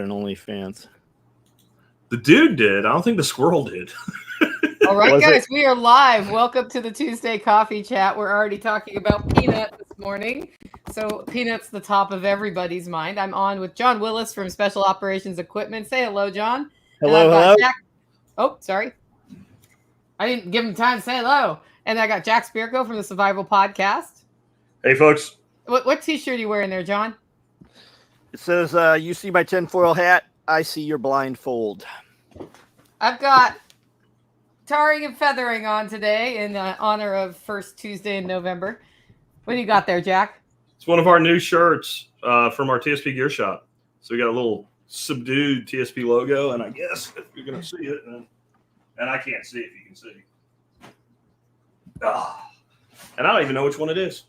an OnlyFans. The dude did. I don't think the squirrel did. All right, guys, we are live. Welcome to the Tuesday Coffee Chat. We're already talking about Peanut this morning. So Peanut's the top of everybody's mind. I'm on with John Willis from Special Operations Equipment. Say hello, John. Hello. Oh, sorry. I didn't give him time to say hello. And I got Jack Spirko from the Survival Podcast. Hey, folks. What t-shirt are you wearing there, John? It says, you see my tinfoil hat, I see your blindfold. I've got tarring and feathering on today in honor of first Tuesday in November. What do you got there, Jack? It's one of our new shirts from our TSP Gear Shop. So we got a little subdued TSP logo, and I guess if you're going to see it, and I can't see if you can see. And I don't even know which one it is.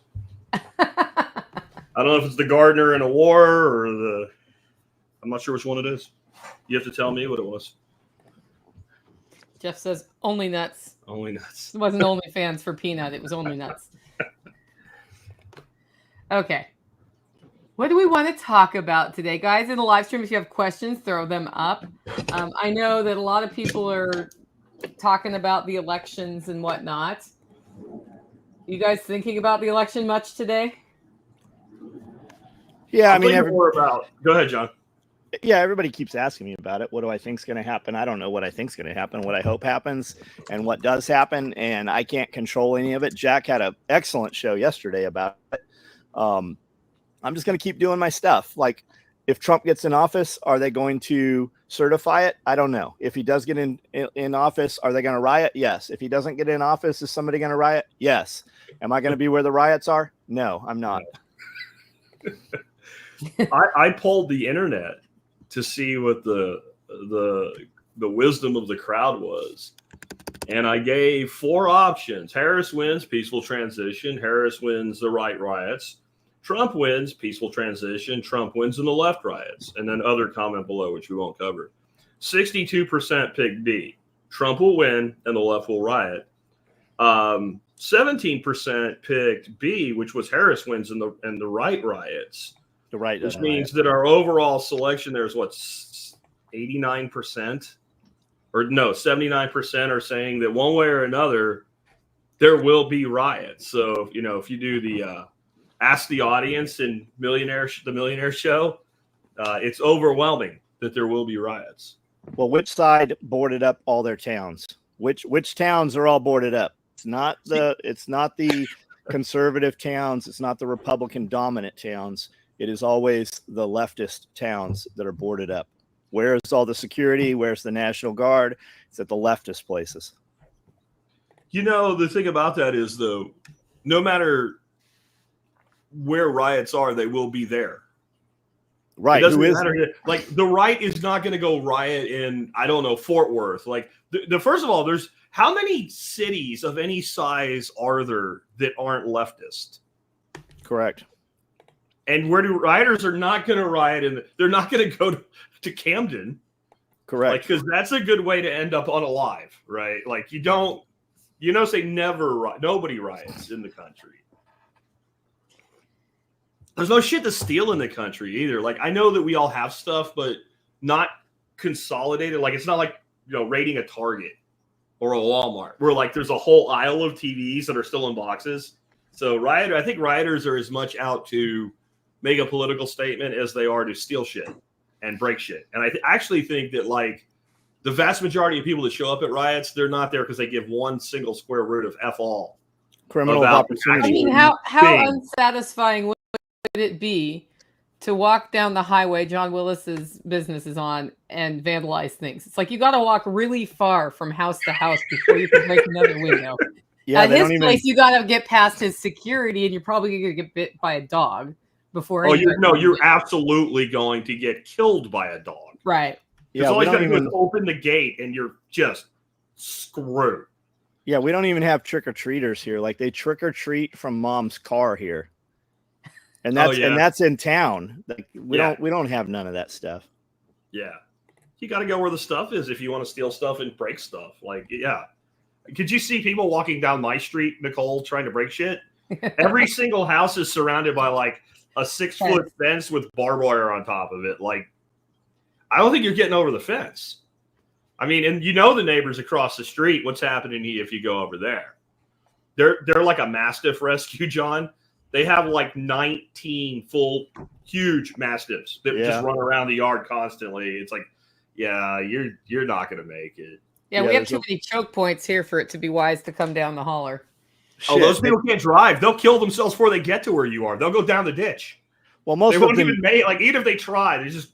I don't know if it's the gardener in a war or I'm not sure which one it is. You have to tell me what it was. Jeff says only nuts. Only nuts. It wasn't only fans for Peanut. It was only nuts. Okay. What do we want to talk about today? Guys, in the live stream, if you have questions, throw them up. I know that a lot of people are talking about the elections and whatnot. You guys thinking about the election much today? Yeah, I mean, Go ahead, John. Yeah, everybody keeps asking me about it. What do I think's going to happen? I don't know what I think's going to happen, what I hope happens, and what does happen, and I can't control any of it. Jack had an excellent show yesterday about it. I'm just going to keep doing my stuff. Like, if Trump gets in office, are they going to certify it? I don't know. If he does get in office, are they going to riot? Yes. If he doesn't get in office, is somebody going to riot? Yes. Am I going to be where the riots are? No, I'm not. I polled the internet to see what the wisdom of the crowd was, and I gave 4 options. Harris wins, peaceful transition. Harris wins, the right riots. Trump wins, peaceful transition. Trump wins in the left riots. And then other comment below, which we won't cover. 62% picked B. Trump will win and the left will riot. 17% picked B, which was Harris wins in the right riots. The right, which means that our overall selection there is what, 89%? Or no, 79% are saying that one way or another, there will be riots. So, if you do the ask the audience in the Millionaire Show, it's overwhelming that there will be riots. Well, which side boarded up all their towns? Which towns are all boarded up? It's not the conservative towns. It's not the Republican dominant towns. It is always the leftist towns that are boarded up. Where's all the security? Where's the National Guard? It's at the leftist places. The thing about that is, though, no matter where riots are, they will be there. Right. It doesn't matter. Like, the right is not going to go riot in, I don't know, Fort Worth. Like, the first of all, there's how many cities of any size are there that aren't leftist? Correct. And where rioters are not going to riot, and they're not going to go to Camden. Correct. Because that's a good way to end up unalive, right? Like, say never, nobody riots in the country. There's no shit to steal in the country either. Like, I know that we all have stuff, but not consolidated. Like, it's not like, raiding a Target or a Walmart where, like, there's a whole aisle of TVs that are still in boxes. So I think rioters are as much out to make a political statement as they are to steal shit and break shit. And I actually think that, like, the vast majority of people that show up at riots, they're not there because they give one single square root of F all. Criminal opportunity. I mean, how unsatisfying would it be to walk down the highway John Willis's business is on and vandalize things? It's like you got to walk really far from house to house before you can break another window. Yeah, at his place, you got to get past his security, and you're probably going to get bit by a dog before. Oh, you're absolutely going to get killed by a dog. Right. Yeah, all you got to do is open the gate, and you're just screwed. Yeah, we don't even have trick-or-treaters here. Like, they trick-or-treat from mom's car here. And that's in town. Like, we don't have none of that stuff. Yeah. You got to go where the stuff is if you want to steal stuff and break stuff. Like, yeah. Could you see people walking down my street, Nicole, trying to break shit? Every single house is surrounded by, like, a 6-foot fence with barbed wire on top of it. Like, I don't think you're getting over the fence. I mean, and you know the neighbors across the street, what's happening if you go over there. They're like a Mastiff rescue, John. They have like 19 full, huge Mastiffs that just run around the yard constantly. It's like, yeah, you're not going to make it. Yeah, we have too many choke points here for it to be wise to come down the holler. Oh, those people can't drive. They'll kill themselves before they get to where you are. They'll go down the ditch. Well, most they of won't them even make, like, even if they try, they just.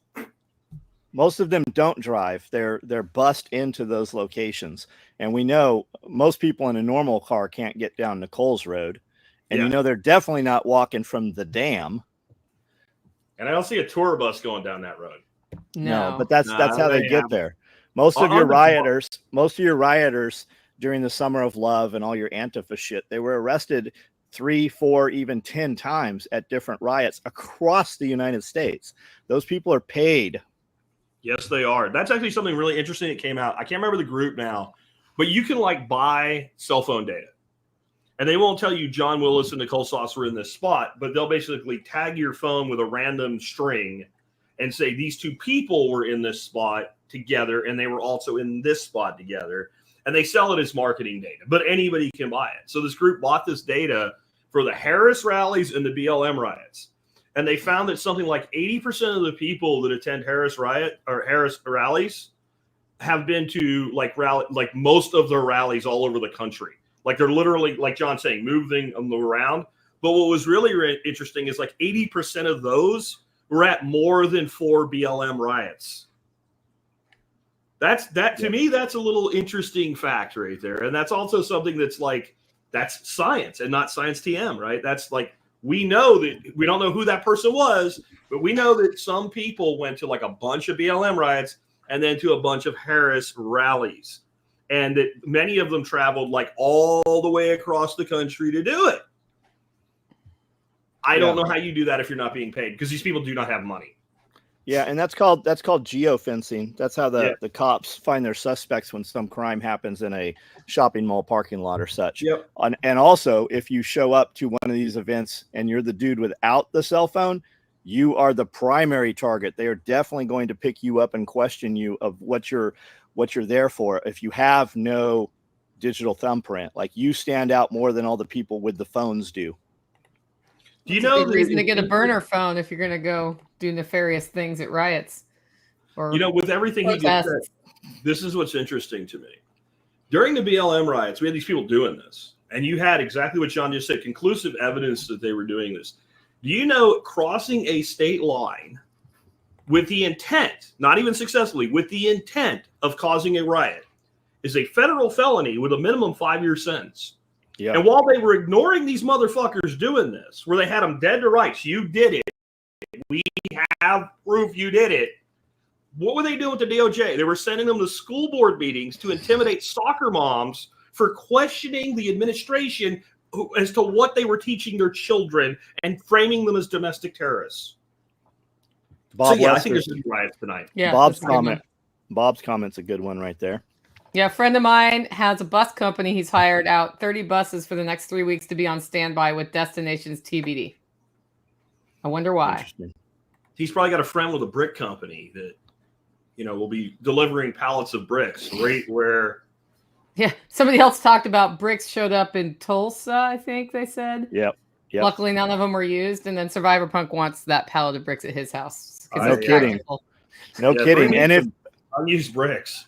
Most of them don't drive. They're bussed into those locations, and we know most people in a normal car can't get down Nicole's Road, and you know they're definitely not walking from the dam. And I don't see a tour bus going down that road. No, but that's how they get there. Most of your rioters during the Summer of Love and all your Antifa shit, they were arrested 3, 4, even 10 times at different riots across the United States. Those people are paid. Yes, they are. That's actually something really interesting that came out. I can't remember the group now, but you can like buy cell phone data. And they won't tell you John Willis and Nicole Sauce were in this spot, but they'll basically tag your phone with a random string and say these two people were in this spot together and they were also in this spot together. And they sell it as marketing data, but anybody can buy it. So this group bought this data for the Harris rallies and the BLM riots. And they found that something like 80% of the people that attend Harris rallies have been to like most of their rallies all over the country. Like they're literally, like John's saying, moving them around. But what was really interesting is like 80% of those were at more than 4 BLM riots. To me, that's a little interesting fact right there. And that's also something that's like, that's science and not science TM, right? That's like, we know that we don't know who that person was, but we know that some people went to like a bunch of BLM riots and then to a bunch of Harris rallies. And that many of them traveled like all the way across the country to do it. I don't know how you do that if you're not being paid, because these people do not have money. Yeah, and that's called geofencing. That's how the cops find their suspects when some crime happens in a shopping mall parking lot or such. Yep. And also, if you show up to one of these events and you're the dude without the cell phone, you are the primary target. They are definitely going to pick you up and question you of what you're there for. If you have no digital thumbprint, like you stand out more than all the people with the phones do. Do you know the reason to get a burner phone if you're going to go do nefarious things at riots? Or with everything he just said, this is what's interesting to me. During the BLM riots, we had these people doing this, and you had exactly what John just said, conclusive evidence that they were doing this. Do you know crossing a state line with the intent, not even successfully, with the intent of causing a riot is a federal felony with a minimum 5-year sentence? Yeah. And while they were ignoring these motherfuckers doing this, where they had them dead to rights, you did it. We have proof you did it. What were they doing with the DOJ? They were sending them to school board meetings to intimidate soccer moms for questioning the administration as to what they were teaching their children and framing them as domestic terrorists. Bob, I think there's riots tonight. Yeah, Bob's comment's a good one right there. Yeah, a friend of mine has a bus company. He's hired out 30 buses for the next 3 weeks to be on standby with destinations TBD. I wonder why. He's probably got a friend with a brick company that, will be delivering pallets of bricks right where. Yeah, somebody else talked about bricks showed up in Tulsa, I think they said. Yep. Luckily, none of them were used. And then Survivor Punk wants that pallet of bricks at his house. No kidding. No kidding. And if unused bricks.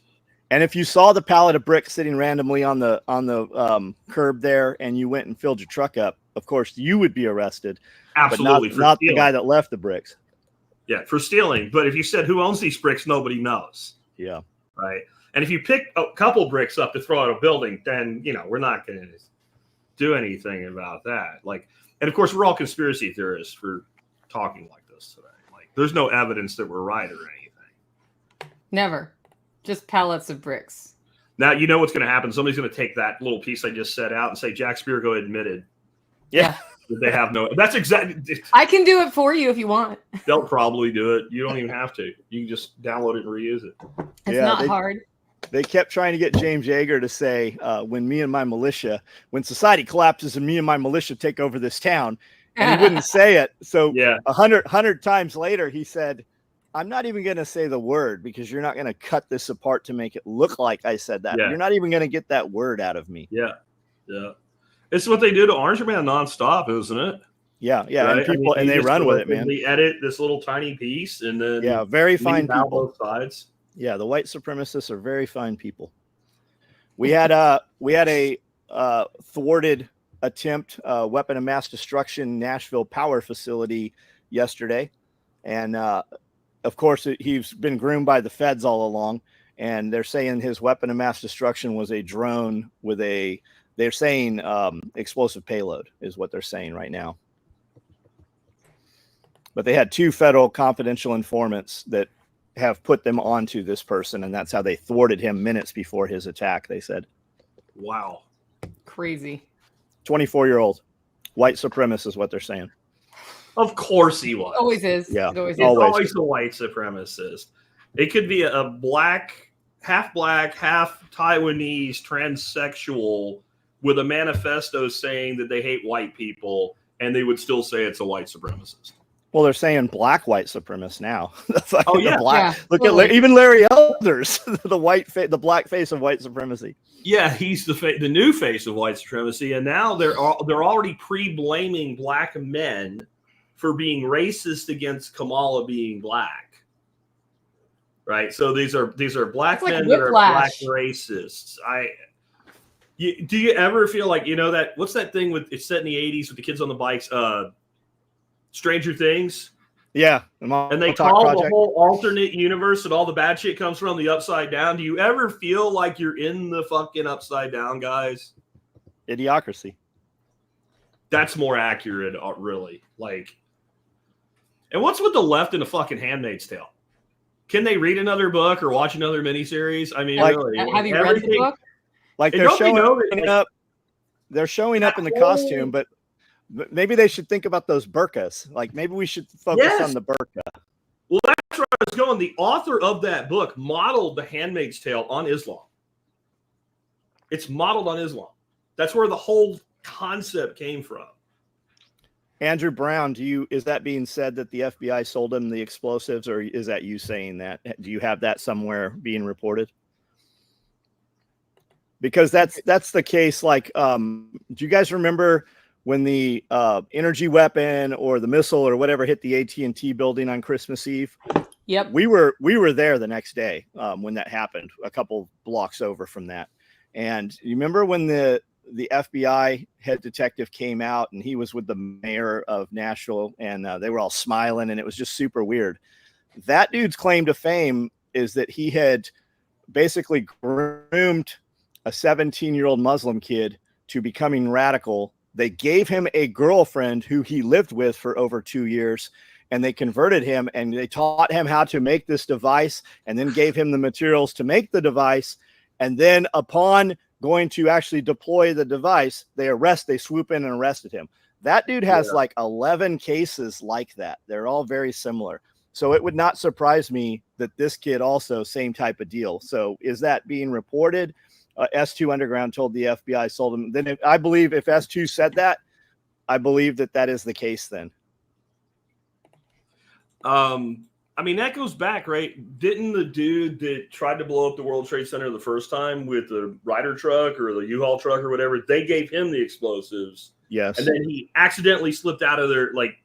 And if you saw the pallet of bricks sitting randomly on the curb there, and you went and filled your truck up, of course you would be arrested. Absolutely, but not the guy that left the bricks. Yeah, for stealing. But if you said who owns these bricks, nobody knows. Yeah. Right. And if you pick a couple bricks up to throw at a building, then we're not going to do anything about that. And of course, we're all conspiracy theorists for talking like this today. Like, there's no evidence that we're right or anything. Never. Just pallets of bricks. Now, you know what's going to happen. Somebody's going to take that little piece I just set out and say, Jack Spirko admitted. Yeah. That they have no. That's exactly. I can do it for you if you want. They'll probably do it. You don't even have to. You can just download it and reuse it. It's not hard. They kept trying to get James Yeager to say, when society collapses and me and my militia take over this town. And he wouldn't say it. So 100 times later, he said, I'm not even going to say the word because you're not going to cut this apart to make it look like I said that. Yeah. You're not even going to get that word out of me. Yeah. Yeah. It's what they do to Orange Man nonstop, isn't it? Yeah. Yeah. Right? And people, and they run with it, man. They edit this little tiny piece and then yeah, very fine leave out people. both sides. Yeah. The white supremacists are very fine people. We had a thwarted attempt, weapon of mass destruction, Nashville power facility yesterday. And, of course, he's been groomed by the feds all along, and they're saying his weapon of mass destruction was a drone with they're saying explosive payload is what they're saying right now. But they had 2 federal confidential informants that have put them onto this person, and that's how they thwarted him minutes before his attack, they said. Wow. Crazy. 24-year-old white supremacist is what they're saying. Of course he was. Always is. Yeah. It always It's is. always a white supremacist. It could be a black, half Taiwanese transsexual with a manifesto saying that they hate white people, and they would still say it's a white supremacist. Well, they're saying black white supremacist now. Oh, yeah. Look totally. at even Larry Elders, the black face of white supremacy. Yeah, he's the new face of white supremacy, and now they're already pre-blaming black men for being racist against Kamala being black. Right? So these are black It's like men that are black whiplash. racists. Do you ever feel like, that what's that thing with it's set in the 80s with the kids on the bikes, Stranger Things? Yeah. And they call the whole alternate universe that all the bad shit comes from the upside down. Do you ever feel like you're in the fucking upside down, guys? Idiocracy. That's more accurate, really. Like, and what's with the left in the fucking Handmaid's Tale? Can they read another book or watch another miniseries? I mean, really. Have you read the book? Like And they're don't we showing know that, like, up. They're showing up in the costume, but maybe they should think about those burqas. Like maybe we should focus on the burqa. Well, that's where I was going. The author of that book modeled The Handmaid's Tale on Islam. It's modeled on Islam. That's where the whole concept came from. Andrew Brown, is that being said that the FBI sold him the explosives, or is that you saying that? Do you have that somewhere being reported? Because that's the case. Like, do you guys remember when the energy weapon or the missile or whatever hit the AT&T building on Christmas Eve? Yep. We were there the next day when that happened, a couple blocks over from that. And you remember when the FBI head detective came out and he was with the mayor of Nashville and they were all smiling and it was just super weird. That dude's claim to fame is that he had basically groomed a 17-year-old Muslim kid to becoming radical. They gave him a girlfriend who he lived with for over 2 years, and they converted him and they taught him how to make this device and then gave him the materials to make the device. And then upon going to actually deploy the device, they swoop in and arrested him. That dude has like 11 cases like that. They're all very similar. So it would not surprise me that this kid also same type of deal. So is that being reported? S2 Underground told the FBI sold him. Then I believe if S2 said that, I believe that is the case then. I mean, that goes back, right? Didn't the dude that tried to blow up the World Trade Center the first time with the Ryder truck or the U-Haul truck or whatever, they gave him the explosives. Yes. And then he accidentally slipped out of their, like,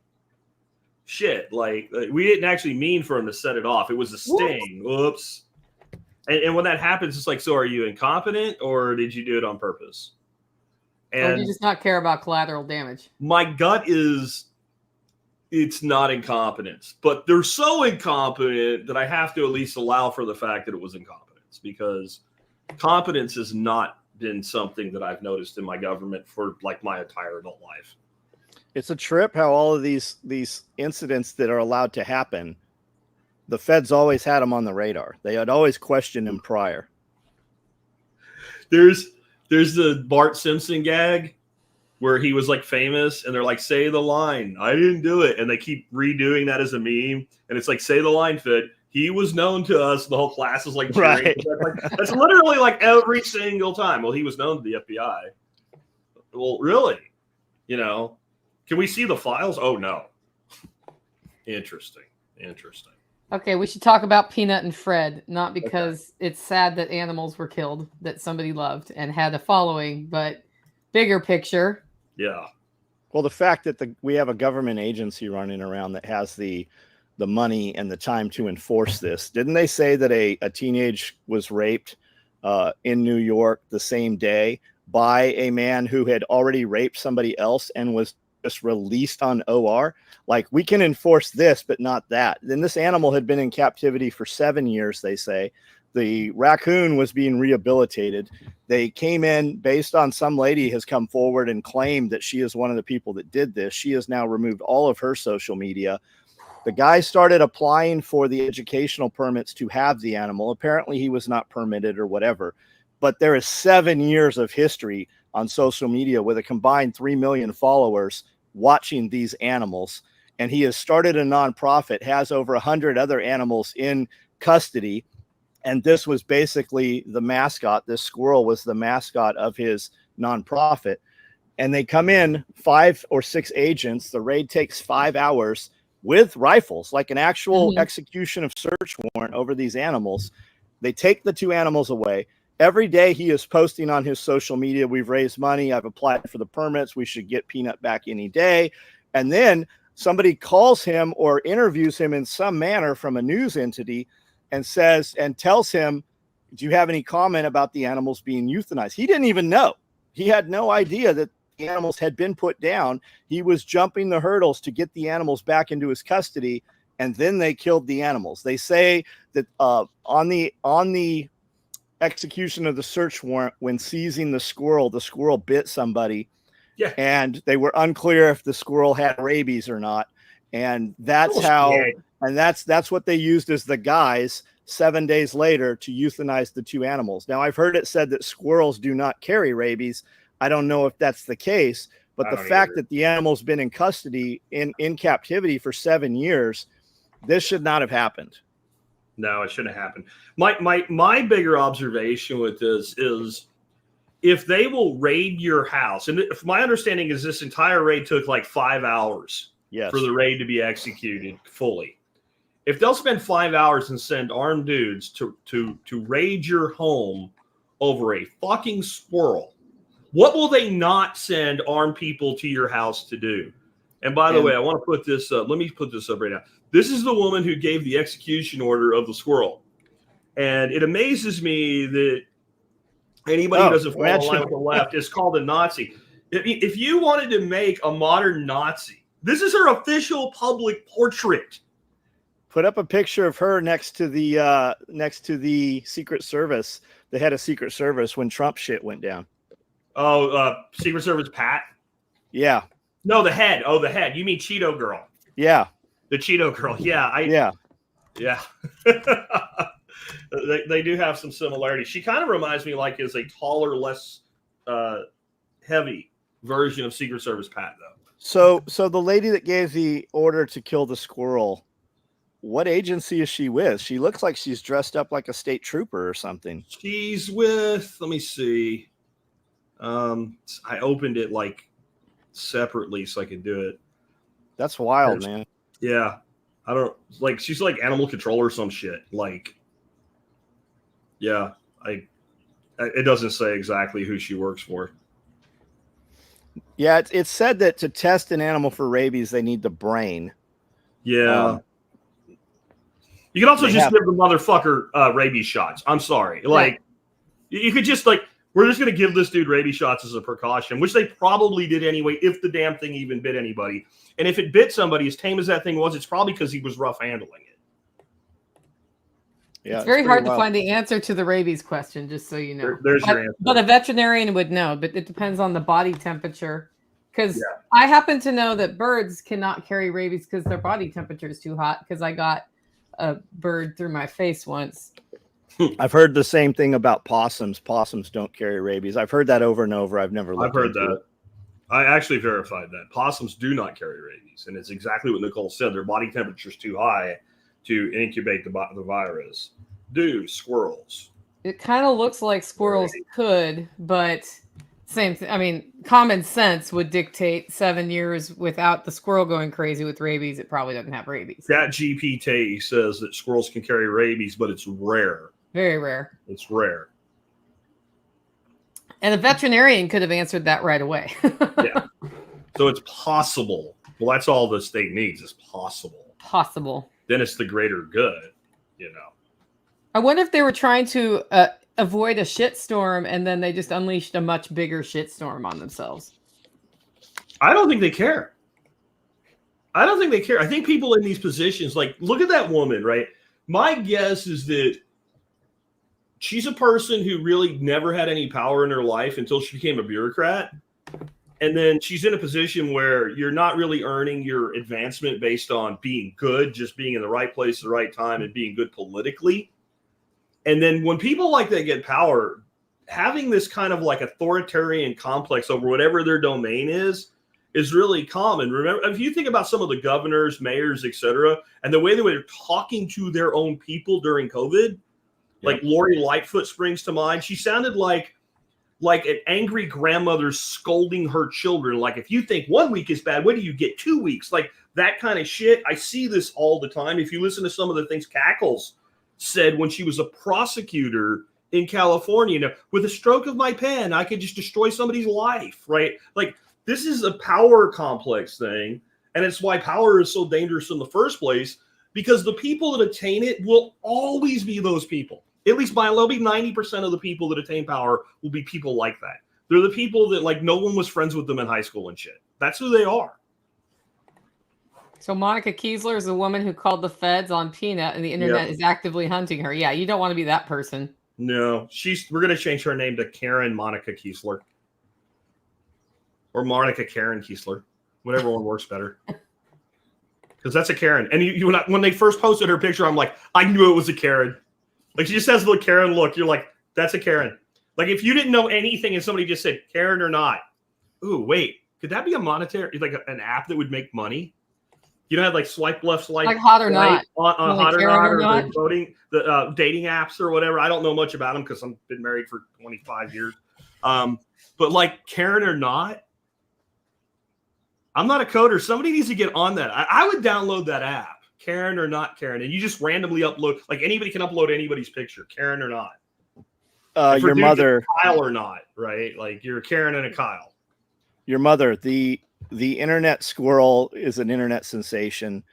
shit. Like we didn't actually mean for him to set it off. It was a sting. Whoops. And when that happens, it's like, so are you incompetent or did you do it on purpose? And or do you just not care about collateral damage? My gut is it's not incompetence, but they're so incompetent that I have to at least allow for the fact that it was incompetence, because competence has not been something that I've noticed in my government for like my entire adult life. It's a trip how all of these incidents that are allowed to happen, the feds always had them on the radar. They had always questioned him prior. There's the Bart Simpson gag where he was like famous and they're like, say the line, I didn't do it. And they keep redoing that as a meme. And it's like, say the line, Fit. He was known to us. The whole class is like, right. That's literally like every single time. Well, he was known to the FBI. Well, really? You know, can we see the files? Oh, no. Interesting. Okay, we should talk about Peanut and Fred, not because it's sad that animals were killed that somebody loved and had a following, but bigger picture. Yeah. Well, the fact that we have a government agency running around that has the money and the time to enforce this. Didn't they say that a teenage was raped in New York the same day by a man who had already raped somebody else and was just released on OR? Like, we can enforce this, but not that. Then this animal had been in captivity for 7 years, they say. The raccoon was being rehabilitated. They came in based on some lady has come forward and claimed that she is one of the people that did this. She has now removed all of her social media. The guy started applying for the educational permits to have the animal. Apparently he was not permitted or whatever, but there is 7 years of history on social media with a combined 3 million followers watching these animals. And he has started a nonprofit, has over 100 other animals in custody. And this was basically the mascot. This squirrel was the mascot of his nonprofit. And they come in 5 or 6 agents. The raid takes 5 hours with rifles, like an actual execution of search warrant over these animals. They take the 2 animals away. Every day he is posting on his social media, we've raised money, I've applied for the permits, we should get Peanut back any day. And then somebody calls him or interviews him in some manner from a news entity and says and tells him, do you have any comment about the animals being euthanized? He didn't even know. He had no idea that the animals had been put down. He was jumping the hurdles to get the animals back into his custody, and then they killed the animals. They say that on the execution of the search warrant, when seizing the squirrel bit somebody. Yeah. And they were unclear if the squirrel had rabies or not. And that's that's what they used as the guise 7 days later to euthanize the 2 animals. Now, I've heard it said that squirrels do not carry rabies. I don't know if that's the case, but the fact that the animal's been in custody in captivity for 7 years, this should not have happened. No, it shouldn't have happened. My bigger observation with this is, if they will raid your house, and if my understanding is this entire raid took like 5 hours for the raid to be executed fully. If they'll spend 5 hours and send armed dudes to raid your home over a fucking squirrel, what will they not send armed people to your house to do? And by the way, I want to put this up. Let me put this up right now. This is the woman who gave the execution order of the squirrel. And it amazes me that anybody who doesn't follow the line with the left is called a Nazi. If you wanted to make a modern Nazi, this is her official public portrait. Put up a picture of her next to the Secret Service, the head of Secret Service, when Trump shit went down. Oh, Secret Service Pat? Yeah. No, the head. Oh, the head. You mean Cheeto Girl? Yeah. The Cheeto Girl. Yeah. Yeah. They do have some similarities. She kind of reminds me like as a taller, less heavy version of Secret Service Pat, though. So the lady that gave the order to kill the squirrel, what agency is she with? She looks like she's dressed up like a state trooper or something. She's with, let me see. I opened it like separately so I could do it. That's wild, man. Yeah. I don't like, she's like animal control or some shit. Like, yeah, it doesn't say exactly who she works for. Yeah, it's said that to test an animal for rabies, they need the brain. Yeah. You can also just give the motherfucker rabies shots. I'm sorry. Like, you could just like, we're just going to give this dude rabies shots as a precaution, which they probably did anyway, if the damn thing even bit anybody. And if it bit somebody, as tame as that thing was, it's probably because he was rough handling it. Yeah, it's very hard to find the answer to the rabies question, just so you know. There's your answer. But a veterinarian would know, but it depends on the body temperature. Because I happen to know that birds cannot carry rabies because their body temperature is too hot, because I got a bird through my face once. I've heard the same thing about possums. Possums don't carry rabies. I've heard that over and over. I've never looked I've heard that. I actually verified that. Possums do not carry rabies. And it's exactly what Nicole said. Their body temperature is too high to incubate the virus. Do squirrels. It kind of looks like squirrels could, but Same thing. I mean, common sense would dictate 7 years without the squirrel going crazy with rabies. It probably doesn't have rabies. That GPT says that squirrels can carry rabies, but it's rare. Very rare. It's rare. And a veterinarian could have answered that right away. Yeah. So it's possible. Well, that's all the state needs is possible. Possible. Then it's the greater good, you know. I wonder if they were trying to avoid a shitstorm and then they just unleashed a much bigger shitstorm on themselves. I don't think they care. I don't think they care. I think people in these positions, like, look at that woman, right? My guess is that she's a person who really never had any power in her life until she became a bureaucrat. And then she's in a position where you're not really earning your advancement based on being good, just being in the right place at the right time and being good politically. And then when people like that get power, having this kind of like authoritarian complex over whatever their domain is really common. Remember, if you think about some of the governors, mayors, etc., and the way they were talking to their own people during COVID, like Lori Lightfoot springs to mind. She sounded like an angry grandmother scolding her children. Like, if you think 1 week is bad, what do you get 2 weeks? Like that kind of shit. I see this all the time. If you listen to some of the things Cackles said when she was a prosecutor in California, you know, with a stroke of my pen, I could just destroy somebody's life, right? Like, this is a power complex thing. And it's why power is so dangerous in the first place, because the people that attain it will always be those people. At least there'll be 90% of the people that attain power will be people like that. They're the people that, like, no one was friends with them in high school and shit. That's who they are. So Monica Kiesler is a woman who called the feds on Peanut, and the internet is actively hunting her. Yeah, you don't want to be that person. No, we're going to change her name to Karen Monica Kiesler. Or Monica Karen Kiesler. Whatever one works better. Because that's a Karen. And when they first posted her picture, I'm like, I knew it was a Karen. Like, she just has the Karen look. You're like, that's a Karen. Like, if you didn't know anything and somebody just said Karen or not, ooh, wait, could that be a monetary, like an app that would make money? You know, like swipe left, swipe like Hot or Not, on Hot or Not, the voting, the dating apps or whatever. I don't know much about them because I've been married for 25 years. But like Karen or Not, I'm not a coder. Somebody needs to get on that. I would download that app. Karen or Not Karen, and you just randomly upload, like anybody can upload anybody's picture, Karen or not. Your mother, Kyle or not, right? Like you're a Karen and a Kyle. Your mother, the internet squirrel is an internet sensation,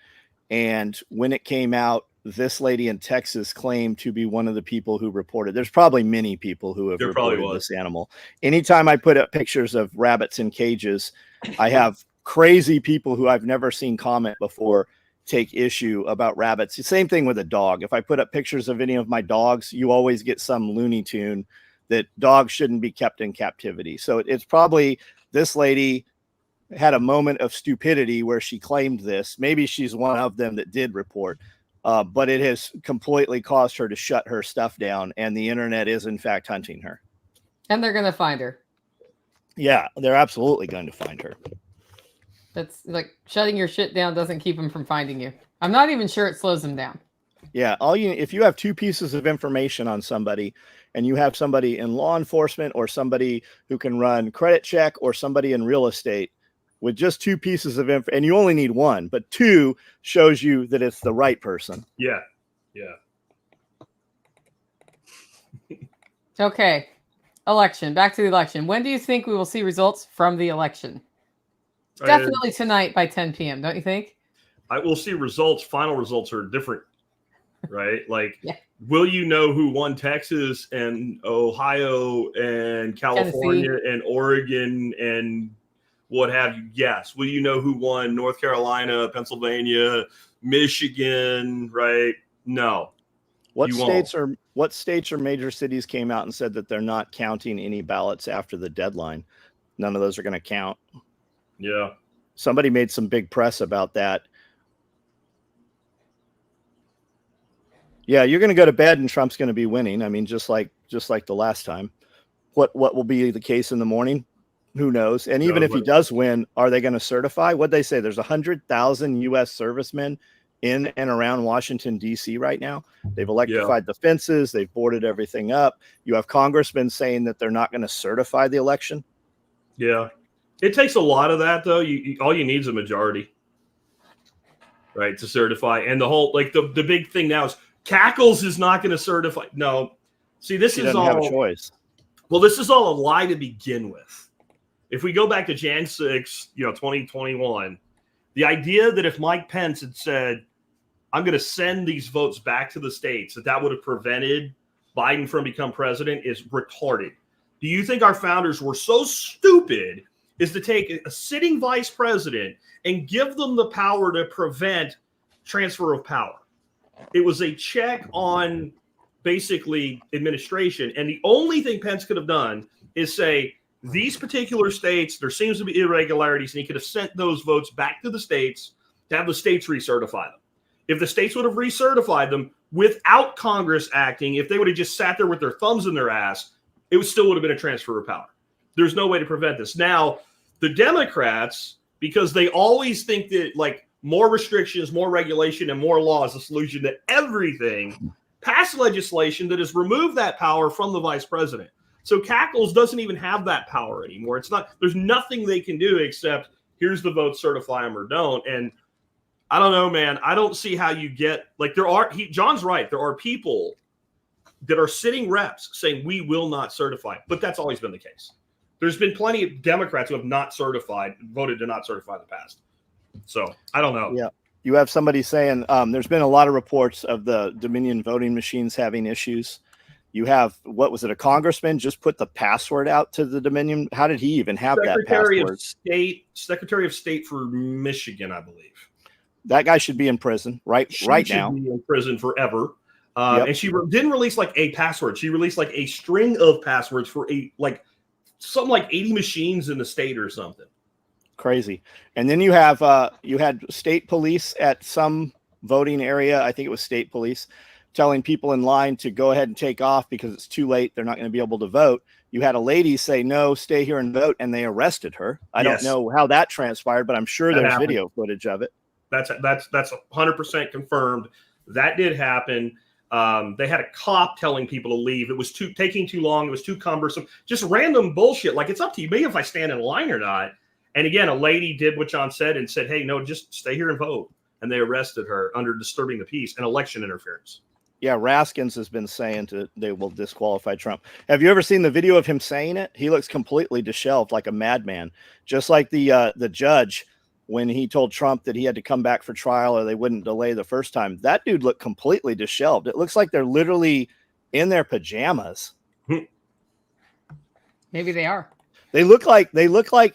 and when it came out, this lady in Texas claimed to be one of the people who reported. There's probably many people who have reported this animal. Anytime I put up pictures of rabbits in cages, I have crazy people who I've never seen comment before take issue about rabbits. The same thing with a dog. If I put up pictures of any of my dogs, you always get some Looney Tune that dogs shouldn't be kept in captivity. So it's probably this lady had a moment of stupidity where she claimed this. Maybe she's one of them that did report, but it has completely caused her to shut her stuff down, and the internet is in fact hunting her. And they're going to find her. Yeah, they're absolutely going to find her. That's like shutting your shit down doesn't keep them from finding you. I'm not even sure it slows them down. Yeah, if you have two pieces of information on somebody, and you have somebody in law enforcement or somebody who can run credit check or somebody in real estate with just two pieces of info, and you only need one, but two shows you that it's the right person. Yeah. Okay. Election. Back to the election. When do you think we will see results from the election? Definitely tonight by 10 p.m., don't you think? I will see results. Final results are different, right? Like, will you know who won Texas and Ohio and California and Oregon and what have you? Yes. Will you know who won North Carolina, Pennsylvania, Michigan, right? No. What states or major cities came out and said that they're not counting any ballots after the deadline? None of those are going to count. Yeah. Somebody made some big press about that. Yeah, you're going to go to bed and Trump's going to be winning. I mean, just like the last time. What will be the case in the morning? Who knows? And even if he does win, are they going to certify? What'd they say? There's 100,000 U.S. servicemen in and around Washington, D.C. right now. They've electrified the fences. They've boarded everything up. You have congressmen saying that they're not going to certify the election. Yeah. It takes a lot of that, though. All you need is a majority, right, to certify. And the whole, like, the big thing now is Cackles is not going to certify. No. See, this She is doesn't all have a choice. Well, this is all a lie to begin with. If we go back to Jan 6, 2021, the idea that if Mike Pence had said, I'm going to send these votes back to the states, that would have prevented Biden from becoming president is retarded. Do you think our founders were so stupid as to take a sitting vice president and give them the power to prevent transfer of power? It was a check on basically administration. And the only thing Pence could have done is say, these particular states, there seems to be irregularities, and he could have sent those votes back to the states to have the states recertify them. If the states would have recertified them without Congress acting, if they would have just sat there with their thumbs in their ass, it still would have been a transfer of power. There's no way to prevent this. Now, the Democrats, because they always think that like more restrictions, more regulation, and more law is the solution to everything, pass legislation that has removed that power from the vice president. So Cackles doesn't even have that power anymore. There's nothing they can do except here's the vote, certify them or don't. And I don't know, man. I don't see how you get like John's right. There are people that are sitting reps saying we will not certify, but that's always been the case. There's been plenty of Democrats who have not voted to not certify in the past. So I don't know. Yeah. You have somebody saying there's been a lot of reports of the Dominion voting machines having issues. You have, what was it, a congressman just put the password out to the Dominion? How did he even have that password? Secretary of State for Michigan, I believe. That guy should be in prison right now. Should be in prison forever. And she didn't release like a password. She released like a string of passwords for something like 80 machines in the state or something. Crazy. And then you have you had state police at some voting area. I think it was state police telling people in line to go ahead and take off because it's too late. They're not going to be able to vote. You had a lady say, no, stay here and vote. And they arrested her. I don't know how that transpired, but I'm sure there's video footage of it. That's 100% confirmed. That did happen. They had a cop telling people to leave. It was taking too long. It was too cumbersome. Just random bullshit. Like, it's up to me if I stand in line or not. And again, a lady did what John said and said, hey, no, just stay here and vote. And they arrested her under disturbing the peace and election interference. Yeah, Raskins has been saying they will disqualify Trump. Have you ever seen the video of him saying it? He looks completely disheveled, like a madman, just like the judge when he told Trump that he had to come back for trial or they wouldn't delay the first time. That dude looked completely disheveled. It looks like they're literally in their pajamas. Maybe they are. They look like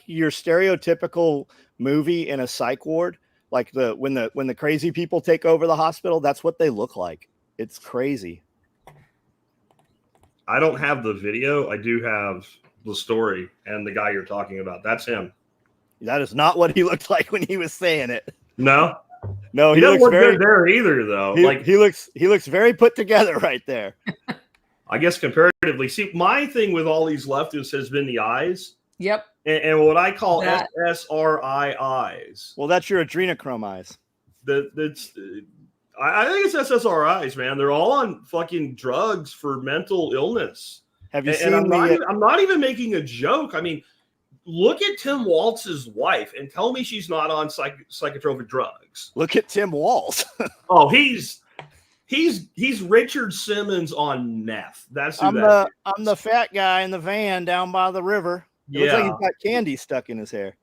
your stereotypical movie in a psych ward, like when the crazy people take over the hospital. That's what they look like. It's crazy. I don't have the video. I do have the story and the guy you're talking about. That's him. That is not what he looked like when he was saying it. No, he doesn't looks look very good there either, though. He looks very put together right there. I guess comparatively. See, my thing with all these leftists has been the eyes. Yep. And what I call SSRI eyes. Well, that's your adrenochrome eyes. I think it's SSRIs, man. They're all on fucking drugs for mental illness. Have you seen? I'm not even making a joke. I mean, look at Tim Walz's wife and tell me she's not on psychotropic drugs. Look at Tim Walz. Oh, he's Richard Simmons on meth. That's who I'm the fat guy in the van down by the river. It looks like he's got candy stuck in his hair.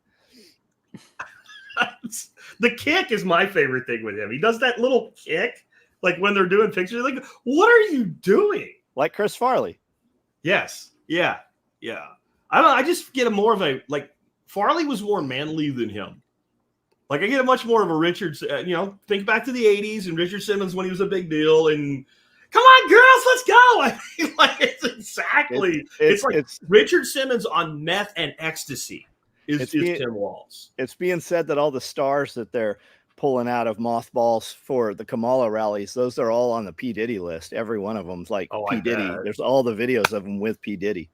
The kick is my favorite thing with him. He does that little kick, like when they're doing pictures. Like, what are you doing? Like Chris Farley. Yes. Yeah. Yeah. I don't know. I just get more of a, like, Farley was more manly than him. Like, I get a much more of a Richard, think back to the 80s and Richard Simmons when he was a big deal and come on, girls, let's go. I mean, like, it's exactly. It's like Richard Simmons on meth and ecstasy is Tim Walz. It's being said that all the stars that they're pulling out of mothballs for the Kamala rallies, those are all on the P. Diddy list. Every one of them's like P. Diddy. There's all the videos of him with P. Diddy.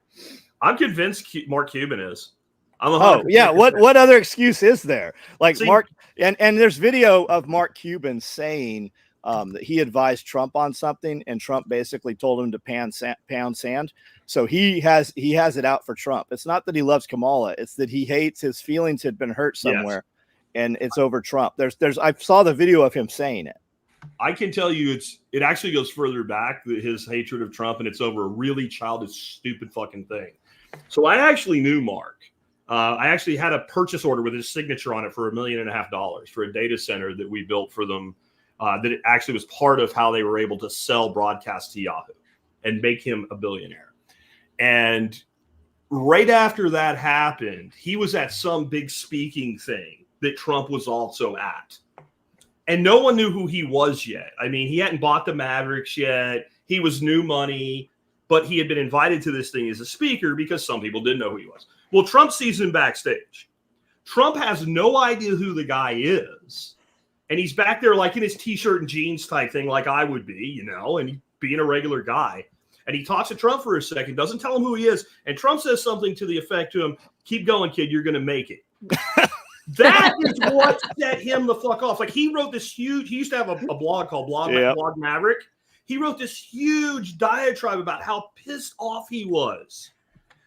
I'm convinced Mark Cuban is. What other excuse is there? Like, Mark, and there's video of Mark Cuban saying that he advised Trump on something, and Trump basically told him to pound sand. So he has it out for Trump. It's not that he loves Kamala; it's that he hates his feelings had been hurt somewhere, and it's over Trump. I saw the video of him saying it. I can tell you, it actually goes further back, his hatred of Trump, and it's over a really childish, stupid fucking thing. So I actually knew Mark. I actually had a purchase order with his signature on it for $1.5 million for a data center that we built for them. That it actually was part of how they were able to sell broadcast to Yahoo and make him a billionaire. And right after that happened, he was at some big speaking thing that Trump was also at. And no one knew who he was yet. I mean, he hadn't bought the Mavericks yet. He was new money, but he had been invited to this thing as a speaker because some people didn't know who he was. Well, Trump sees him backstage. Trump has no idea who the guy is. And he's back there like in his T-shirt and jeans type thing, like I would be, and being a regular guy. And he talks to Trump for a second, doesn't tell him who he is. And Trump says something to the effect to him, "Keep going, kid. You're going to make it." That is what set him the fuck off. Like he wrote this huge, he used to have a blog called Blog Maverick. He wrote this huge diatribe about how pissed off he was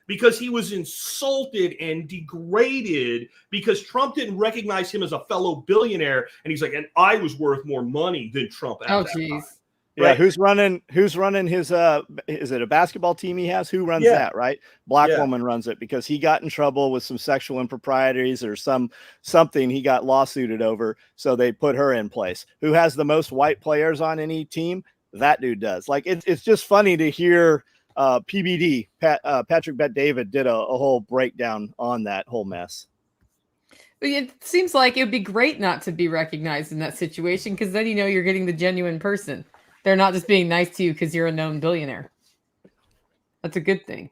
because he was insulted and degraded because Trump didn't recognize him as a fellow billionaire. And he's like, and I was worth more money than Trump. Oh, geez. Yeah, right? Who's running his is it a basketball team he has? Who runs that, right? Black woman runs it because he got in trouble with some sexual improprieties or something he got lawsuited over. So they put her in place. Who has the most white players on any team? That dude does. Like it's just funny to hear PBD Patrick Bet-David did a whole breakdown on that whole mess. It seems like it would be great not to be recognized in that situation because then you're getting the genuine person. They're not just being nice to you because you're a known billionaire. That's a good thing.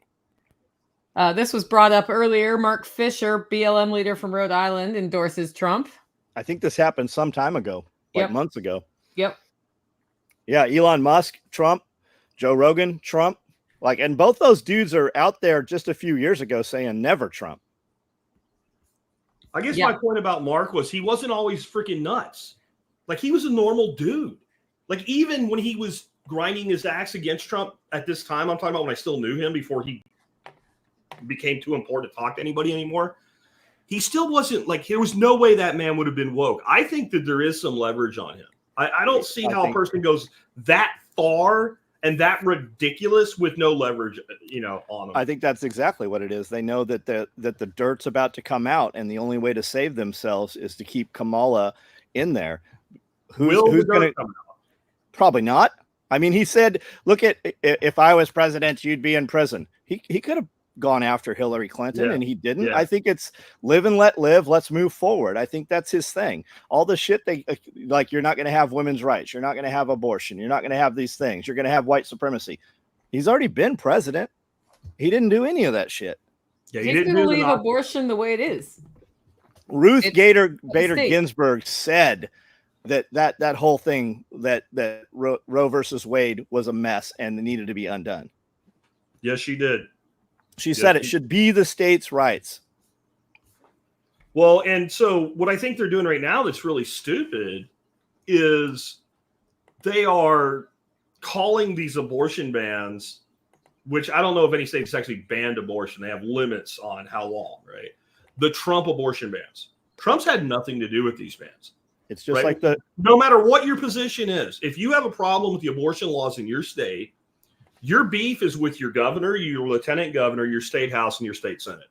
This was brought up earlier. Mark Fisher, BLM leader from Rhode Island, endorses Trump. I think this happened some time ago, months ago. Yep. Yeah, Elon Musk, Trump, Joe Rogan, Trump. And both those dudes are out there just a few years ago saying never Trump. I guess my point about Mark was he wasn't always freaking nuts. Like he was a normal dude. Like even when he was grinding his axe against Trump at this time, I'm talking about when I still knew him before he became too important to talk to anybody anymore. He still wasn't there was no way that man would have been woke. I think that there is some leverage on him. I don't see how a person goes that far and that ridiculous with no leverage, on them. I think that's exactly what it is. They know that the dirt's about to come out, and the only way to save themselves is to keep Kamala in there. Who's going to come out? Probably not. I mean, he said, "Look if I was president, you'd be in prison." He could have gone after Hillary Clinton and he didn't. Yeah. I think it's live and let live. Let's move forward. I think that's his thing. All the shit you're not going to have women's rights. You're not going to have abortion. You're not going to have these things. You're going to have white supremacy. He's already been president. He didn't do any of that shit. Yeah, he's going to leave abortion the way it is. Ruth Bader Ginsburg said that whole thing that Roe versus Wade was a mess and needed to be undone. Yes, she did. She said it should be the states' rights. Well, and so what I think they're doing right now that's really stupid is they are calling these abortion bans, which I don't know if any states actually banned abortion. They have limits on how long, right? The Trump abortion bans. Trump's had nothing to do with these bans. It's just right? No matter what your position is, if you have a problem with the abortion laws in your state, your beef is with your governor, your lieutenant governor, your state house, and your state senate.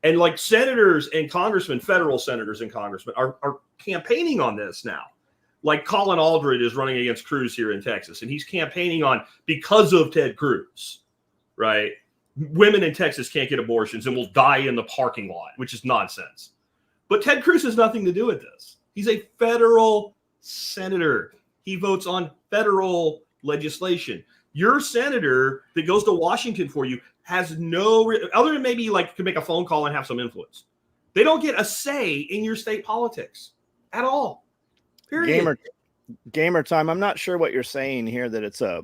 And senators and congressmen, federal senators and congressmen are campaigning on this now. Like Colin Aldred is running against Cruz here in Texas, and he's campaigning on because of Ted Cruz, right? Women in Texas can't get abortions and will die in the parking lot, which is nonsense. But Ted Cruz has nothing to do with this. He's a federal senator. He votes on federal legislation. Your senator that goes to Washington for you has no other than maybe can make a phone call and have some influence. They don't get a say in your state politics at all. Period. Gamer time. I'm not sure what you're saying here. That it's a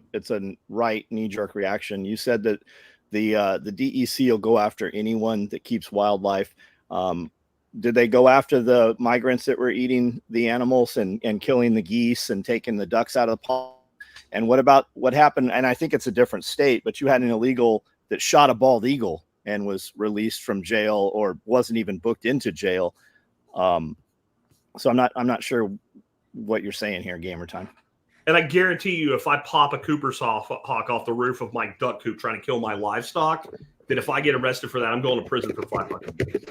right knee-jerk reaction. You said that the DEC will go after anyone that keeps wildlife. did they go after the migrants that were eating the animals and killing the geese and taking the ducks out of the pond? And what about what happened? And I think it's a different state, but you had an illegal that shot a bald eagle and was released from jail or wasn't even booked into jail. So I'm not sure what you're saying here, Gamer Time. And I guarantee you, if I pop a Cooper's hawk off the roof of my duck coop trying to kill my livestock, that if I get arrested for that, I'm going to prison for 5 years.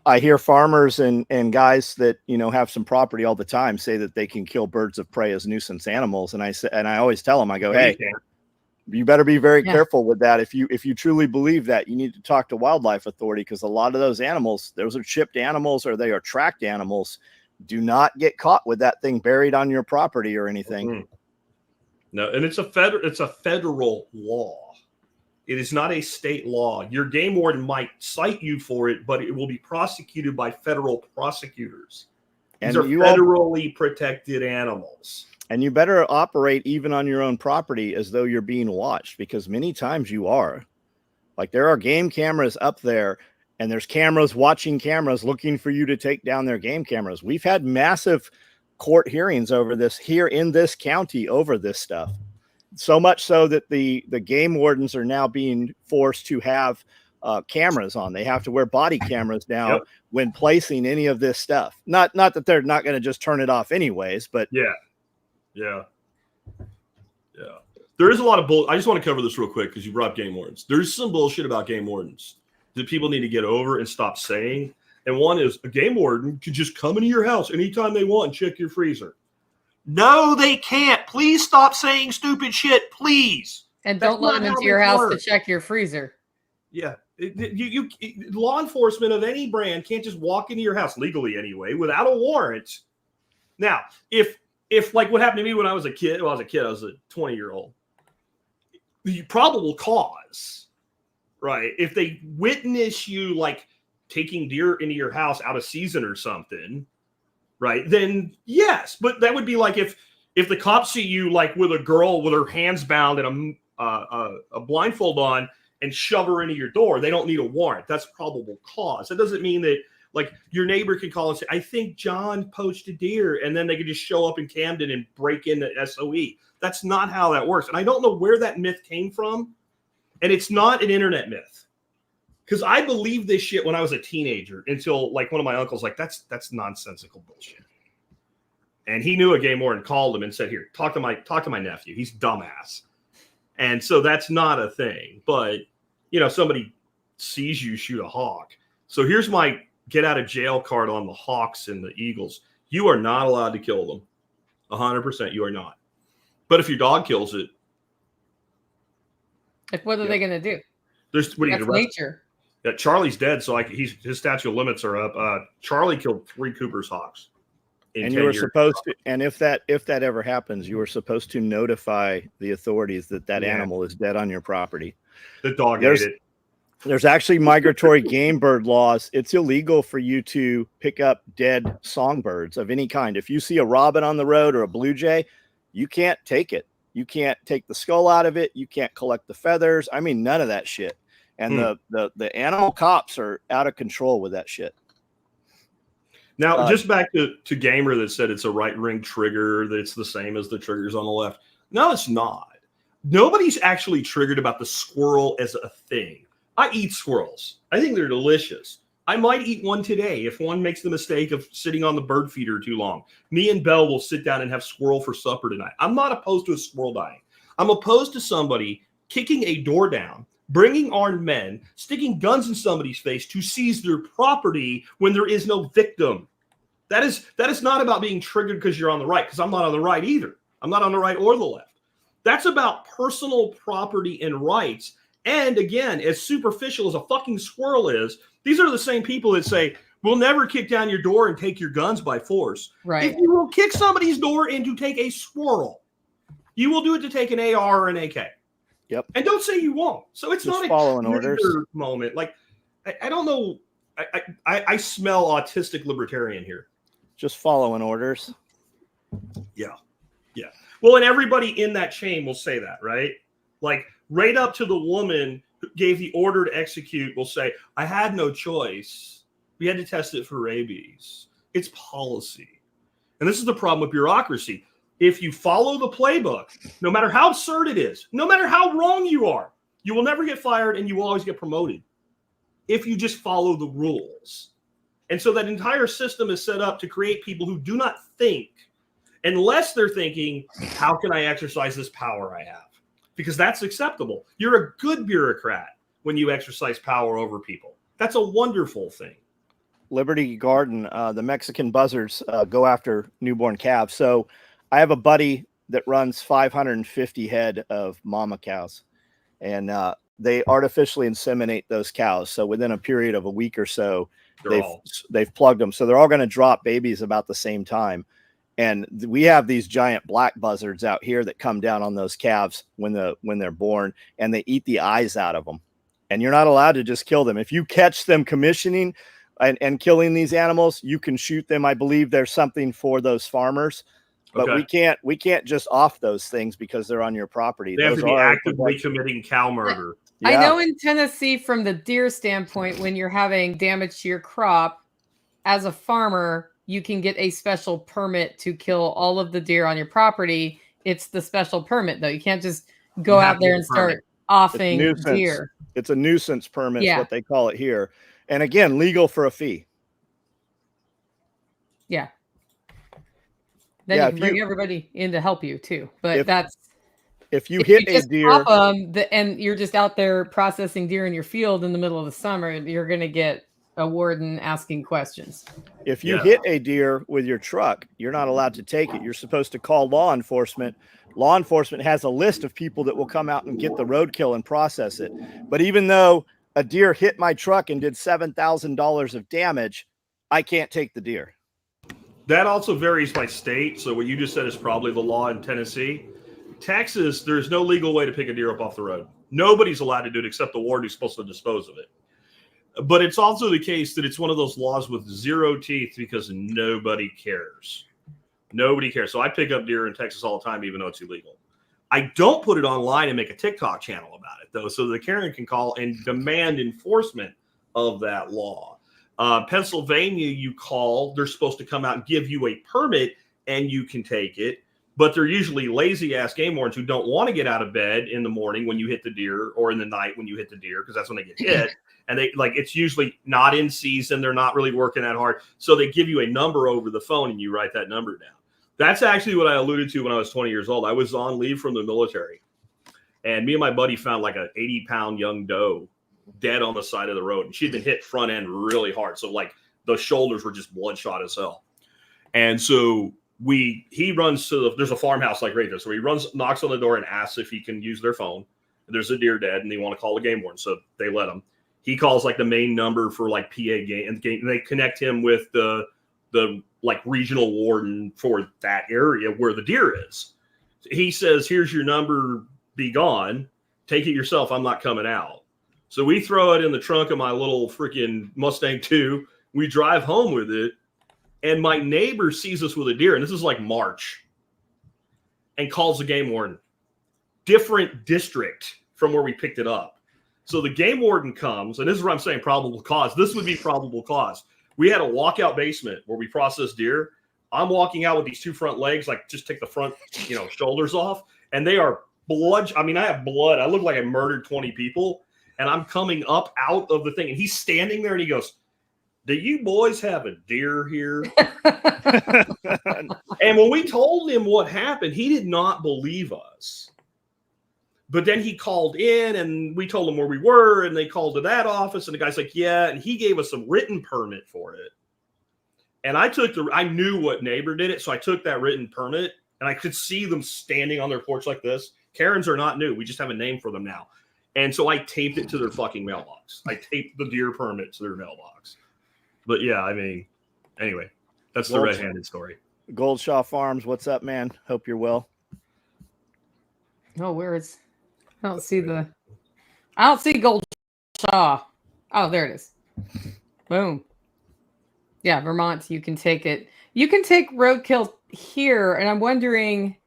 I hear farmers and guys that, you know, have some property all the time say that they can kill birds of prey as nuisance animals. And I always tell them, I go, hey, you better be very careful with that. If you truly believe that, you need to talk to Wildlife Authority, because a lot of those animals, those are chipped animals or they are tracked animals. Do not get caught with that thing buried on your property or anything. Mm-hmm. No, and it's a federal law. It is not a state law. Your game warden might cite you for it, but it will be prosecuted by federal prosecutors. These are federally protected animals. And you better operate even on your own property as though you're being watched, because many times you are. Like, there are game cameras up there, and there's cameras watching cameras looking for you to take down their game cameras. We've had massive court hearings over this here in this county over this stuff. So much so that the game wardens are now being forced to have cameras on. They have to wear body cameras now when placing any of this stuff. Not that they're not going to just turn it off anyways, but yeah. There is a lot of bull. I just want to cover this real quick because you brought up game wardens. There's some bullshit about game wardens that people need to get over and stop saying. And one is, a game warden can just come into your house anytime they want and check your freezer. No, they can't. Please stop saying stupid shit, please. And don't let them into your house to check your freezer. Yeah. Law enforcement of any brand can't just walk into your house, legally anyway, without a warrant. Now, if like what happened to me when I was a kid, I was a 20-year-old, the probable cause, right? If they witness you like taking deer into your house out of season or something, right? Then yes, but that would be like if the cops see you like with a girl with her hands bound and a blindfold on and shove her into your door, they don't need a warrant. That's probable cause. That doesn't mean that like your neighbor can call and say, I think John poached a deer, and then they could just show up in Camden and break into SOE. That's not how that works. And I don't know where that myth came from. And it's not an internet myth. Because I believed this shit when I was a teenager until like one of my uncles like, that's nonsensical bullshit. And he knew a game warden, called him and said, here, talk to my nephew. He's dumbass. And so that's not a thing. But, you know, somebody sees you shoot a hawk. So here's my get out of jail card on the hawks and the eagles. You are not allowed to kill them. 100% you are not. But if your dog kills it. Like, what are they going to do? That's nature. Yeah, Charlie's dead, so his statute of limits are up. Charlie killed 3 Cooper's hawks. And you were supposed to, and if that ever happens, you were supposed to notify the authorities that animal is dead on your property. The dog ate it. There's actually migratory game bird laws. It's illegal for you to pick up dead songbirds of any kind. If you see a robin on the road or a blue jay, you can't take it. You can't take the skull out of it. You can't collect the feathers. I mean, none of that shit. And the animal cops are out of control with that shit. Now, just back to Gamer that said it's a right ring trigger, that it's the same as the triggers on the left. No, it's not. Nobody's actually triggered about the squirrel as a thing. I eat squirrels. I think they're delicious. I might eat one today if one makes the mistake of sitting on the bird feeder too long. Me and Belle will sit down and have squirrel for supper tonight. I'm not opposed to a squirrel dying. I'm opposed to somebody kicking a door down, bringing armed men, sticking guns in somebody's face to seize their property when there is no victim. That is not about being triggered because you're on the right, because I'm not on the right either. I'm not on the right or the left. That's about personal property and rights. And again, as superficial as a fucking squirrel is, these are the same people that say, we'll never kick down your door and take your guns by force. Right. If you will kick somebody's door in to take a squirrel, you will do it to take an AR or an AK. Yep. And don't say you won't. So it's just not following a orders moment. Like, I don't know. I smell autistic libertarian here. Just following orders. Yeah. Well, and everybody in that chain will say that, right? Like, right up to the woman gave the order to execute will say, I had no choice. We had to test it for rabies. It's policy. And this is the problem with bureaucracy. If you follow the playbook, no matter how absurd it is, no matter how wrong you are, you will never get fired and you will always get promoted if you just follow the rules. And so that entire system is set up to create people who do not think unless they're thinking, how can I exercise this power I have? Because that's acceptable. You're a good bureaucrat when you exercise power over people. That's a wonderful thing. Liberty Garden, the Mexican buzzards go after newborn calves. So I have a buddy that runs 550 head of mama cows, and they artificially inseminate those cows. So within a period of a week or so, they've plugged them. So they're all going to drop babies about the same time. And we have these giant black buzzards out here that come down on those calves when they're born, and they eat the eyes out of them. And you're not allowed to just kill them. If you catch them commissioning and killing these animals, you can shoot them. I believe there's something for those farmers. But we can't just off those things because they're on your property. They have to be actively committing cow murder. Yeah. I know in Tennessee, from the deer standpoint, when you're having damage to your crop, as a farmer, you can get a special permit to kill all of the deer on your property. It's the special permit, though. You can't just go out there and start offing deer. It's a nuisance permit, is what they call it here. And again, legal for a fee. Yeah. Then you can bring everybody in to help you too. But if you hit a deer and you're just out there processing deer in your field in the middle of the summer, you're going to get a warden asking questions. If you hit a deer with your truck, you're not allowed to take it. You're supposed to call law enforcement. Law enforcement has a list of people that will come out and get the roadkill and process it. But even though a deer hit my truck and did $7,000 of damage, I can't take the deer. That also varies by state. So what you just said is probably the law in Tennessee. Texas, there's no legal way to pick a deer up off the road. Nobody's allowed to do it except the warden who's supposed to dispose of it. But it's also the case that it's one of those laws with zero teeth because nobody cares. Nobody cares. So I pick up deer in Texas all the time, even though it's illegal. I don't put it online and make a TikTok channel about it, though, so the Karen can call and demand enforcement of that law. Pennsylvania, you call, they're supposed to come out and give you a permit and you can take it. But they're usually lazy ass game wardens who don't want to get out of bed in the morning when you hit the deer or in the night when you hit the deer, because that's when they get hit. And it's usually not in season. They're not really working that hard. So they give you a number over the phone and you write that number down. That's actually what I alluded to when I was 20 years old. I was on leave from the military, and me and my buddy found like an 80-pound young doe dead on the side of the road. And she'd been hit front end really hard. So like the shoulders were just bloodshot as hell. And so he runs to there's a farmhouse like right there. So he knocks on the door and asks if he can use their phone. There's a deer dead and they want to call the game warden. So they let him. He calls like the main number for like PA game, and they connect him with the like regional warden for that area where the deer is. He says, here's your number, be gone. Take it yourself. I'm not coming out. So we throw it in the trunk of my little freaking Mustang 2. We drive home with it. And my neighbor sees us with a deer. And this is like March. And calls the game warden. Different district from where we picked it up. So the game warden comes. And this is what I'm saying, probable cause. This would be probable cause. We had a walkout basement where we processed deer. I'm walking out with these two front legs, like just take the front, shoulders off. And they are blood. I mean, I have blood. I look like I murdered 20 people. And I'm coming up out of the thing. And he's standing there and he goes, do you boys have a deer here? And when we told him what happened, he did not believe us. But then he called in and we told him where we were, and they called to that office, and the guy's like, yeah. And he gave us a written permit for it. And I knew what neighbor did it. So I took that written permit and I could see them standing on their porch like this. Karens are not new. We just have a name for them now. And so I taped it to their fucking mailbox. I taped the deer permit to their mailbox. But yeah, I mean, anyway, that's the red-handed story. Goldshaw Farms, what's up, man? Hope you're well. Oh, where is? I don't see Goldshaw. Oh, there it is. Boom. Yeah, Vermont, you can take it. You can take roadkill here, and I'm wondering,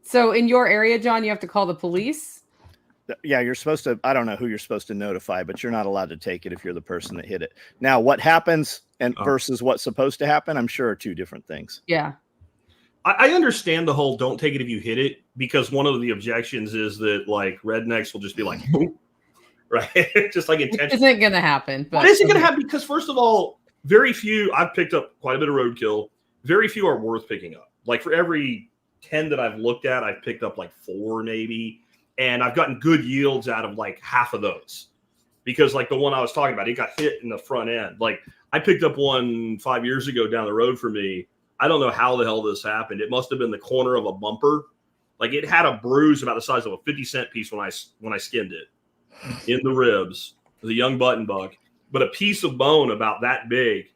so in your area, John, you have to call the police? Yeah, you're supposed to. I don't know who you're supposed to notify, but you're not allowed to take it if you're the person that hit it. Now, what happens and versus what's supposed to happen, I'm sure are two different things. Yeah. I understand the whole don't take it if you hit it, because one of the objections is that like rednecks will just be like, boom, right? Just like intentional. Isn't going to happen. But What isn't going to happen? Because first of all, very few, I've picked up quite a bit of roadkill. Very few are worth picking up. Like for every 10 that I've looked at, I've picked up like 4 maybe. And I've gotten good yields out of like half of those, because like the one I was talking about, it got hit in the front end. Like I picked up one 5 years ago down the road for me. I don't know how the hell this happened. It must have been the corner of a bumper. Like it had a bruise about the size of a 50-cent piece when I skinned it in the ribs. It was a young button buck, but a piece of bone about that big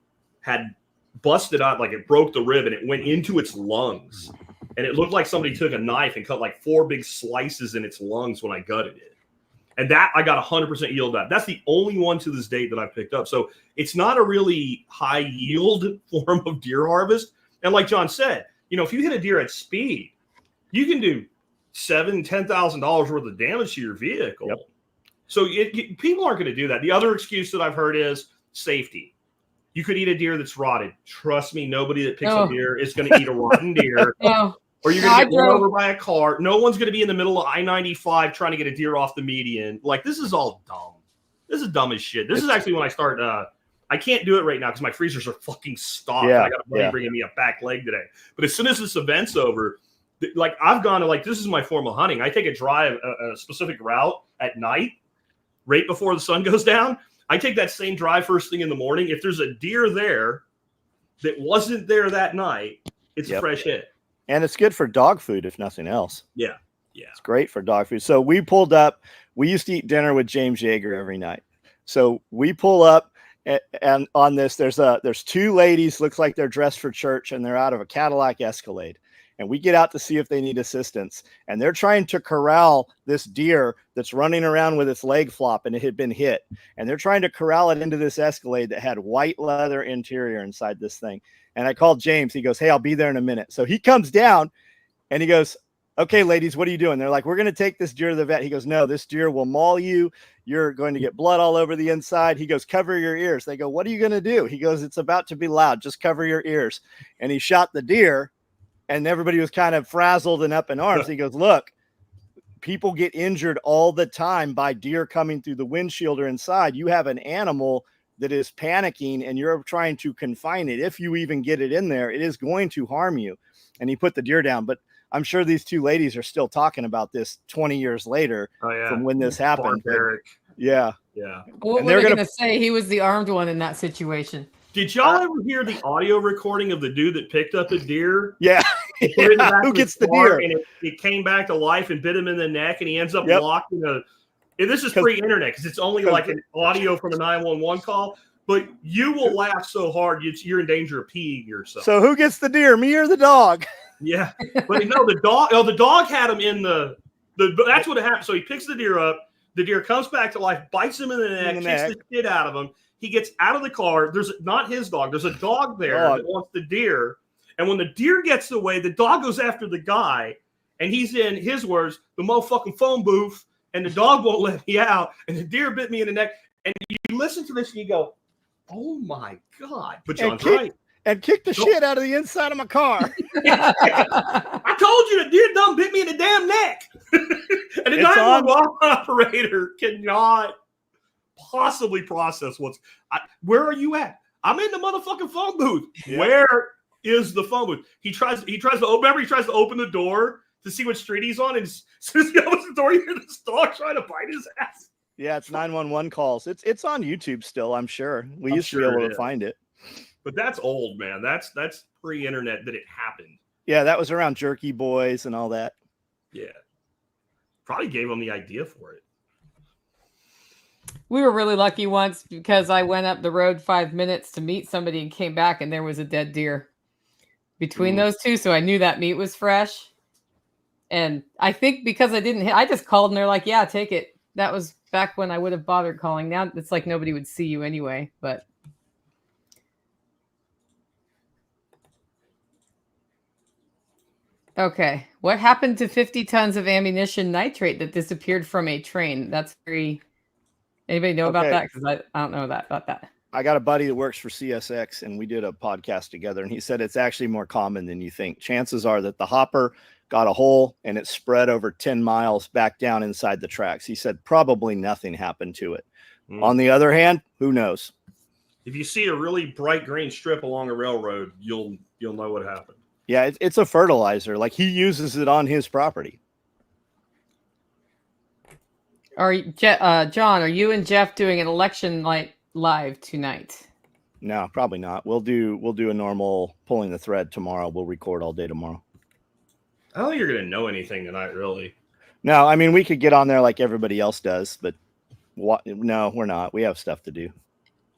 had busted out, like it broke the rib and it went into its lungs. And it looked like somebody took a knife and cut like 4 big slices in its lungs when I gutted it. And that I got 100% yield out. That's the only one to this date that I've picked up. So it's not a really high yield form of deer harvest. And like John said, you know, if you hit a deer at speed, you can do $7,000-$10,000 worth of damage to your vehicle. Yep. So people aren't going to do that. The other excuse that I've heard is safety. You could eat a deer that's rotted. Trust me, nobody that picks up deer is going to eat a rotten deer. Or you're going to get run over by a car. No one's going to be in the middle of I-95 trying to get a deer off the median. Like, this is all dumb. This is dumb as shit. This is actually when I start. I can't do it right now because my freezers are fucking stocked. Yeah, I got a buddy bringing me a back leg today. But as soon as this event's over, like I've gone to like, this is my form of hunting. I take a drive, a specific route at night, right before the sun goes down. I take that same drive first thing in the morning. If there's a deer there that wasn't there that night, it's a fresh hit. And it's good for dog food, if nothing else. Yeah. Yeah. It's great for dog food. So we pulled up. We used to eat dinner with James Yeager every night. So we pull up and on this, there's 2 ladies, looks like they're dressed for church, and they're out of a Cadillac Escalade. And we get out to see if they need assistance. And they're trying to corral this deer that's running around with its leg flop, and it had been hit. And they're trying to corral it into this Escalade that had white leather interior inside this thing. And I called James. He goes, "Hey, I'll be there in a minute." So he comes down and he goes, "Okay, ladies, what are you doing?" They're like, "We're going to take this deer to the vet." He goes, "No, this deer will maul you. You're going to get blood all over the inside." He goes, "Cover your ears." They go, "What are you going to do?" He goes, "It's about to be loud. Just cover your ears." And he shot the deer, and everybody was kind of frazzled and up in arms. He goes, "Look, people get injured all the time by deer coming through the windshield or inside. You have an animal that is panicking and you're trying to confine it. If you even get it in there, it is going to harm you." And he put the deer down. But I'm sure these 2 ladies are still talking about this 20 years later from when this happened. Yeah. Yeah. What were they going to say? He was the armed one in that situation. Did y'all ever hear the audio recording of the dude that picked up a deer? Yeah. Who gets the deer? And it came back to life and bit him in the neck, and he ends up locked in a. And this is pre-internet because it's only like an audio from a 911 call. But you will laugh so hard you're in danger of peeing yourself. So who gets the deer, me or the dog? Yeah, but no, the dog. Oh, the dog had him in the. That's what happened. So he picks the deer up. The deer comes back to life, bites him in the neck, kicks the shit out of him. He gets out of the car. There's not his dog. There's a dog there that wants the deer. And when the deer gets away, the dog goes after the guy. And he's in, his words, the motherfucking phone booth. And the dog won't let me out. And the deer bit me in the neck. And you listen to this and you go, oh my God. But John's right. And kick the shit out of the inside of my car. I told you the deer done bit me in the damn neck. And the 911 operator cannot possibly process where are you at? I'm in the motherfucking phone booth. Yeah. Where is the phone booth? He tries to open the door to see what street he's on, and as soon as he opens the door, you hear this dog trying to bite his ass. Yeah, it's 911 calls. It's on YouTube still, I'm sure. We used to be able to find it. But that's old, man. That's pre-internet that it happened. Yeah, that was around Jerky Boys and all that. Yeah. Probably gave them the idea for it. We were really lucky once because I went up the road 5 minutes to meet somebody and came back and there was a dead deer between those 2. So I knew that meat was fresh. And I think because I just called and they're like, "Yeah, take it." That was back when I would have bothered calling. Now it's like nobody would see you anyway, but. Okay. What happened to 50 tons of ammunition nitrate that disappeared from a train? That's very. Anybody know about Okay. that? Because I don't know about that. I got a buddy that works for CSX, and we did a podcast together, and he said it's actually more common than you think. Chances are that the hopper got a hole and it spread over 10 miles back down inside the tracks. He said probably nothing happened to it. On the other hand, who knows? If you see a really bright green strip along a railroad, you'll know what happened. Yeah, it's a fertilizer. Like, he uses it on his property. John, are you and Jeff doing an election live tonight? No, probably not. We'll do a normal pulling the thread tomorrow. We'll record all day tomorrow. I don't think you're going to know anything tonight, really. No, I mean, we could get on there like everybody else does, but no, we're not. We have stuff to do.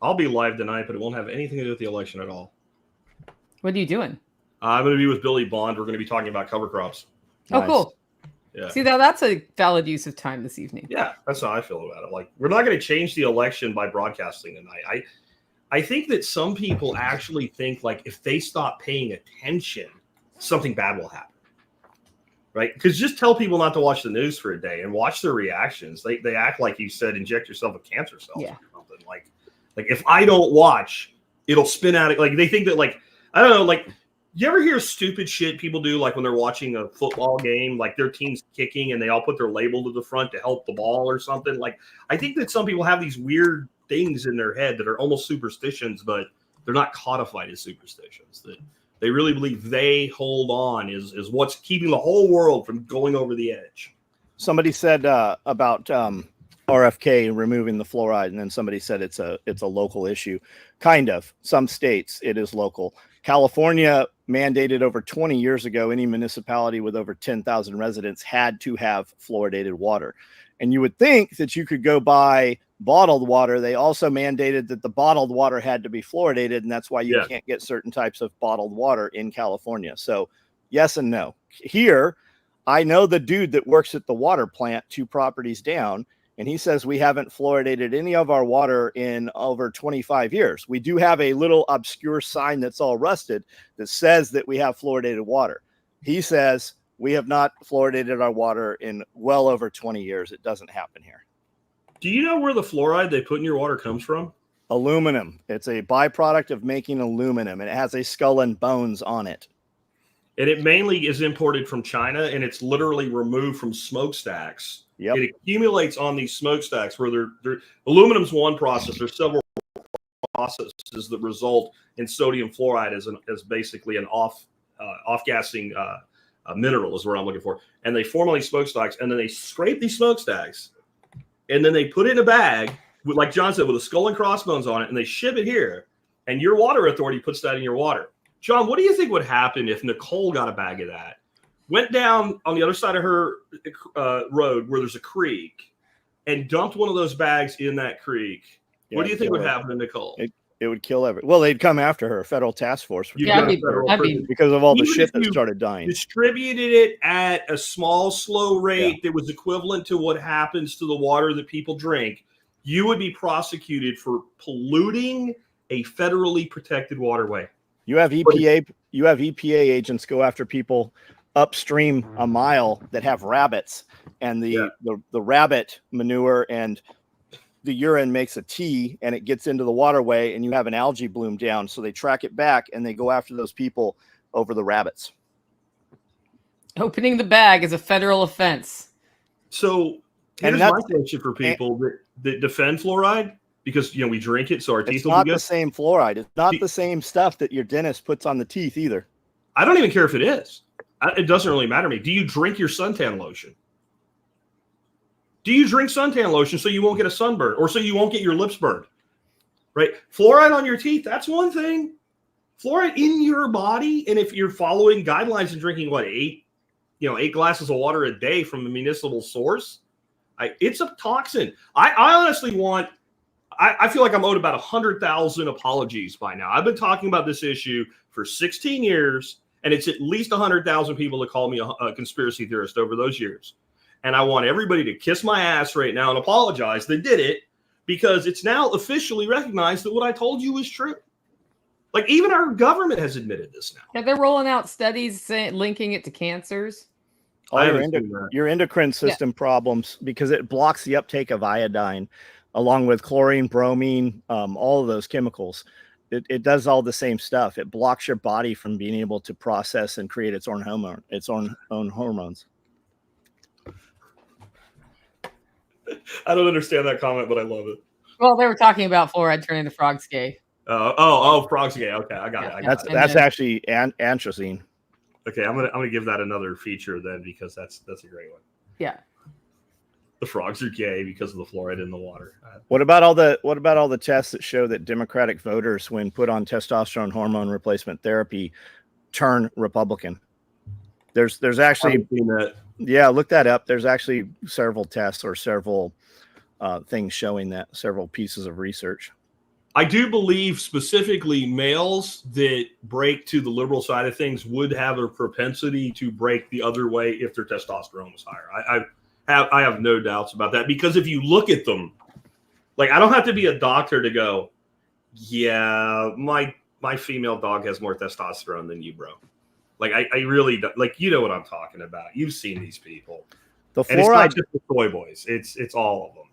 I'll be live tonight, but it won't have anything to do with the election at all. What are you doing? I'm going to be with Billy Bond. We're going to be talking about cover crops. Oh, Nice. cool. Yeah. See, that's a valid use of time this evening. Yeah, that's how I feel about it. Like, we're not going to change the election by broadcasting tonight. I think that some people actually think, like, if they stop paying attention, something bad will happen. Right? Because just tell people not to watch the news for a day and watch their reactions. They act like you said, inject yourself with cancer cells or something. Like if I don't watch, it'll spin out. Like, they think that, like, I don't know, like, you ever hear stupid shit people do, like when they're watching a football game, like their team's kicking and they all put their label to the front to help the ball or something? Like, I think that some people have these weird things in their head that are almost superstitions, but they're not codified as superstitions. That they really believe they hold on is what's keeping the whole world from going over the edge. Somebody said about RFK removing the fluoride, and then somebody said it's a local issue. Kind of. Some states it is local. California mandated over 20 years ago any municipality with over 10,000 residents had to have fluoridated water. And you would think that you could go buy bottled water. They also mandated that the bottled water had to be fluoridated, and that's why you can't get certain types of bottled water in California. So yes and no. Here, I know the dude that works at the water plant 2 properties down, and he says we haven't fluoridated any of our water in over 25 years. We do have a little obscure sign that's all rusted that says that we have fluoridated water. He says we have not fluoridated our water in well over 20 years. It doesn't happen here. Do you know where the fluoride they put in your water comes from? Aluminum. It's a byproduct of making aluminum, and it has a skull and bones on it. And it mainly is imported from China, and it's literally removed from smokestacks. Yep. It accumulates on these smokestacks where they're aluminum's one process. There's several processes that result in sodium fluoride as basically an off-gassing mineral is what I'm looking for. And they form all these smokestacks, and then they scrape these smokestacks, and then they put it in a bag, with, like John said, with a skull and crossbones on it, and they ship it here. And your water authority puts that in your water. John, what do you think would happen if Nicole got a bag of that, went down on the other side of her road where there's a creek, and dumped one of those bags in that creek? Yeah, What do you think would happen to Nicole? It would kill everyone. Well, they'd come after her, federal task force. Because of all the shit that started dying. Distributed it at a small, slow rate that was equivalent to what happens to the water that people drink, you would be prosecuted for polluting a federally protected waterway. You have EPA agents go after people upstream a mile that have rabbits, and the rabbit manure and the urine makes a T, and it gets into the waterway, and you have an algae bloom down. So they track it back, and they go after those people over the rabbits. Opening the bag is a federal offense. So here's my question for people that defend fluoride. Because, we drink it, so our teeth will be good. It's not the same fluoride. It's not the same stuff that your dentist puts on the teeth either. I don't even care if it is. It doesn't really matter to me. Do you drink your suntan lotion? Do you drink suntan lotion so you won't get a sunburn or so you won't get your lips burned? Right? Fluoride on your teeth, that's one thing. Fluoride in your body, and if you're following guidelines and drinking, 8 glasses of water a day from a municipal source, it's a toxin. I honestly I feel like I'm owed about 100,000 apologies by now. I've been talking about this issue for 16 years, and it's at least 100,000 people that call me a conspiracy theorist over those years. And I want everybody to kiss my ass right now and apologize. They did it because it's now officially recognized that what I told you is true. Like even our government has admitted this now. Yeah, they're rolling out studies linking it to cancers. All your endocrine system problems, because it blocks the uptake of iodine, along with chlorine, bromine, all of those chemicals. It does all the same stuff. It blocks your body from being able to process and create its own hormones. I don't understand that comment, but I love it. Well, they were talking about fluoride turning the frogs gay. Frogs gay. Okay, I got it. That's actually anthracene. Okay, I'm gonna give that another feature then, because that's a great one. Yeah. The frogs are gay because of the fluoride in the water. What about all the tests that show that Democratic voters, when put on testosterone hormone replacement therapy, turn Republican? There's actually, yeah, look that up. There's actually several tests or several things showing that, several pieces of research. I do believe specifically males that break to the liberal side of things would have a propensity to break the other way if their testosterone was higher. I have no doubts about that, because if you look at them, like, I don't have to be a doctor to go, yeah, my female dog has more testosterone than you, bro. Like, I really don't, like, you know what I'm talking about. You've seen these people. The and it's fluoride, not just the soy boys. It's all of them.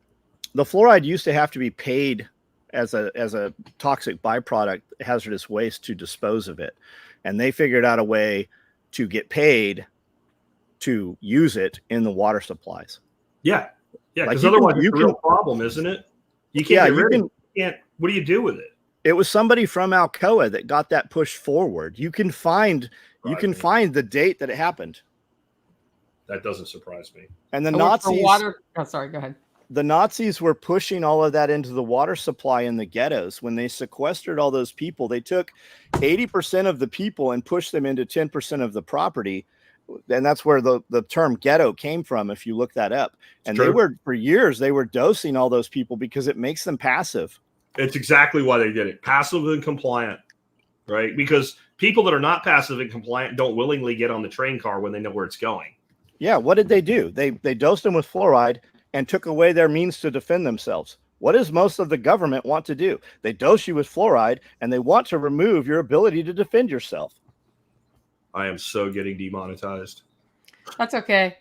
The fluoride used to have to be paid as a toxic byproduct, hazardous waste, to dispose of it, and they figured out a way to get paid to use it in the water supplies. Yeah, because like otherwise it's a real problem, isn't it? You can't get rid of it. You can't. What do you do with it? It was somebody from Alcoa that got that pushed forward. You can find the date that it happened. That doesn't surprise me. And the Nazis. Oh, sorry. Go ahead. The Nazis were pushing all of that into the water supply in the ghettos. When they sequestered all those people, they took 80% of the people and pushed them into 10% of the property. And that's where the term ghetto came from, if you look that up. And they were, for years, they were dosing all those people because it makes them passive. It's exactly why they did it. Passive and compliant, right? Because people that are not passive and compliant don't willingly get on the train car when they know where it's going. Yeah, what did they do? They dosed them with fluoride and took away their means to defend themselves. What does most of the government want to do? They dose you with fluoride, and they want to remove your ability to defend yourself. I am so getting demonetized. That's okay.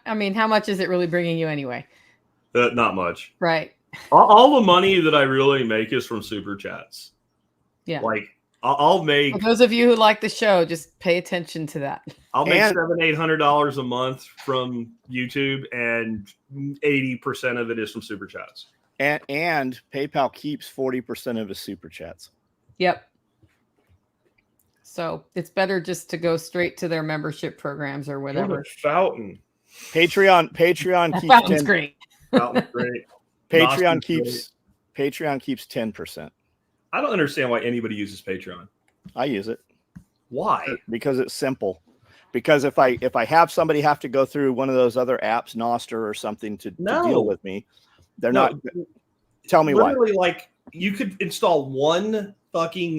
I mean, how much is it really bringing you anyway? Not much. Right. All the money that I really make is from super chats. Yeah. Like, I'll make. For those of you who like the show, just pay attention to that. I'll make $700-800 a month from YouTube, and 80% of it is from super chats. And PayPal keeps 40% of his super chats. Yep. So it's better just to go straight to their membership programs or whatever. Fountain. Patreon keeps Fountain's great. Fountain's great. Patreon keeps 10%. I don't understand why anybody uses Patreon. I use it. Why? Because it's simple. Because if I have somebody have to go through one of those other apps, Nostr or something, to deal with me, they're not. Tell me why. Like, you could install one fucking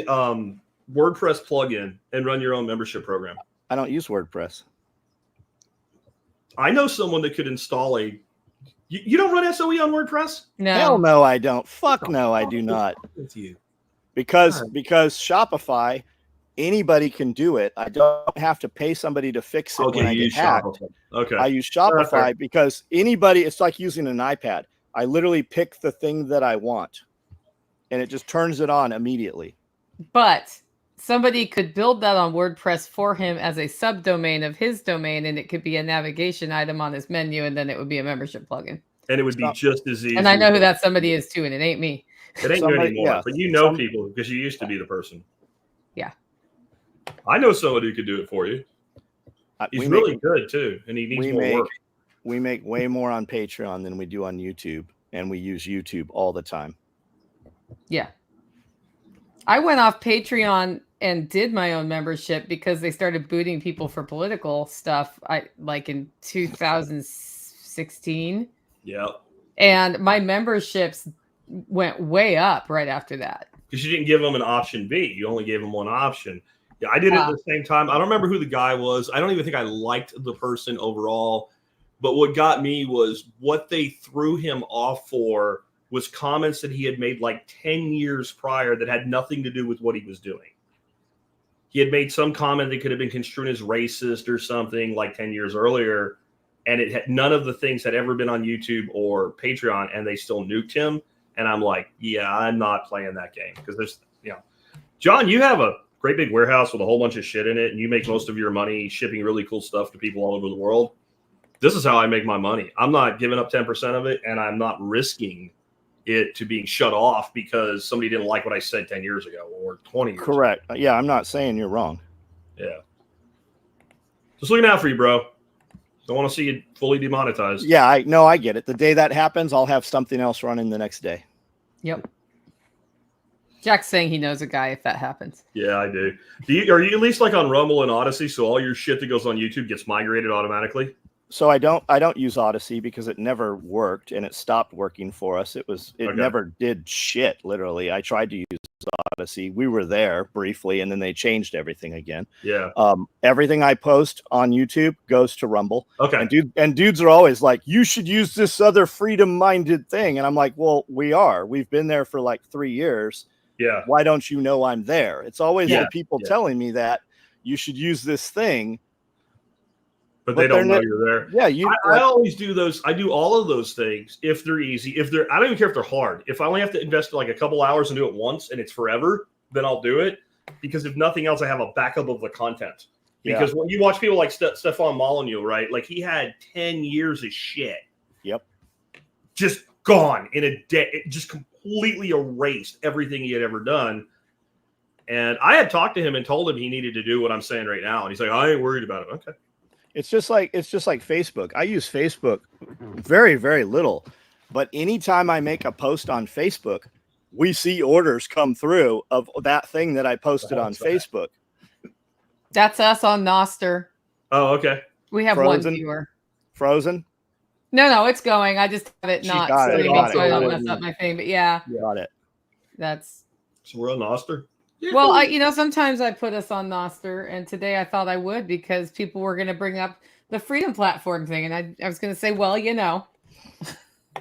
WordPress plugin and run your own membership program. I don't use WordPress. I know someone that could install a. You don't run SOE on WordPress? No. Hell no, I don't. Fuck no, I do not. With you. Because Shopify, anybody can do it. I don't have to pay somebody to fix it when I get hacked. Okay. I use Shopify because anybody, it's like using an iPad. I literally pick the thing that I want, and it just turns it on immediately. But somebody could build that on WordPress for him as a subdomain of his domain, and it could be a navigation item on his menu, and then it would be a membership plugin. And it would be just as easy. And I know who that somebody is too, and it ain't me. It ain't you anymore, but you know people because you used to be the person. Yeah. I know someone who could do it for you. He's really good too, and he needs more work. We make way more on Patreon than we do on YouTube, and we use YouTube all the time. Yeah. I went off Patreon and did my own membership because they started booting people for political stuff. Like in 2016. Yeah. And my memberships went way up right after that. Because you didn't give them an option B. You only gave them one option. Yeah, I did it at the same time. I don't remember who the guy was. I don't even think I liked the person overall. But what got me was what they threw him off for was comments that he had made like 10 years prior that had nothing to do with what he was doing. He had made some comment that could have been construed as racist or something like 10 years earlier, and it had none of the things had ever been on YouTube or Patreon, and they still nuked him. And I'm like, yeah, I'm not playing that game because there's, John, you have a great big warehouse with a whole bunch of shit in it, and you make most of your money shipping really cool stuff to people all over the world. This is how I make my money. I'm not giving up 10% of it, and I'm not risking it to being shut off because somebody didn't like what I said 10 years ago or 20 years Correct. ago. Yeah, I'm not saying you're wrong. Yeah. Just looking out for you, bro. Don't want to see you fully demonetized. Yeah, I get it. The day that happens, I'll have something else running the next day. Yep. Jack's saying he knows a guy if that happens. Yeah, I do. Are you at least like on Rumble and Odyssey, so all your shit that goes on YouTube gets migrated automatically? So I don't use Odyssey because it never worked and it stopped working for us. It never did shit. Literally, I tried to use Odyssey. We were there briefly, and then they changed everything again. Yeah. Everything I post on YouTube goes to Rumble. Okay. And dudes are always like, you should use this other freedom-minded thing, and I'm like, well, we've been there for like 3 years. Yeah. Why don't you know I'm there? It's always the people telling me that you should use this thing. But they don't know you're there. Yeah, I always do those. I do all of those things if they're easy. I don't even care if they're hard. If I only have to invest like a couple hours and do it once and it's forever, then I'll do it. Because if nothing else, I have a backup of the content. Because when you watch people like Stefan Molyneux, right? Like he had 10 years of shit. Yep. Just gone in a day. It just completely erased everything he had ever done. And I had talked to him and told him he needed to do what I'm saying right now. And he's like, I ain't worried about it. Okay. It's just like Facebook. I use Facebook very, very little, but anytime I make a post on Facebook, we see orders come through of that thing that I posted on Facebook. That's us on Noster. Oh, okay. We have one viewer. Frozen? No, it's going. I just have it not streaming, so I don't mess up my thing. But yeah, got it. That's. So we're on Noster. Well, sometimes I put us on Noster, and today I thought I would because people were going to bring up the Freedom Platform thing, and I was going to say, well,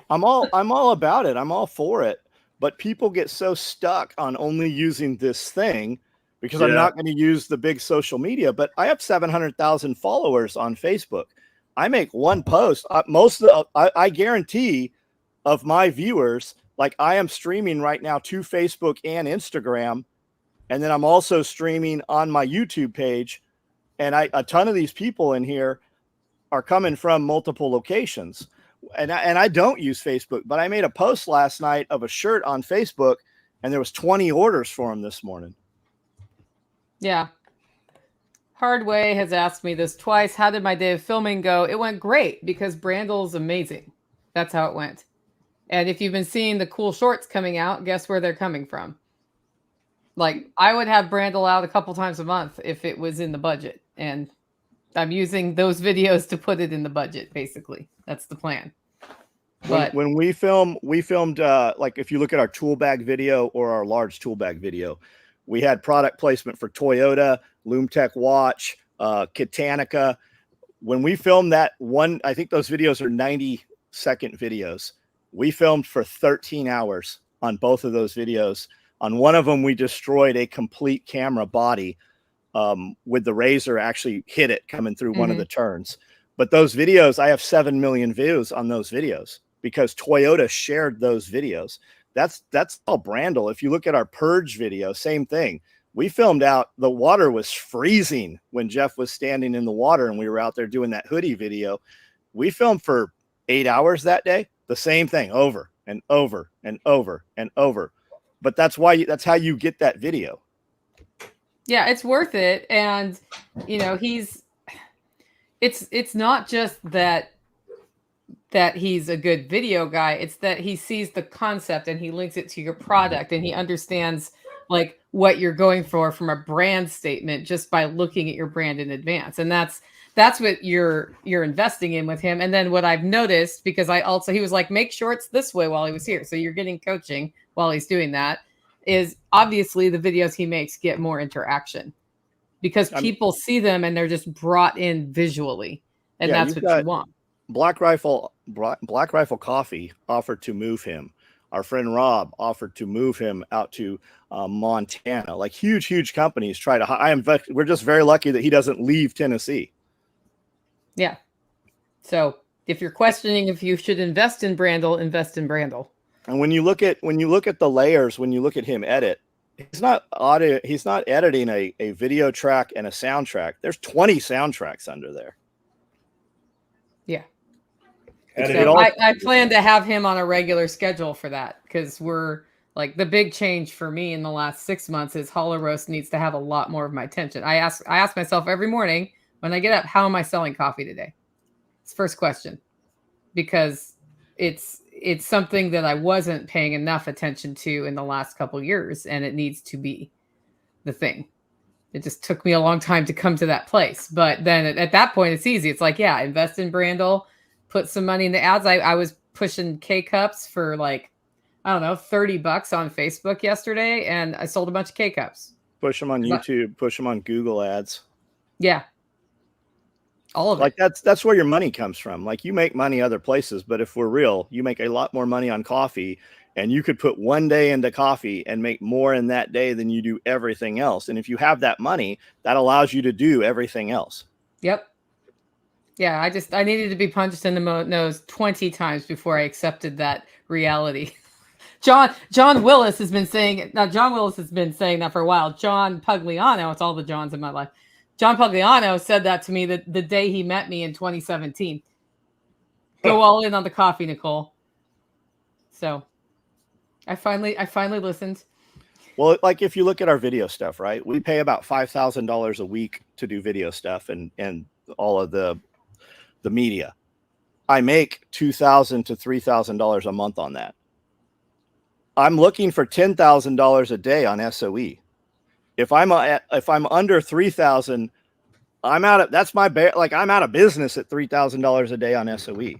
I'm all about it. I'm all for it, but people get so stuck on only using this thing because I'm not going to use the big social media. But I have 700,000 followers on Facebook. I make one post. I guarantee of my viewers, like I am streaming right now to Facebook and Instagram. And then I'm also streaming on my YouTube page. And a ton of these people in here are coming from multiple locations. And I don't use Facebook, but I made a post last night of a shirt on Facebook, and there was 20 orders for them this morning. Yeah. Hardway has asked me this twice. How did my day of filming go? It went great because Brandl's amazing. That's how it went. And if you've been seeing the cool shorts coming out, guess where they're coming from? Like, I would have Brandel out a couple times a month if it was in the budget. And I'm using those videos to put it in the budget, basically. That's the plan. But when we filmed, like if you look at our tool bag video or our large tool bag video, we had product placement for Toyota, Loomtech watch, Kitanica. When we filmed that one, I think those videos are 90-second videos. We filmed for 13 hours on both of those videos. On one of them, we destroyed a complete camera body with the razor actually hit it coming through one of the turns. But those videos, I have 7 million views on those videos because Toyota shared those videos. That's all Brandel. If you look at our purge video, same thing. We filmed out, the water was freezing when Jeff was standing in the water and we were out there doing that hoodie video. We filmed for 8 hours that day. The same thing over and over and over and over. But that's how you get that video. Yeah, it's worth it. And, it's not just that he's a good video guy. It's that he sees the concept and he links it to your product and he understands like what you're going for from a brand statement just by looking at your brand in advance. And that's what you're investing in with him. And then what I've noticed, because he was like, make shorts this way while he was here. So you're getting coaching while he's doing that, is obviously the videos he makes get more interaction because people see them and they're just brought in visually. And that's what you want. Black Rifle Coffee offered to move him. Our friend Rob offered to move him out to Montana. Like huge companies try to. We're just very lucky that he doesn't leave Tennessee. Yeah. So if you're questioning if you should invest in Brandel, invest in Brandel. And when you look at the layers, when you look at him edit, he's not editing a video track and a soundtrack. There's 20 soundtracks under there. Yeah. So I plan to have him on a regular schedule for that, because we're like, the big change for me in the last 6 months is Hollow Roast needs to have a lot more of my attention. I ask myself every morning when I get up, how am I selling coffee today? It's first question, because it's something that I wasn't paying enough attention to in the last couple of years, and it needs to be the thing. It just took me a long time to come to that place. But then at that point, it's easy. It's like, yeah, invest in Brandel, put some money in the ads. I was pushing K-Cups for like, I don't know, $30 on Facebook yesterday, and I sold a bunch of K-Cups. Push them on YouTube, push them on Google ads. Yeah. All of like it. That's where your money comes from. Like, you make money other places, but if we're real, you make a lot more money on coffee, and you could put one day into coffee and make more in that day than you do everything else. And if you have that money, that allows you to do everything else. Yep. Yeah, I needed to be punched in the nose 20 times before I accepted that reality. John Willis has been saying that for a while. John Pugliano, it's all the Johns in my life. John Pugliano said that to me the day he met me in 2017. Go all in on the coffee, Nicole. So I finally listened. Well, like, if you look at our video stuff, right? We pay about $5,000 a week to do video stuff and all of the media. I make $2,000 to $3,000 a month on that. I'm looking for $10,000 a day on SOE. If I'm under 3,000, I'm out of, that's my I'm out of business at $3,000 a day on SOE.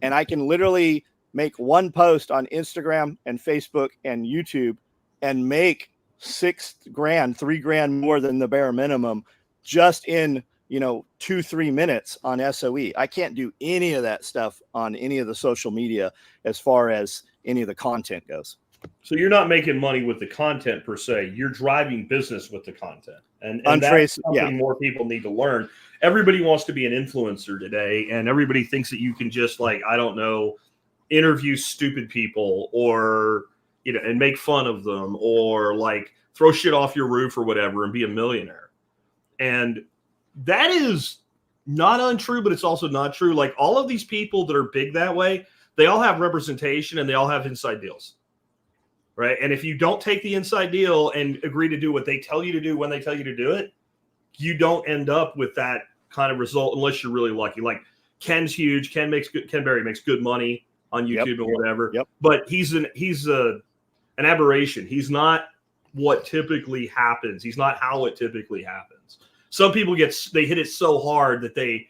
And I can literally make one post on Instagram and Facebook and YouTube and make $6,000, $3,000 more than the bare minimum just in, 2-3 minutes on SOE. I can't do any of that stuff on any of the social media as far as any of the content goes. So you're not making money with the content per se. You're driving business with the content. And that's something more people need to learn. Everybody wants to be an influencer today, and everybody thinks that you can just, like, I don't know, interview stupid people or, and make fun of them, or like throw shit off your roof or whatever and be a millionaire. And that is not untrue, but it's also not true. Like, all of these people that are big that way, they all have representation and they all have inside deals. Right. And if you don't take the inside deal and agree to do what they tell you to do when they tell you to do it, you don't end up with that kind of result unless you're really lucky. Like, Ken's huge. Ken Berry makes good money on YouTube and whatever. Yep. But he's an aberration. He's not what typically happens. He's not how it typically happens. Some people they hit it so hard that they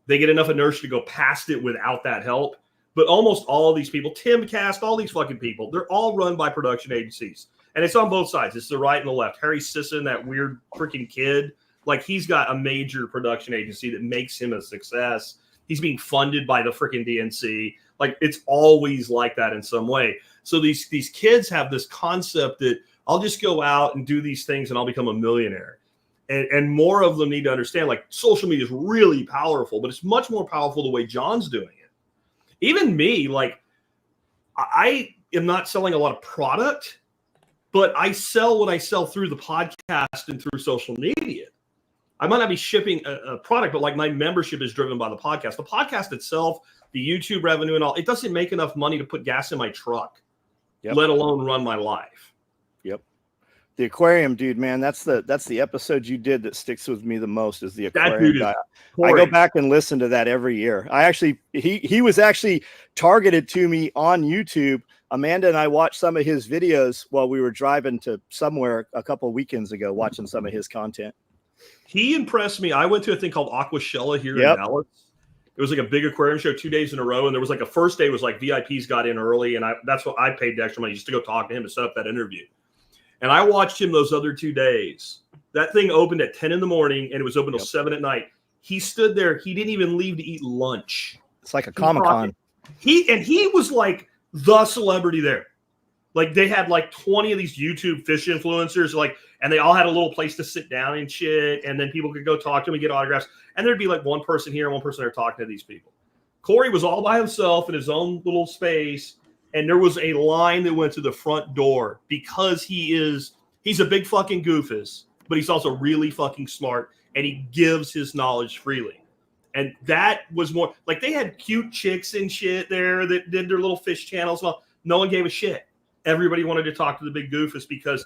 get enough inertia to go past it without that help. But almost all of these people, Timcast, all these fucking people, they're all run by production agencies. And it's on both sides. It's the right and the left. Harry Sisson, that weird freaking kid, like, he's got a major production agency that makes him a success. He's being funded by the freaking DNC. Like, it's always like that in some way. So these kids have this concept that I'll just go out and do these things and I'll become a millionaire. And more of them need to understand, like, social media is really powerful, but it's much more powerful the way John's doing it. Even me, like, I am not selling a lot of product, but I sell what I sell through the podcast and through social media. I might not be shipping a product, but, like, my membership is driven by the podcast. The podcast itself, the YouTube revenue and all, it doesn't make enough money to put gas in my truck, let alone run my life. Yep. The aquarium dude, man, that's the episode you did that sticks with me the most, is the aquarium guy. I go back and listen to that every year. He was actually targeted to me on YouTube. Amanda and I watched some of his videos while we were driving to somewhere a couple of weekends ago, watching some of his content. He impressed me. I went to a thing called Aquashella here in Dallas. It was like a big aquarium show 2 days in a row. And there was like a first day was like VIPs got in early. And that's what I paid the extra money just to go talk to him to set up that interview. And I watched him those other 2 days. That thing opened at 10 in the morning and it was open till 7 at night. He stood there. He didn't even leave to eat lunch. It's like a Comic-Con. He was like the celebrity there. Like they had like 20 of these YouTube fish influencers, like, and they all had a little place to sit down and shit. And then people could go talk to them and get autographs. And there'd be like one person here and one person there talking to these people. Corey was all by himself in his own little space. And there was a line that went to the front door because he's a big fucking goofus, but he's also really fucking smart. And he gives his knowledge freely. And that was more like they had cute chicks and shit there that did their little fish channels. Well, no one gave a shit. Everybody wanted to talk to the big goofus because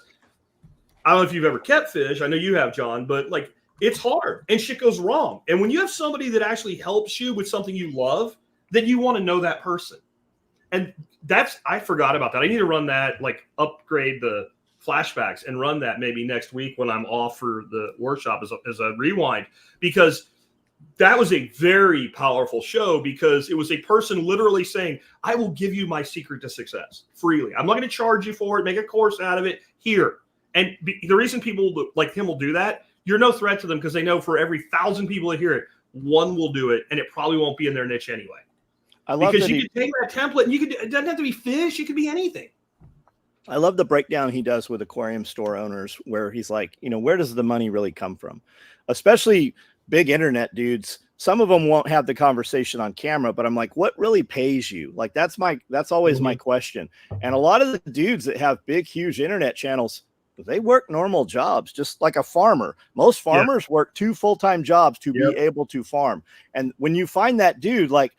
I don't know if you've ever kept fish. I know you have, John, but like it's hard and shit goes wrong. And when you have somebody that actually helps you with something you love, then you want to know that person. And I forgot about that. I need to run that, like upgrade the flashbacks and run that maybe next week when I'm off for the workshop as a rewind, because that was a very powerful show because it was a person literally saying, I will give you my secret to success freely. I'm not going to charge you for it. Make a course out of it here. And the reason people like him will do that, you're no threat to them because they know for every 1,000 people that hear it, one will do it. And it probably won't be in their niche anyway. I love because you can take that template and it doesn't have to be fish. It could be anything. I love the breakdown he does with aquarium store owners where he's like, where does the money really come from? Especially big internet dudes. Some of them won't have the conversation on camera, but I'm like, what really pays you? Like, that's always my question. And a lot of the dudes that have big, huge internet channels, they work normal jobs, just like a farmer. Most farmers work 2 full-time jobs to be able to farm. And when you find that dude, like,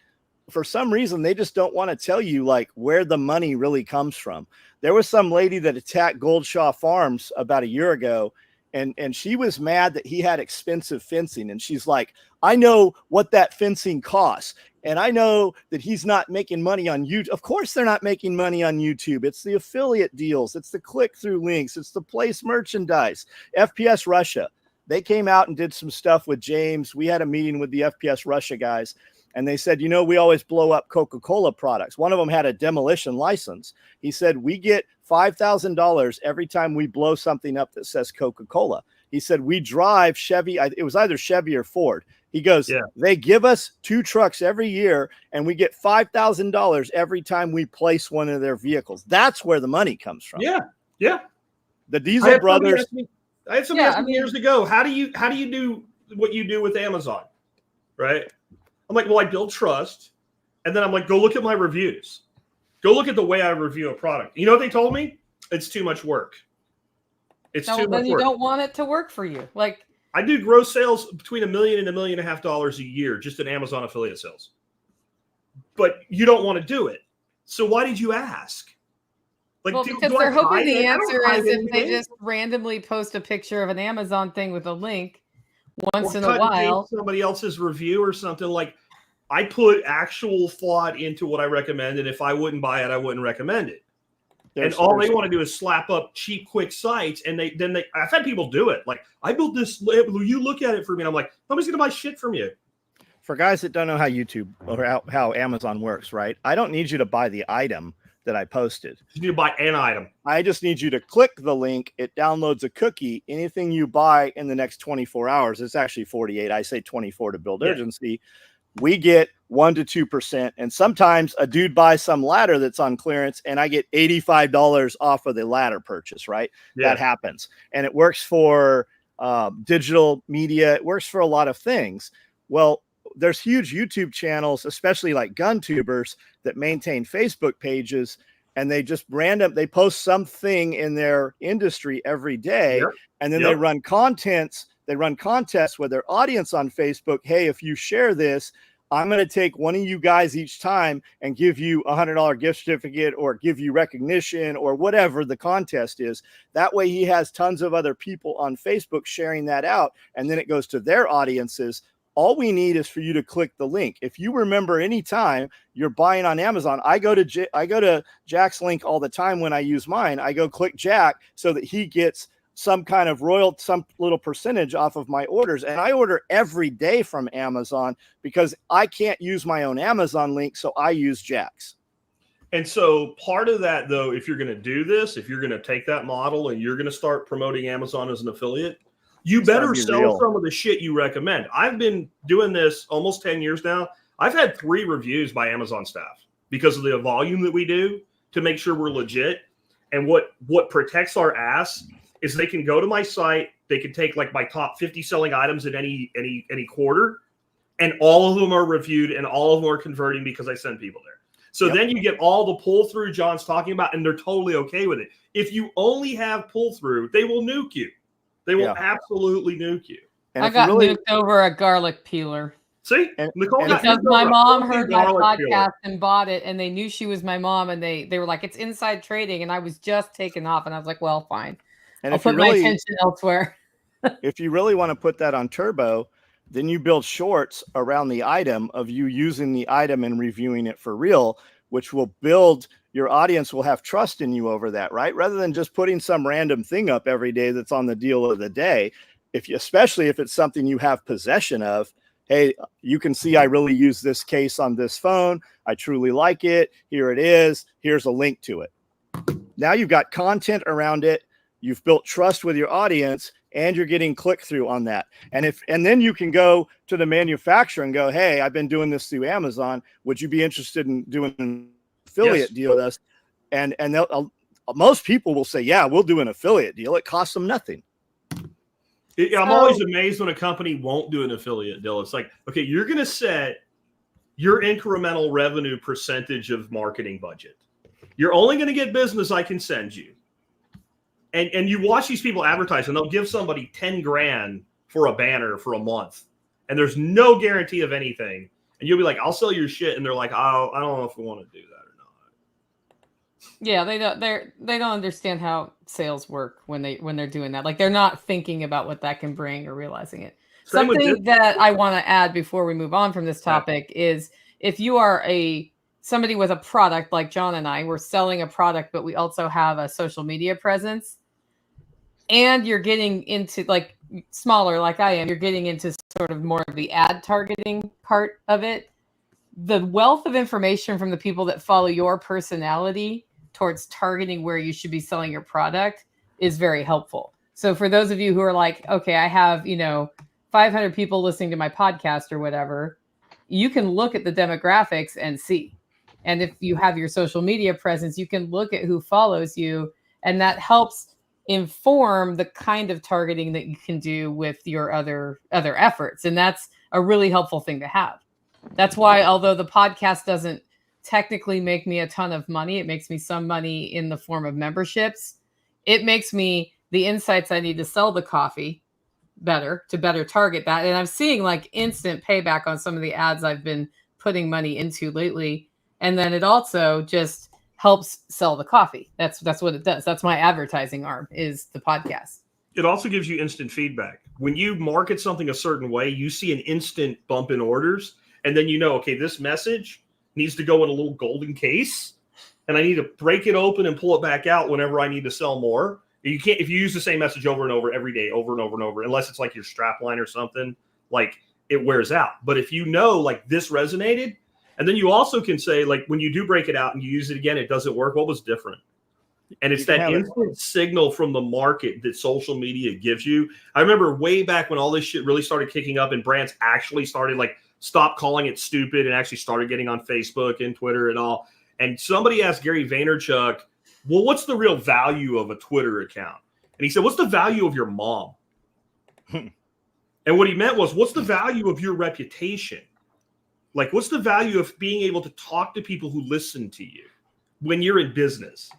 for some reason, they just don't want to tell you like where the money really comes from. There was some lady that attacked Goldshaw Farms about a year ago, and she was mad that he had expensive fencing. And she's like, I know what that fencing costs. And I know that he's not making money on YouTube. Of course, they're not making money on YouTube. It's the affiliate deals. It's the click-through links. It's the place merchandise. FPS Russia, they came out and did some stuff with James. We had a meeting with the FPS Russia guys. And they said, we always blow up Coca-Cola products. One of them had a demolition license. He said, we get $5,000 every time we blow something up that says Coca-Cola. He said, we drive Chevy. It was either Chevy or Ford. He goes, they give us 2 trucks every year and we get $5,000 every time we place one of their vehicles. That's where the money comes from. Yeah. Yeah. The Diesel brothers. I had somebody ask me years ago, how do you do what you do with Amazon? Right. I'm like, well, I build trust. And then I'm like, go look at my reviews. Go look at the way I review a product. You know what they told me? It's too much work. It's too much work. Then you don't want it to work for you. Like, I do gross sales between $1 million and $1.5 million a year just in Amazon affiliate sales. But you don't want to do it. So why did you ask? Like, well, because they're hoping the answer is if they just randomly post a picture of an Amazon thing with a link once in a while. Somebody else's review or something. Like, I put actual thought into what I recommend, and if I wouldn't buy it, I wouldn't recommend it. And all they want to do is slap up cheap, quick sites, and I've had people do it. Like, I built this. Will you look at it for me? And I'm like, nobody's gonna buy shit from you. For guys that don't know how YouTube or how Amazon works, right? I don't need you to buy the item that I posted. You need to buy an item. I just need you to click the link. It downloads a cookie. Anything you buy in the next 24 hours, it's actually 48. I say 24 to build urgency. We get 1 to 2%. And sometimes a dude buys some ladder that's on clearance and I get $85 off of the ladder purchase, right? Yeah. That happens. And it works for digital media. It works for a lot of things. Well, there's huge YouTube channels, especially like gun tubers, that maintain Facebook pages, and they just they post something in their industry every day. And then they run contests with their audience on Facebook. Hey, if you share this, I'm going to take one of you guys each time and give you $100 gift certificate or give you recognition or whatever the contest is. That way he has tons of other people on Facebook sharing that out, and then it goes to their audiences. All we need is for you to click the link. If you remember any time you're buying on Amazon, I go to Jack's link all the time when I use mine. I go click Jack so that he gets some kind of some little percentage off of my orders. And I order every day from Amazon because I can't use my own Amazon link. So I use Jack's. And so part of that, though, if you're going to do this, if you're going to take that model and you're going to start promoting Amazon as an affiliate, you better sell some of the shit you recommend. I've been doing this almost 10 years now. I've had 3 reviews by Amazon staff because of the volume that we do to make sure we're legit. And what protects our ass is they can go to my site. They can take like my top 50 selling items in any quarter, and all of them are reviewed and all of them are converting because I send people there. So then you get all the pull through John's talking about, and they're totally okay with it. If you only have pull through, they will nuke you. They will absolutely nuke you. And I got nuked over a garlic peeler. See, Nicole got because my mom heard my podcast and bought it, and they knew she was my mom, and they were like, "It's inside trading," and I was just taken off, and I was like, "Well, fine, I'll put my attention elsewhere." If you really want to put that on turbo, then you build shorts around the item of you using the item and reviewing it for real, which will build your audience will have trust in you over that, right? Rather than just putting some random thing up every day that's on the deal of the day. Especially if it's something you have possession of. Hey, you can see I really use this case on this phone. I truly like it. Here it is. Here's a link to it. Now you've got content around it. You've built trust with your audience, and you're getting click through on that. And then you can go to the manufacturer and go, hey, I've been doing this through Amazon. Would you be interested in doing an affiliate deal with us? And most people will say, yeah, we'll do an affiliate deal. It costs them nothing. I'm always amazed when a company won't do an affiliate deal. It's like, okay, you're going to set your incremental revenue percentage of marketing budget. You're only going to get business I can send you. And you watch these people advertise, and they'll give somebody 10 grand for a banner for a month. And there's no guarantee of anything. And you'll be like, I'll sell your shit. And they're like, oh, I don't know if we want to do that or not. Yeah, they don't understand how sales work when they're doing that. Like, they're not thinking about what that can bring or realizing it. Something that I want to add before we move on from this topic is if you are somebody with a product like John and I, we're selling a product, but we also have a social media presence, and you're getting into like smaller, like I am, you're getting into sort of more of the ad targeting part of it. The wealth of information from the people that follow your personality towards targeting where you should be selling your product is very helpful. So for those of you who are like, okay, I have, 500 people listening to my podcast or whatever, you can look at the demographics and see. And if you have your social media presence, you can look at who follows you, and that helps inform the kind of targeting that you can do with your other efforts. And that's a really helpful thing to have. That's why, although the podcast doesn't technically make me a ton of money, it makes me some money in the form of memberships. It makes me the insights I need to sell the coffee better target that. And I'm seeing like instant payback on some of the ads I've been putting money into lately. And then it also just helps sell the coffee. That's what it does. That's my advertising arm, is the podcast. It also gives you instant feedback. When you market something a certain way, you see an instant bump in orders. And then okay, this message needs to go in a little golden case, and I need to break it open and pull it back out whenever I need to sell more. You can't, if you use the same message over and over every day, over and over and over, unless it's like your strap line or something, like it wears out. But if like this resonated, and then you also can say, like, when you do break it out and you use it again, it doesn't work. What was different? And it's that instant signal from the market that social media gives you. I remember way back when all this shit really started kicking up and brands actually started stop calling it stupid and actually started getting on Facebook and Twitter and all. And somebody asked Gary Vaynerchuk, well, what's the real value of a Twitter account? And he said, what's the value of your mom? And what he meant was, what's the value of your reputation? Like, what's the value of being able to talk to people who listen to you when you're in business?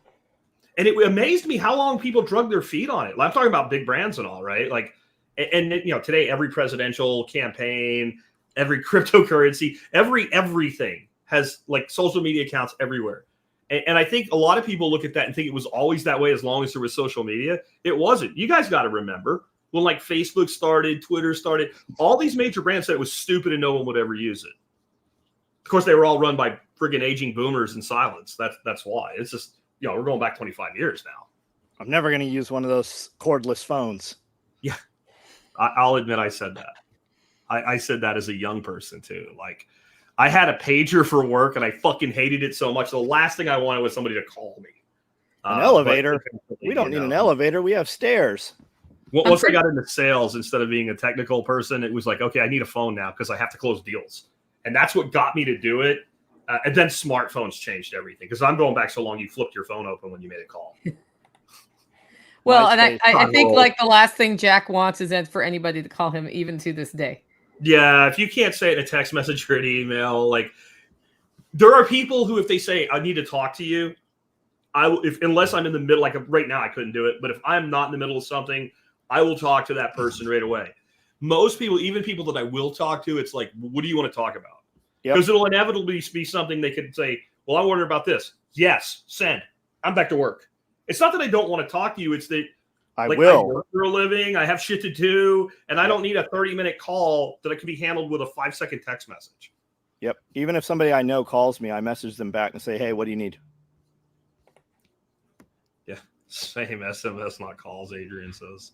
And it amazed me how long people drug their feet on it. I'm talking about big brands and all, right? Like, and today, every presidential campaign, every cryptocurrency, everything has like social media accounts everywhere. And I think a lot of people look at that and think it was always that way as long as there was social media. It wasn't. You guys got to remember when like Facebook started, Twitter started, all these major brands said it was stupid and no one would ever use it. Of course, they were all run by friggin' aging boomers in silence. That's why. It's just, we're going back 25 years now. I'm never going to use one of those cordless phones. Yeah. I'll admit I said that. I said that as a young person too. Like, I had a pager for work and I fucking hated it so much. The last thing I wanted was somebody to call me. An elevator. We don't need an elevator. We have stairs. Once I got into sales, instead of being a technical person, it was like, okay, I need a phone now because I have to close deals. And that's what got me to do it. And then smartphones changed everything because I'm going back so long. You flipped your phone open when you made a call. Well, and I MySpace, think roll. like the last thing Jack wants is for anybody to call him, even to this day. Yeah, if you can't say it in a text message or an email, like there are people who, if they say I need to talk to you, unless I'm in the middle, like right now I couldn't do it, but if I'm not in the middle of something, I will talk to that person right away. Most people, even people that I will talk to, it's like, what do you want to talk about? Because it'll inevitably be something they could say, well, I'm wondering about this. Yes, send. I'm back to work. It's not that I don't want to talk to you. It's that I work for a living. I have shit to do. And I don't need a 30-minute call that can be handled with a 5-second text message. Yep. Even if somebody I know calls me, I message them back and say, hey, what do you need? Yeah. Same SMS, not calls, Adrian says.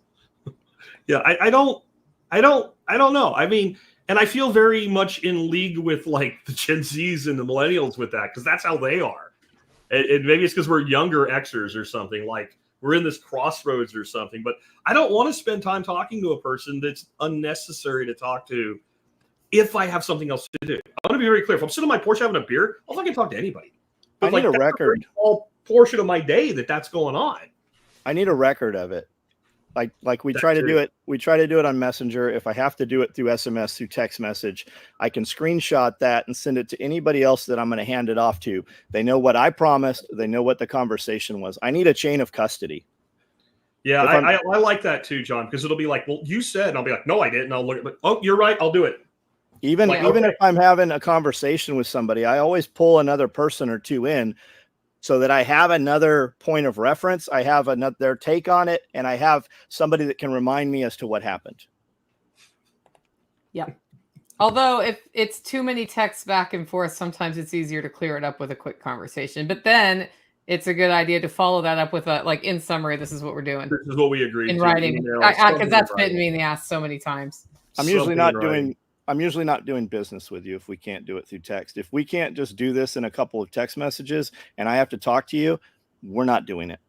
Yeah. I don't know. I mean, and I feel very much in league with like the Gen Zs and the millennials with that, because that's how they are. And maybe it's because we're younger Xers or something, like we're in this crossroads or something. But I don't want to spend time talking to a person that's unnecessary to talk to if I have something else to do. I want to be very clear. If I'm sitting on my porch having a beer, I'll fucking talk to anybody. But I need a record. All portion of my day that's going on. I need a record of it. Like we try to do it. We try to do it on Messenger. If I have to do it through SMS, through text message, I can screenshot that and send it to anybody else that I'm going to hand it off to. They know what I promised. They know what the conversation was. I need a chain of custody. Yeah, I like that too, John, because it'll be like, well, you said, and I'll be like, no, I didn't. I'll look at it. Oh, you're right. I'll do it. Even if I'm having a conversation with somebody, I always pull another person or two in so that I have another point of reference. I have their take on it, and I have somebody that can remind me as to what happened. Yeah. Although if it's too many texts back and forth, sometimes it's easier to clear it up with a quick conversation. But then it's a good idea to follow that up with in summary, this is what we're doing. This is what we agreed in writing. Because that's bitten me in the ass so many times. I'm usually not doing business with you if we can't do it through text. If we can't just do this in a couple of text messages and I have to talk to you, we're not doing it.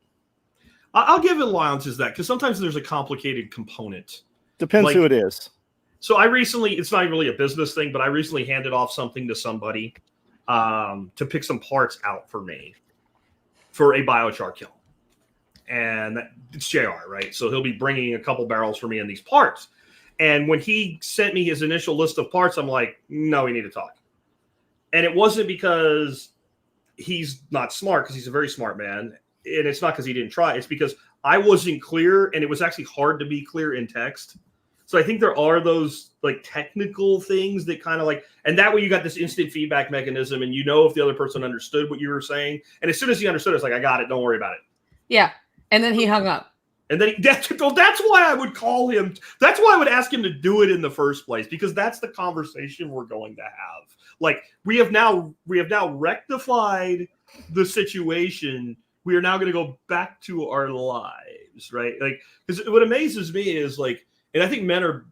I'll give allowances that, because sometimes there's a complicated component. Depends who it is. So it's not really a business thing, but I recently handed off something to somebody to pick some parts out for me for a biochar kiln. And it's JR, right? So he'll be bringing a couple barrels for me in these parts. And when he sent me his initial list of parts, I'm like, no, we need to talk. And it wasn't because he's not smart, because he's a very smart man. And it's not because he didn't try. It's because I wasn't clear, and it was actually hard to be clear in text. So I think there are those like technical things that kind of like, and that way you got this instant feedback mechanism, and you know if the other person understood what you were saying. And as soon as he understood, it's like, I got it. Don't worry about it. Yeah. And then he hung up. And then that's why I would call him. That's why I would ask him to do it in the first place, because that's the conversation we're going to have. Like we have now rectified the situation. We are now going to go back to our lives, right? Like, because what amazes me is like, and I think men are,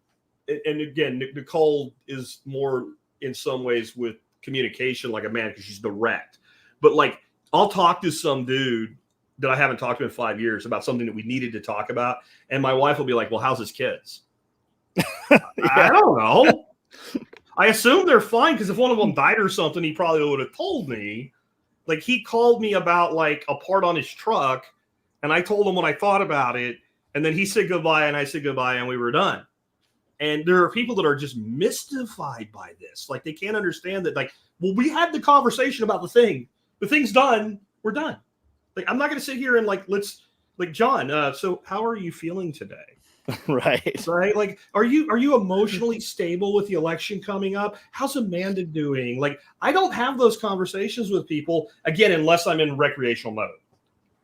and again, Nicole is more in some ways with communication like a man because she's direct. But like, I'll talk to some dude that I haven't talked to in 5 years about something that we needed to talk about. And my wife will be like, well, how's his kids? I don't know. I assume they're fine, because if one of them died or something, he probably would have told me. Like, he called me about like a part on his truck, and I told him what I thought about it. And then he said goodbye, and I said goodbye, and we were done. And there are people that are just mystified by this. Like, they can't understand that, like, well, we had the conversation about the thing. The thing's done. We're done. Like, I'm not going to sit here and John, so how are you feeling today? Right. Right. Like, are you emotionally stable with the election coming up? How's Amanda doing? Like, I don't have those conversations with people, again, unless I'm in recreational mode.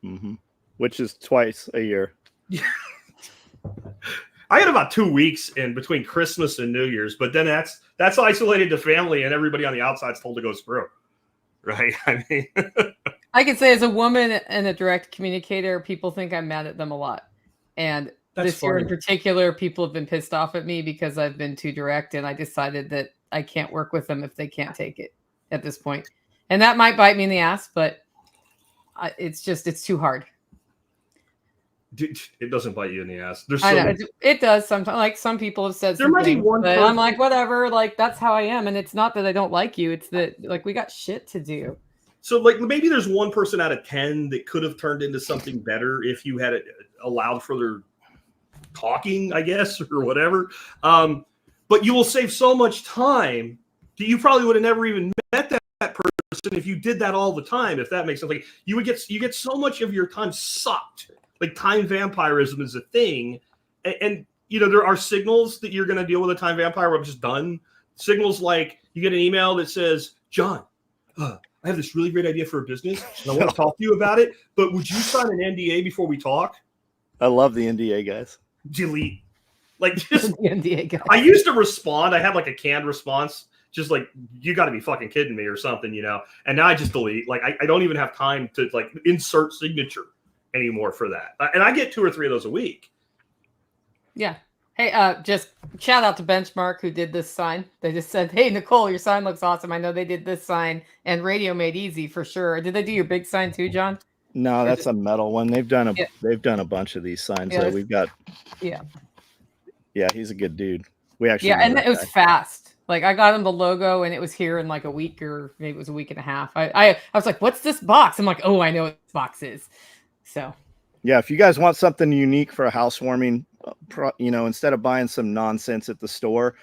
Mm-hmm. Which is twice a year. Yeah. I had about 2 weeks in between Christmas and New Year's, but then that's isolated to family, and everybody on the outside's told to go screw. Right. I mean, I can say as a woman and a direct communicator, people think I'm mad at them a lot. And this year in particular, people have been pissed off at me because I've been too direct, and I decided that I can't work with them if they can't take it at this point. And that might bite me in the ass, but it's too hard. Dude, it doesn't bite you in the ass. There's I so know it does sometimes. Like some people have said, there might be one but person. I'm like, whatever. Like that's how I am, and it's not that I don't like you. It's that like we got shit to do. So like maybe there's one person out of 10 that could have turned into something better if you had allowed further talking, I guess, or whatever. But you will save so much time that you probably would have never even met that person if you did that all the time. If that makes sense, like you get so much of your time sucked. Like time vampirism is a thing, and you know there are signals that you're going to deal with a time vampire. Where I'm just done. Signals like you get an email that says, "John, I have this really great idea for a business, and I want to talk to you about it. But would you sign an NDA before we talk?" I love the NDA guys. Delete. Like just The NDA guy. I used to respond. I had like a canned response, just like you got to be fucking kidding me or something, you know. And now I just delete. Like I don't even have time to like insert signature anymore for that. And I get 2 or 3 of those a week. Yeah. Hey, just shout out to Benchmark who did this sign. They just said, "Hey, Nicole, your sign looks awesome. I know they did this sign and Radio Made Easy for sure." Did they do your big sign too, John? No, that's a metal one. They've done Yeah. a bunch of these signs Yeah, that we've got. Yeah. Yeah, he's a good dude. We actually And that it was guy. fast. Like I got him the logo and it was here in like a week or maybe it was a week and a half. I was like, "What's this box?" I'm like, "Oh, I know what this box is." So Yeah, if you guys want something unique for a housewarming, you know, instead of buying some nonsense at the store,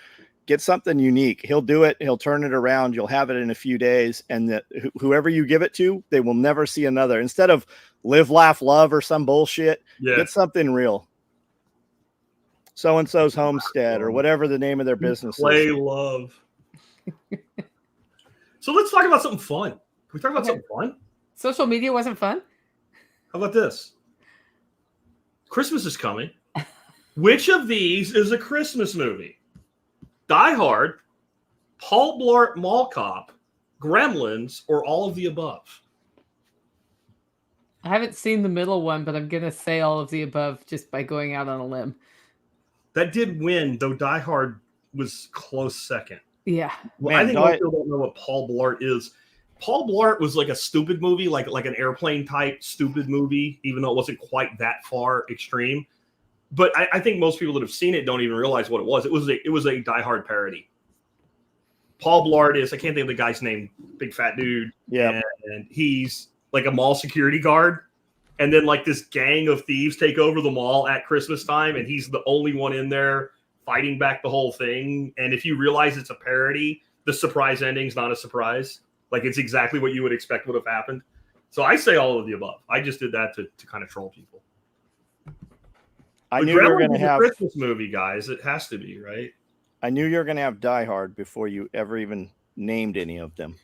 get something unique. He'll do it. He'll turn it around. You'll have it in a few days, and that whoever you give it to, they will never see another. Instead of live, laugh, love, or some bullshit, get something real. So and so's homestead, or whatever the name of their business Play is. love. So let's talk about something fun. Can we talk about something fun? social media wasn't fun. How about this? Christmas is coming. Which of these is a Christmas movie? Die Hard, Paul Blart Mall Cop, Gremlins, or all of the above? I haven't seen the middle one, but I'm gonna say all of the above just by going out on a limb. That did win, though Die Hard was close second. Yeah. Well, I think most people don't know what Paul Blart is. Paul Blart was like a stupid movie, like an airplane type stupid movie, even though it wasn't quite that far extreme. But I think most people that have seen it don't even realize what it was. It was a Die Hard parody. Paul Blart is, I can't think of the guy's name, big fat dude. Yeah. And he's like a mall security guard. And then like this gang of thieves take over the mall at Christmas time. And he's the only one in there fighting back the whole thing. And if you realize it's a parody, the surprise ending's not a surprise. Like it's exactly what you would expect would have happened. So I say all of the above. I just did that to kind of troll people. I knew you were going to have a Christmas movie, guys. It has to be, right? I knew you were going to have Die Hard before you ever even named any of them.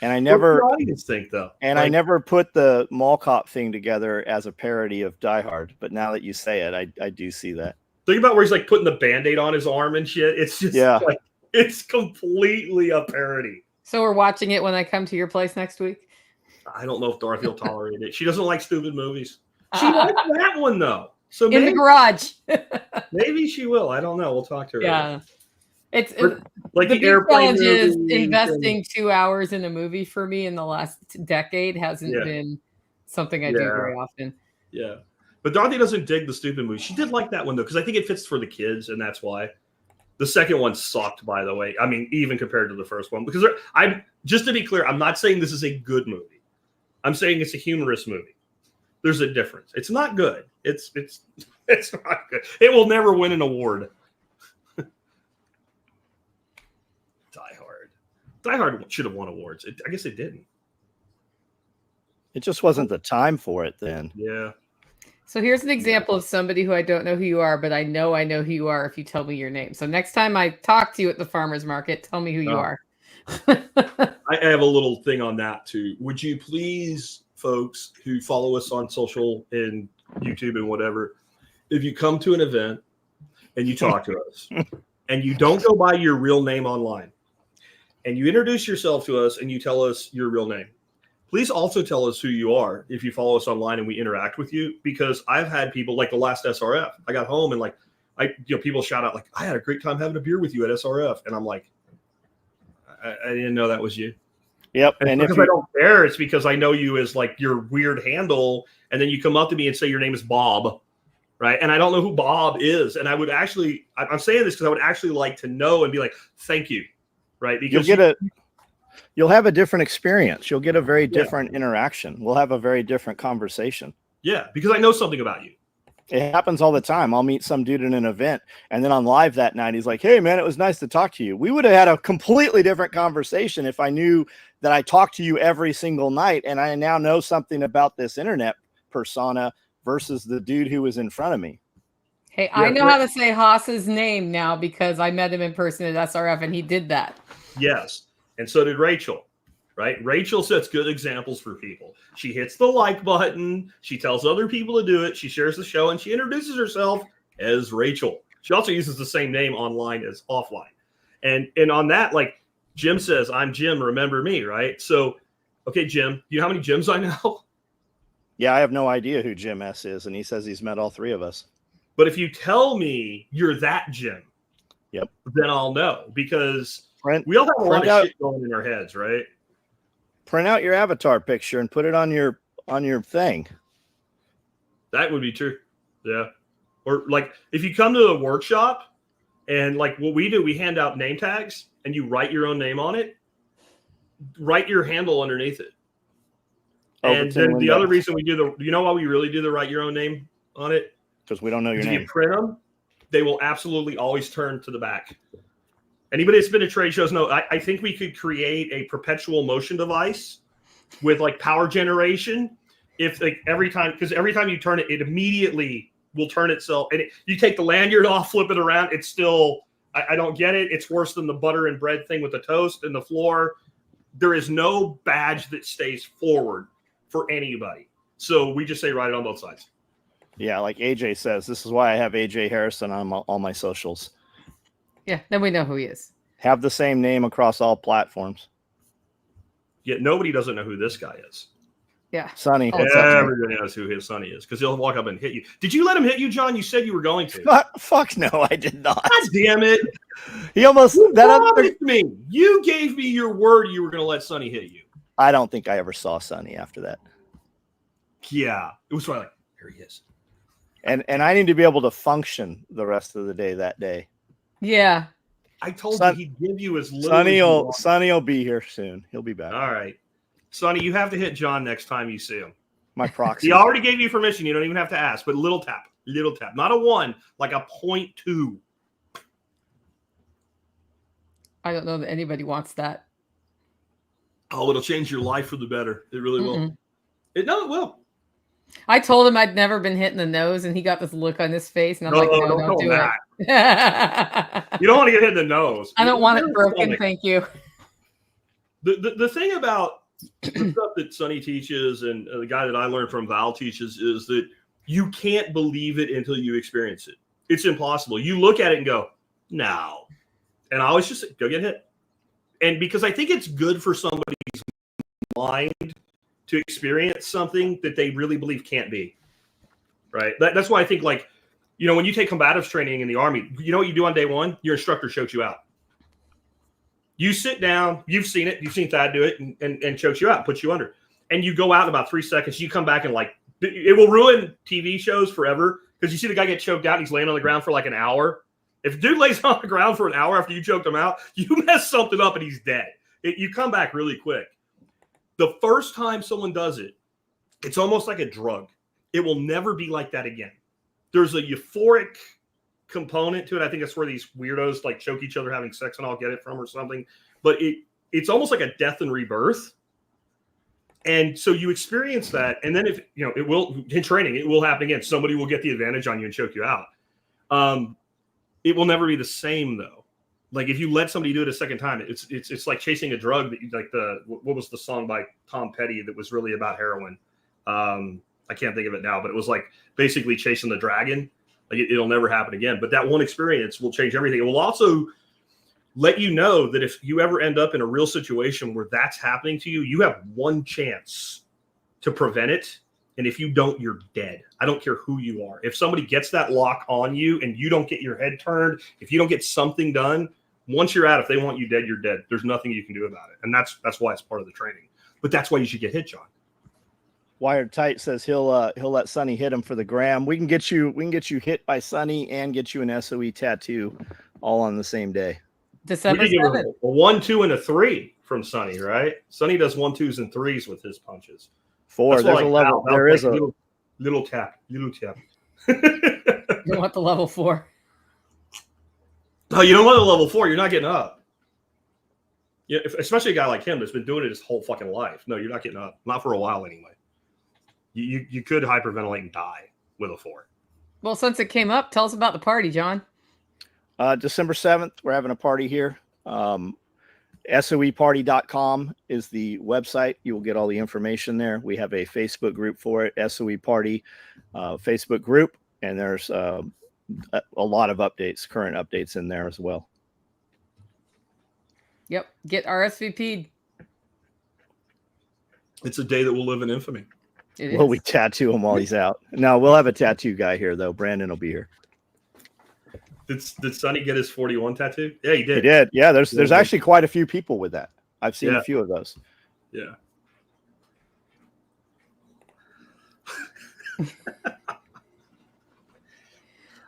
And I never think though. And I never put the Mall Cop thing together as a parody of Die Hard, but now that you say it, I do see that. Think about where he's like putting the Band-Aid on his arm and shit. It's just like it's completely a parody. So we're watching it when I come to your place next week. I don't know if Dorothy will tolerate it. She doesn't like stupid movies. She likes that one though. So in the garage. Maybe she will. I don't know. We'll talk to her. Yeah. It's like the airplane challenge is investing 2 hours in a movie for me in the last decade hasn't been something I do very often. Yeah. But Dorothy doesn't dig the stupid movie. She did like that one though, because I think it fits for the kids, and that's why. The second one sucked, by the way. I mean, even compared to the first one. Because I'm just to be clear, I'm not saying this is a good movie. I'm saying it's a humorous movie. There's a difference. It's not good. It's not good. It will never win an award. Die Hard. Die Hard should have won awards. I guess it didn't. It just wasn't the time for it then. Yeah. So here's an example of somebody who I don't know who you are, but I know who you are if you tell me your name. So next time I talk to you at the farmer's market, tell me who you are. I have a little thing on that too. Would you please, folks who follow us on social and YouTube and whatever, if you come to an event and you talk to us and you don't go by your real name online and you introduce yourself to us and you tell us your real name, please also tell us who you are if you follow us online and we interact with you, because I've had people like the last SRF. I got home and like people shout out like, I had a great time having a beer with you at SRF. And I'm like, I didn't know that was you. Yep. And because I don't care, it's because I know you as like your weird handle, and then you come up to me and say your name is Bob, right? And I don't know who Bob is, and I would actually, I'm saying this because I would actually like to know and be like, thank you, right? Because you'll have a different experience. You'll get a very different interaction. We'll have a very different conversation. Yeah, because I know something about you. It happens all the time. I'll meet some dude in an event, and then on live that night, he's like, "Hey, man, it was nice to talk to you." We would have had a completely different conversation if I knew that I talked to you every single night, and I now know something about this internet persona versus the dude who was in front of me. Hey, I know how to say Haas's name now because I met him in person at SRF, and he did that. Yes, and so did Rachel. Right? Rachel sets good examples for people. She hits the like button. She tells other people to do it. She shares the show, and she introduces herself as Rachel. She also uses the same name online as offline. And on that, like Jim says, I'm Jim, remember me, right? So, okay, Jim, you know how many Jims I know? Yeah, I have no idea who Jim S is, and he says he's met all three of us. But if you tell me you're that Jim, yep, then I'll know, because we all have a lot of shit going in our heads, right? Print out your avatar picture and put it on your thing. That would be true. Yeah. Or like if you come to a workshop and like what we do, we hand out name tags and you write your own name on it. Write your handle underneath it. And then the other reason we do you know why we really do the write your own name on it? Because we don't know your name. If you print them, they will absolutely always turn to the back. Anybody that's been to trade shows know, I think we could create a perpetual motion device with like power generation. If like every time you turn it, it immediately will turn itself. And you take the lanyard off, flip it around. It's still, I don't get it. It's worse than the butter and bread thing with the toast and the floor. There is no badge that stays forward for anybody. So we just say write it on both sides. Yeah, like AJ says, this is why I have AJ Harrison on all my socials. Yeah, then we know who he is. Have the same name across all platforms. Yet nobody doesn't know who this guy is. Yeah. Sonny. Everybody knows who his Sonny is because he'll walk up and hit you. Did you let him hit you, John? You said you were going to. Fuck no, I did not. God damn it. He almost me. You gave me your word you were going to let Sonny hit you. I don't think I ever saw Sonny after that. Yeah. It was like, here he is. And I need to be able to function the rest of the day that day. Yeah. I told you he'd give you as little. Sonny will be here soon. He'll be back. All right. Sonny, you have to hit John next time you see him. My proxy. He already gave you permission. You don't even have to ask, but little tap. Not a 1, like a 0.2. I don't know that anybody wants that. Oh, it'll change your life for the better. It really will. It will. I told him I'd never been hit in the nose, and he got this look on his face, and I'm like, no, don't do it. You don't want to get hit in the nose. I don't want it broken, thank you. The thing about the stuff that Sonny teaches and the guy that I learned from Val teaches is that you can't believe it until you experience it. It's impossible. You look at it and go, no. And I always just say, go get hit. And because I think it's good for somebody's mind to experience something that they really believe can't be, right? That's why I think, like, you know, when you take combatives training in the Army, you know what you do on day 1? Your instructor chokes you out. You sit down, you've seen it, you've seen Thad do it and chokes you out, puts you under. And you go out in about 3 seconds, you come back and like, it will ruin TV shows forever because you see the guy get choked out and he's laying on the ground for like an hour. If a dude lays on the ground for an hour after you choked him out, you mess something up and he's dead. You come back really quick. The first time someone does it, it's almost like a drug. It will never be like that again. There's a euphoric component to it. I think that's where these weirdos like choke each other having sex and I'll get it from or something. But it's almost like a death and rebirth. And so you experience that. And then if, you know, it will, in training, it will happen again. Somebody will get the advantage on you and choke you out. It will never be the same though. Like if you let somebody do it a second time, it's like chasing a drug that you, like what was the song by Tom Petty that was really about heroin? I can't think of it now, but it was like basically chasing the dragon. Like it'll never happen again. But that one experience will change everything. It will also let you know that if you ever end up in a real situation where that's happening to you, you have one chance to prevent it. And if you don't, you're dead. I don't care who you are. If somebody gets that lock on you and you don't get your head turned, if you don't get something done, Once you're out, if they want you dead, you're dead. There's nothing you can do about it. And that's why it's part of the training. But that's why you should get hit, John. Wired Tight says he'll let Sonny hit him for the gram. We can get you hit by Sonny and get you an SOE tattoo all on the same day. December We could give 7th. him a 1, 2, and a 3 from Sonny, right? Sonny does 1, 2s, and 3s with his punches. 4. There's a level. There is a little tap. You want the level 4? No, you don't want a level 4. You're not getting up. Yeah, especially a guy like him that's been doing it his whole fucking life. No, you're not getting up. Not for a while anyway. You could hyperventilate and die with a 4. Well, since it came up, tell us about the party, John. December 7th, we're having a party here. SOEparty.com is the website. You will get all the information there. We have a Facebook group for it, SOE Party Facebook group, and there's a lot of updates, current updates in there as well. Yep. Get RSVP'd. It's a day that will live in infamy. Will we tattoo him while he's out? No, we'll have a tattoo guy here, though. Brandon will be here. Did Sonny get his 41 tattoo? Yeah, he did. He did. Yeah, there's actually quite a few people with that. I've seen a few of those. Yeah.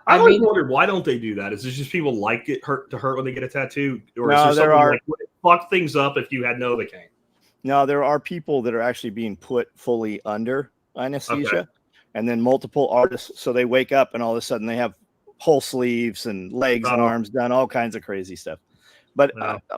I always wondered, why don't they do that? Is it just people like it hurt when they get a tattoo? Or no, is there something like, would it fuck things up if you had Novocaine? No, there are people that are actually being put fully under anesthesia, and then multiple artists. So they wake up and all of a sudden they have whole sleeves and legs and arms done, all kinds of crazy stuff. But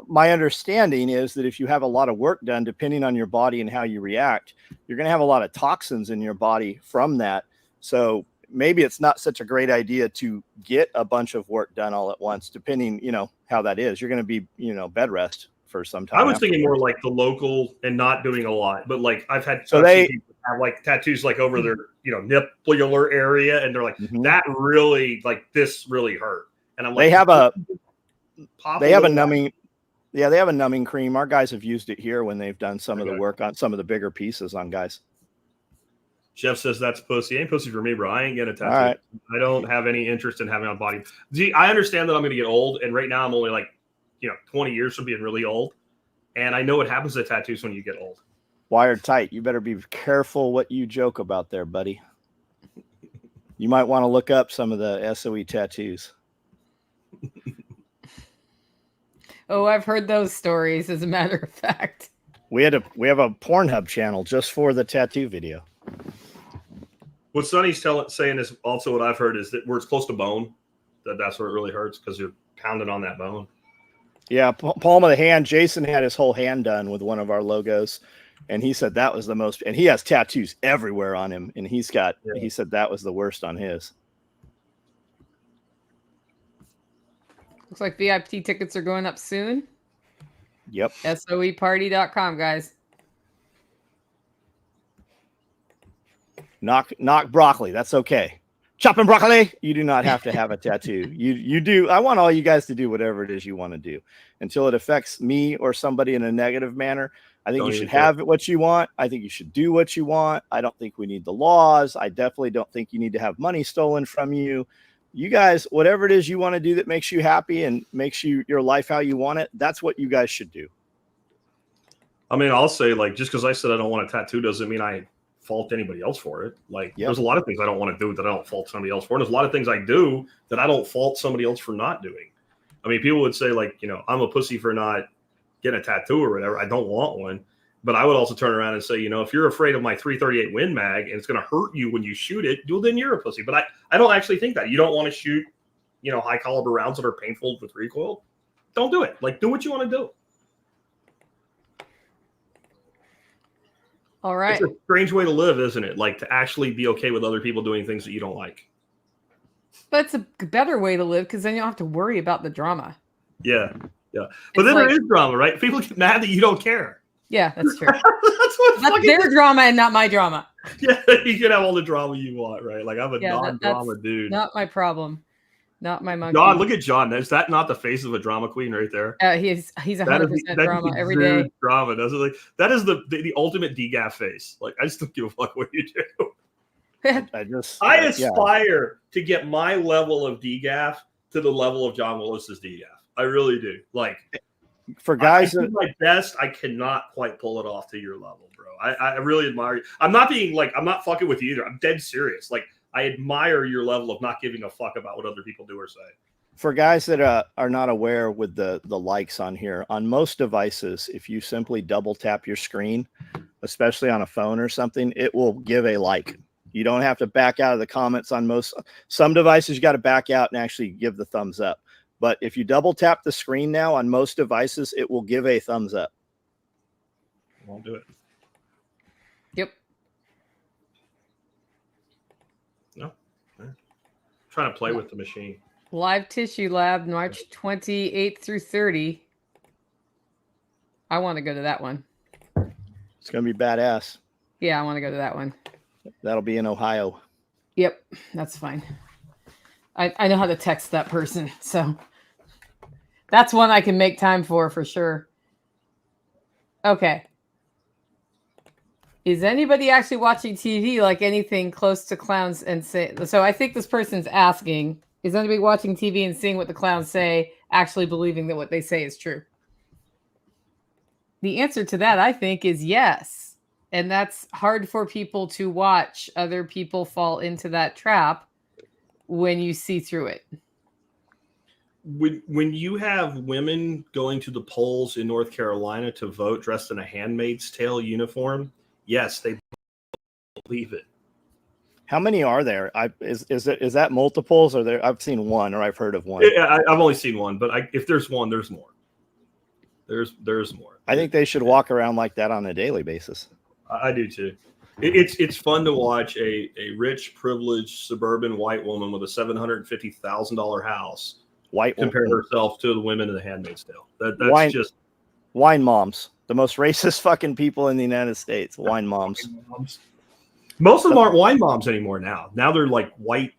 my understanding is that if you have a lot of work done, depending on your body and how you react, you're going to have a lot of toxins in your body from that. So maybe it's not such a great idea to get a bunch of work done all at once, depending, how that is. You're going to be, bed rest for some time. I was thinking more like the local and not doing a lot, but like I've had people have like tattoos like over their, nippular area, and they're like, that really, like, this really hurt. And I'm like, they have a numbing. Yeah, they have a numbing cream. Our guys have used it here when they've done some of the work on some of the bigger pieces on guys. Jeff says that's pussy. Ain't pussy for me, bro. I ain't getting a tattoo. All right. I don't have any interest in having on body. See, I understand that I'm going to get old, and right now I'm only like, 20 years from being really old. And I know what happens to tattoos when you get old. Wired Tight. You better be careful what you joke about there, buddy. You might want to look up some of the SOE tattoos. Oh, I've heard those stories, as a matter of fact. We have a Pornhub channel just for the tattoo video. What Sonny's saying is also what I've heard is that where it's close to bone, that's where it really hurts because you're pounding on that bone. Yeah, palm of the hand. Jason had his whole hand done with one of our logos, and he said that was the most. And he has tattoos everywhere on him, and he said that was the worst on his. Looks like VIP tickets are going up soon. Yep. SOEparty.com, guys. Knock broccoli. That's okay. Chopping broccoli. You do not have to have a tattoo. You do. I want all you guys to do whatever it is you want to do until it affects me or somebody in a negative manner. I think you should have what you want. I think you should do what you want. I don't think we need the laws. I definitely don't think you need to have money stolen from you. You guys, whatever it is you want to do that makes you happy and makes your life how you want it, that's what you guys should do. I mean, I'll say, like, just because I said I don't want a tattoo doesn't mean I fault anybody else for it. Like, there's a lot of things I don't want to do that I don't fault somebody else for. And there's a lot of things I do that I don't fault somebody else for not doing. I mean, people would say, like, I'm a pussy for not getting a tattoo or whatever. I don't want one. But I would also turn around and say, if you're afraid of my 338 Win Mag and it's going to hurt you when you shoot it, well, then you're a pussy. But I don't actually think that. You don't want to shoot, high caliber rounds that are painful with recoil. Don't do it. Like, do what you want to do. All right. It's a strange way to live, isn't it? Like, to actually be okay with other people doing things that you don't like. But it's a better way to live because then you don't have to worry about the drama. Yeah. Yeah. But then there is drama, right? People get mad that you don't care. Yeah, that's true. That's their drama and not my drama. Yeah, you can have all the drama you want, right? Like, I'm a non-drama dude. Not my problem. Not my monkey. John, look at John. Is that not the face of a drama queen right there? He's 100% drama every day. Drama, doesn't it? Like, that is the ultimate DGAF face. Like, I just don't give a fuck what you do. I aspire to get my level of DGAF to the level of John Willis's DGAF. I really do. Like, for guys I do my best. I cannot quite pull it off to your level, bro. I really admire you. I'm not being like, I'm not fucking with you either. I'm dead serious. Like, I admire your level of not giving a fuck about what other people do or say. For guys that are not aware with the likes on here, on most devices, if you simply double tap your screen, especially on a phone or something, it will give a like. You don't have to back out of the comments on some devices. You got to back out and actually give the thumbs up. But if you double tap the screen now on most devices, it will give a thumbs up. Won't do it. Yep. No. Trying to play with the machine. Live Tissue Lab, March 28th through 30. I want to go to that one. It's going to be badass. Yeah, I want to go to that one. That'll be in Ohio. Yep, that's fine. I know how to text that person, so that's one I can make time for sure. Okay. Is anybody actually watching TV like anything close to clowns and say? So I think this person's asking, is anybody watching TV and seeing what the clowns say, actually believing that what they say is true? The answer to that, I think, is yes. And that's hard for people to watch other people fall into that trap when you see through it. When you have women going to the polls in North Carolina to vote dressed in a Handmaid's Tale uniform, yes, they believe it. How many are there? Is that multiples? Or there? I've seen one, or I've heard of one. Yeah, I've only seen one, but if there's one, there's more. There's more. I think they should walk around like that on a daily basis. I do too. It's fun to watch a rich, privileged suburban white woman with a $750,000 house compare herself to the women in The Handmaid's Tale. That's just wine moms, the most racist fucking people in the United States. Wine moms. Most of them aren't wine moms anymore now. Now they're like white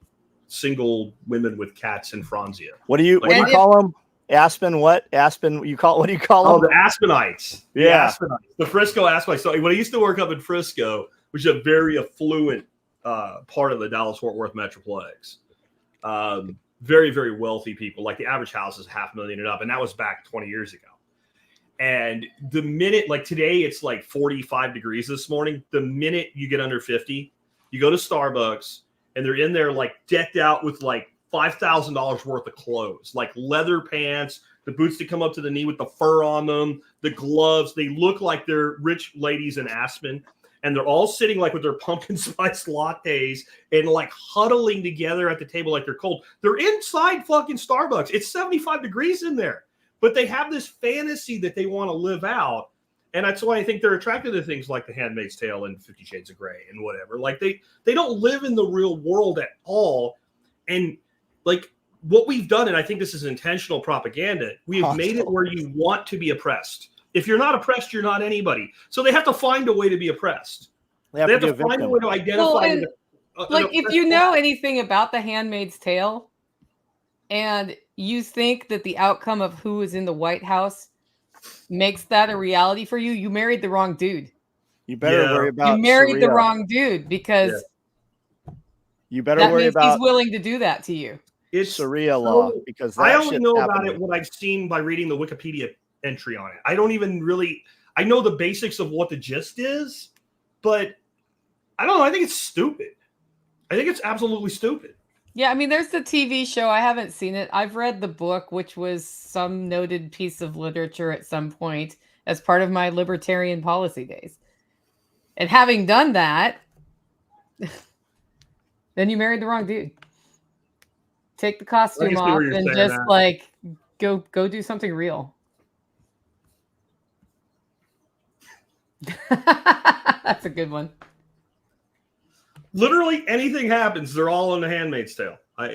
single women with cats and Franzia. What do you call them? Aspen, what? Aspen, what do you call them? Oh, the Aspenites. Yeah. The Frisco Aspenites. So when I used to work up in Frisco, which is a very affluent part of the Dallas-Fort Worth Metroplex, very, very wealthy people. Like the average house is $500,000 and up. And that was back 20 years ago. And the minute, like today, it's like 45 degrees this morning. The minute you get under 50, you go to Starbucks and they're in there like decked out with like $5,000 worth of clothes, like leather pants, the boots that come up to the knee with the fur on them, the gloves. They look like they're rich ladies in Aspen. And they're all sitting like with their pumpkin spice lattes and like huddling together at the table like they're cold. They're inside fucking Starbucks. It's 75 degrees in there. But they have this fantasy that they want to live out. And that's why I think they're attracted to things like The Handmaid's Tale and 50 Shades of Grey and whatever. Like they don't live in the real world at all. And like what we've done, and I think this is intentional propaganda, we have made it where you want to be oppressed. If you're not oppressed, you're not anybody. So they have to find a way to be oppressed. They have to find a way to identify. Like if you know anything about The Handmaid's Tale and you think that the outcome of who is in the White House makes that a reality for you, you married the wrong dude. You better worry about you married the wrong dude because you better worry about he's willing to do that to you. It's Sharia law because I only know about it what I've seen by reading the Wikipedia entry on it. I don't even really I know the basics of what the gist is, but I don't know. I think it's stupid. I think it's absolutely stupid. Yeah, I mean, there's the TV show. I haven't seen it. I've read the book, which was some noted piece of literature at some point as part of my libertarian policy days. And having done that, then you married the wrong dude. Take the costume off and just like go do something real. That's a good one. Literally anything happens, they're all in The Handmaid's Tale. But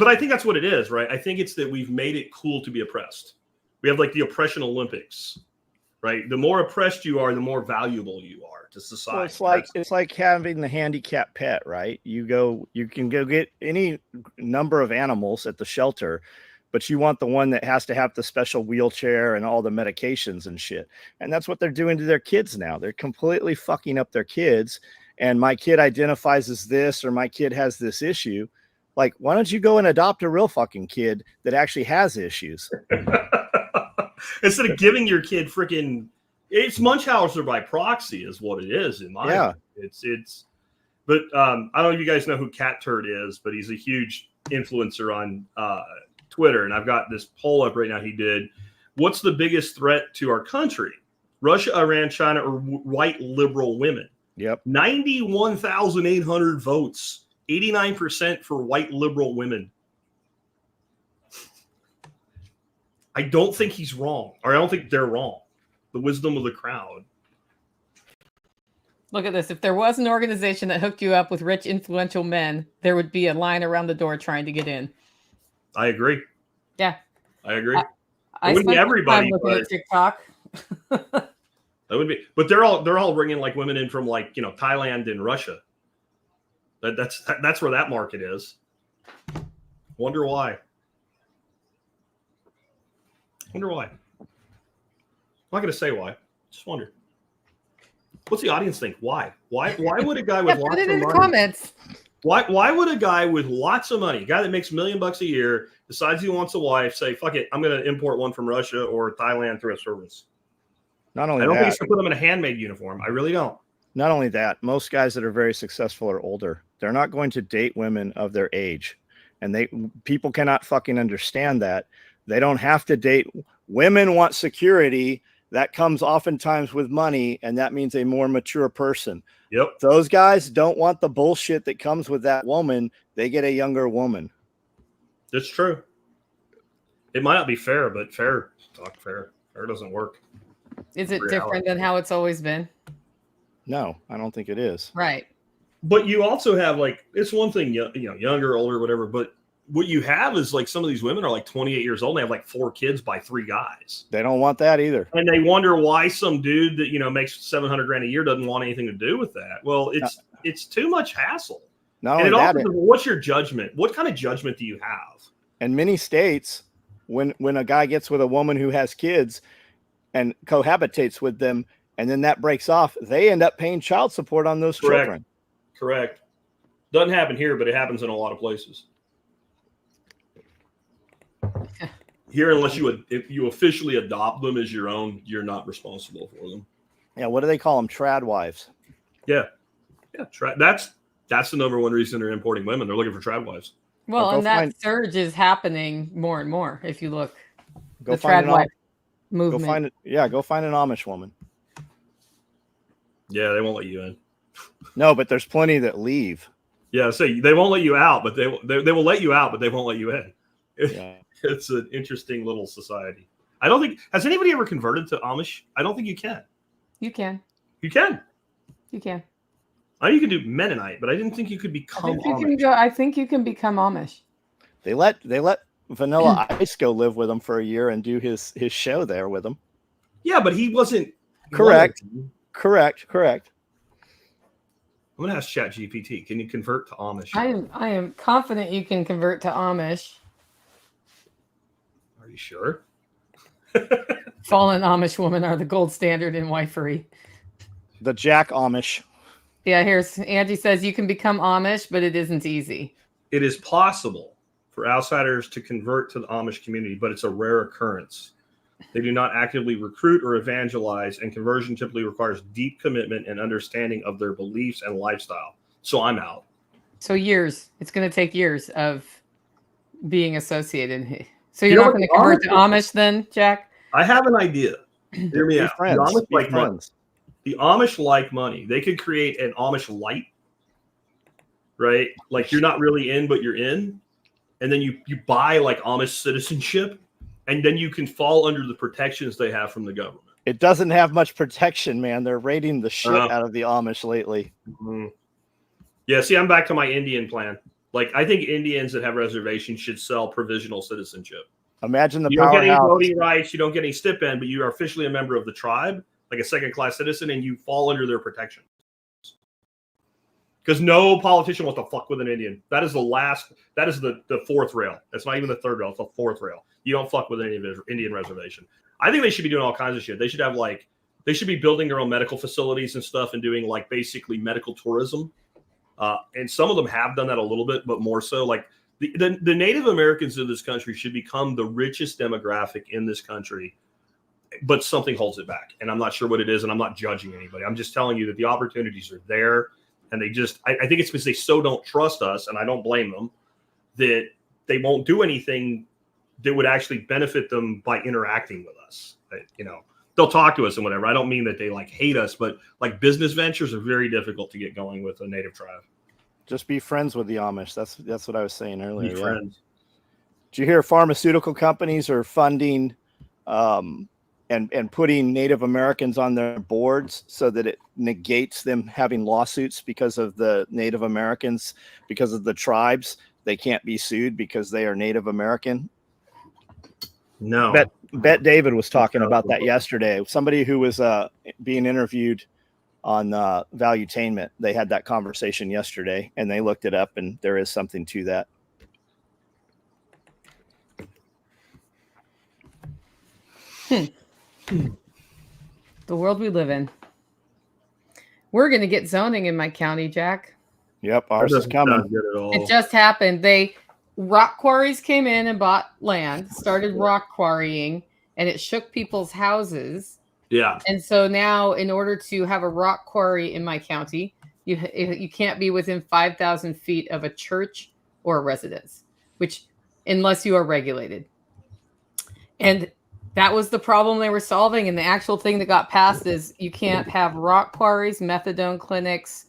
I think that's what it is, right? I think it's that we've made it cool to be oppressed. We have like the oppression Olympics, right? The more oppressed you are, the more valuable you are to society. Well, it's like having the handicapped pet, right? You can go get any number of animals at the shelter, but you want the one that has to have the special wheelchair and all the medications and shit. And that's what they're doing to their kids now. They're completely fucking up their kids. And my kid identifies as this, or my kid has this issue. Like, why don't you go and adopt a real fucking kid that actually has issues? Instead of giving your kid freaking, it's Munchausen by proxy is what it is in my opinion. It's but I don't know if you guys know who Cat Turd is, but he's a huge influencer on Twitter, and I've got this poll up right now he did. What's the biggest threat to our country? Russia, Iran, China, or white liberal women? Yep. 91,800 votes. 89% for white liberal women. I don't think he's wrong, or I don't think they're wrong. The wisdom of the crowd. Look at this. If there was an organization that hooked you up with rich, influential men, there would be a line around the door trying to get in. I agree. Yeah. I agree. I wouldn't be everybody, looking at TikTok. That would be, but they're all bringing like women in from like, you know, Thailand and Russia. That's where that market is. Wonder why. I'm not going to say why. Just wonder. What's the audience think? Why? Why would a guy with lots put it of in money? The comments. Why would a guy with lots of money, a guy that makes $1 million a year, decides he wants a wife, say, fuck it, I'm going to import one from Russia or Thailand through a service? Not only I don't that, think he's going to put them in a handmade uniform. I really don't. Not only that, most guys that are very successful are older. They're not going to date women of their age. And people cannot fucking understand that. They don't have to date. Women want security. That comes oftentimes with money, and that means a more mature person. Yep. Those guys don't want the bullshit that comes with that woman. They get a younger woman. That's true. It might not be fair, but fair doesn't work. Is it different than how it's always been? No, I don't think it is. Right. But you also have like, it's one thing, you know, younger, older, whatever. But what you have is like some of these women are like 28 years old and they have like 4 kids by 3 guys. They don't want that either. And they wonder why some dude that, you know, makes $700,000 a year doesn't want anything to do with that. Well, it's too much hassle. Not only that, what's your judgment? What kind of judgment do you have? In many states, when a guy gets with a woman who has kids and cohabitates with them, and then that breaks off, they end up paying child support on those children. Correct. Doesn't happen here, but it happens in a lot of places. Here, if you officially adopt them as your own, you're not responsible for them. Yeah, what do they call them? Trad wives. Yeah. That's the number one reason they're importing women. They're looking for trad wives. Well, and that surge is happening more and more. If you look, the trad wife movement. Go find an Amish woman. Yeah, they won't let you in. No, but there's plenty that leave. Yeah, so they won't let you out, but they will let you out, but they won't let you in. Yeah. It's an interesting little society. I don't think, has anybody ever converted to Amish? I don't think you can. You can. You can. You can. I know you can do Mennonite, but I didn't think you could become Amish. I think you can become Amish. They let Vanilla Ice go live with him for a year and do his show there with him. Yeah, but he wasn't. Correct. I'm going to ask ChatGPT. Can you convert to Amish? I am confident you can convert to Amish. Are you sure? Fallen Amish women are the gold standard in wifery. The Jack Amish. Yeah, here's Angie says you can become Amish, but it isn't easy. It is possible for outsiders to convert to the Amish community, but it's a rare occurrence. They do not actively recruit or evangelize, and conversion typically requires deep commitment and understanding of their beliefs and lifestyle. So I'm out. So years. It's going to take years of being associated. So you're not going to convert to Amish then, Jack? I have an idea. Hear me out. The Amish like money. They could create an Amish light, right? Like you're not really in, but you're in. And then you buy like Amish citizenship. And then you can fall under the protections they have from the government. It doesn't have much protection, man. They're raiding the shit out of the Amish lately. Mm-hmm. Yeah, see, I'm back to my Indian plan. Like, I think Indians that have reservations should sell provisional citizenship. Imagine the you don't get any voting rights, you don't get any stipend, but you are officially a member of the tribe, like a second-class citizen, and you fall under their protection. Because no politician wants to fuck with an Indian. That is the fourth rail. That's not even the third rail. It's the fourth rail. You don't fuck with any Indian reservation. I think they should be doing all kinds of shit. They should be building their own medical facilities and stuff and doing like basically medical tourism. And some of them have done that a little bit, but more so like The Native Americans of this country should become the richest demographic in this country, but something holds it back. And I'm not sure what it is, and I'm not judging anybody. I'm just telling you that the opportunities are there, and I think it's because they so don't trust us, and I don't blame them, that they won't do anything that would actually benefit them by interacting with us. They'll talk to us and whatever. I don't mean that they like hate us, but like business ventures are very difficult to get going with a native tribe. Just be friends with the Amish. That's what I was saying earlier. Be friends. Did you hear pharmaceutical companies are funding and putting Native Americans on their boards so that it negates them having lawsuits because of the Native Americans, because of the tribes? They can't be sued because they are Native American. No. Bet David was talking about that yesterday. Somebody who was being interviewed on Valuetainment, they had that conversation yesterday, and they looked it up, and there is something to that. The world we live in. We're going to get zoning in my county, Jack. Yep, ours is coming. It just happened. Rock quarries came in and bought land, started rock quarrying, and it shook people's houses. Yeah. And so now, in order to have a rock quarry in my county, you can't be within 5,000 feet of a church or a residence, unless you are regulated. And that was the problem they were solving. And the actual thing that got passed is you can't have rock quarries, methadone clinics,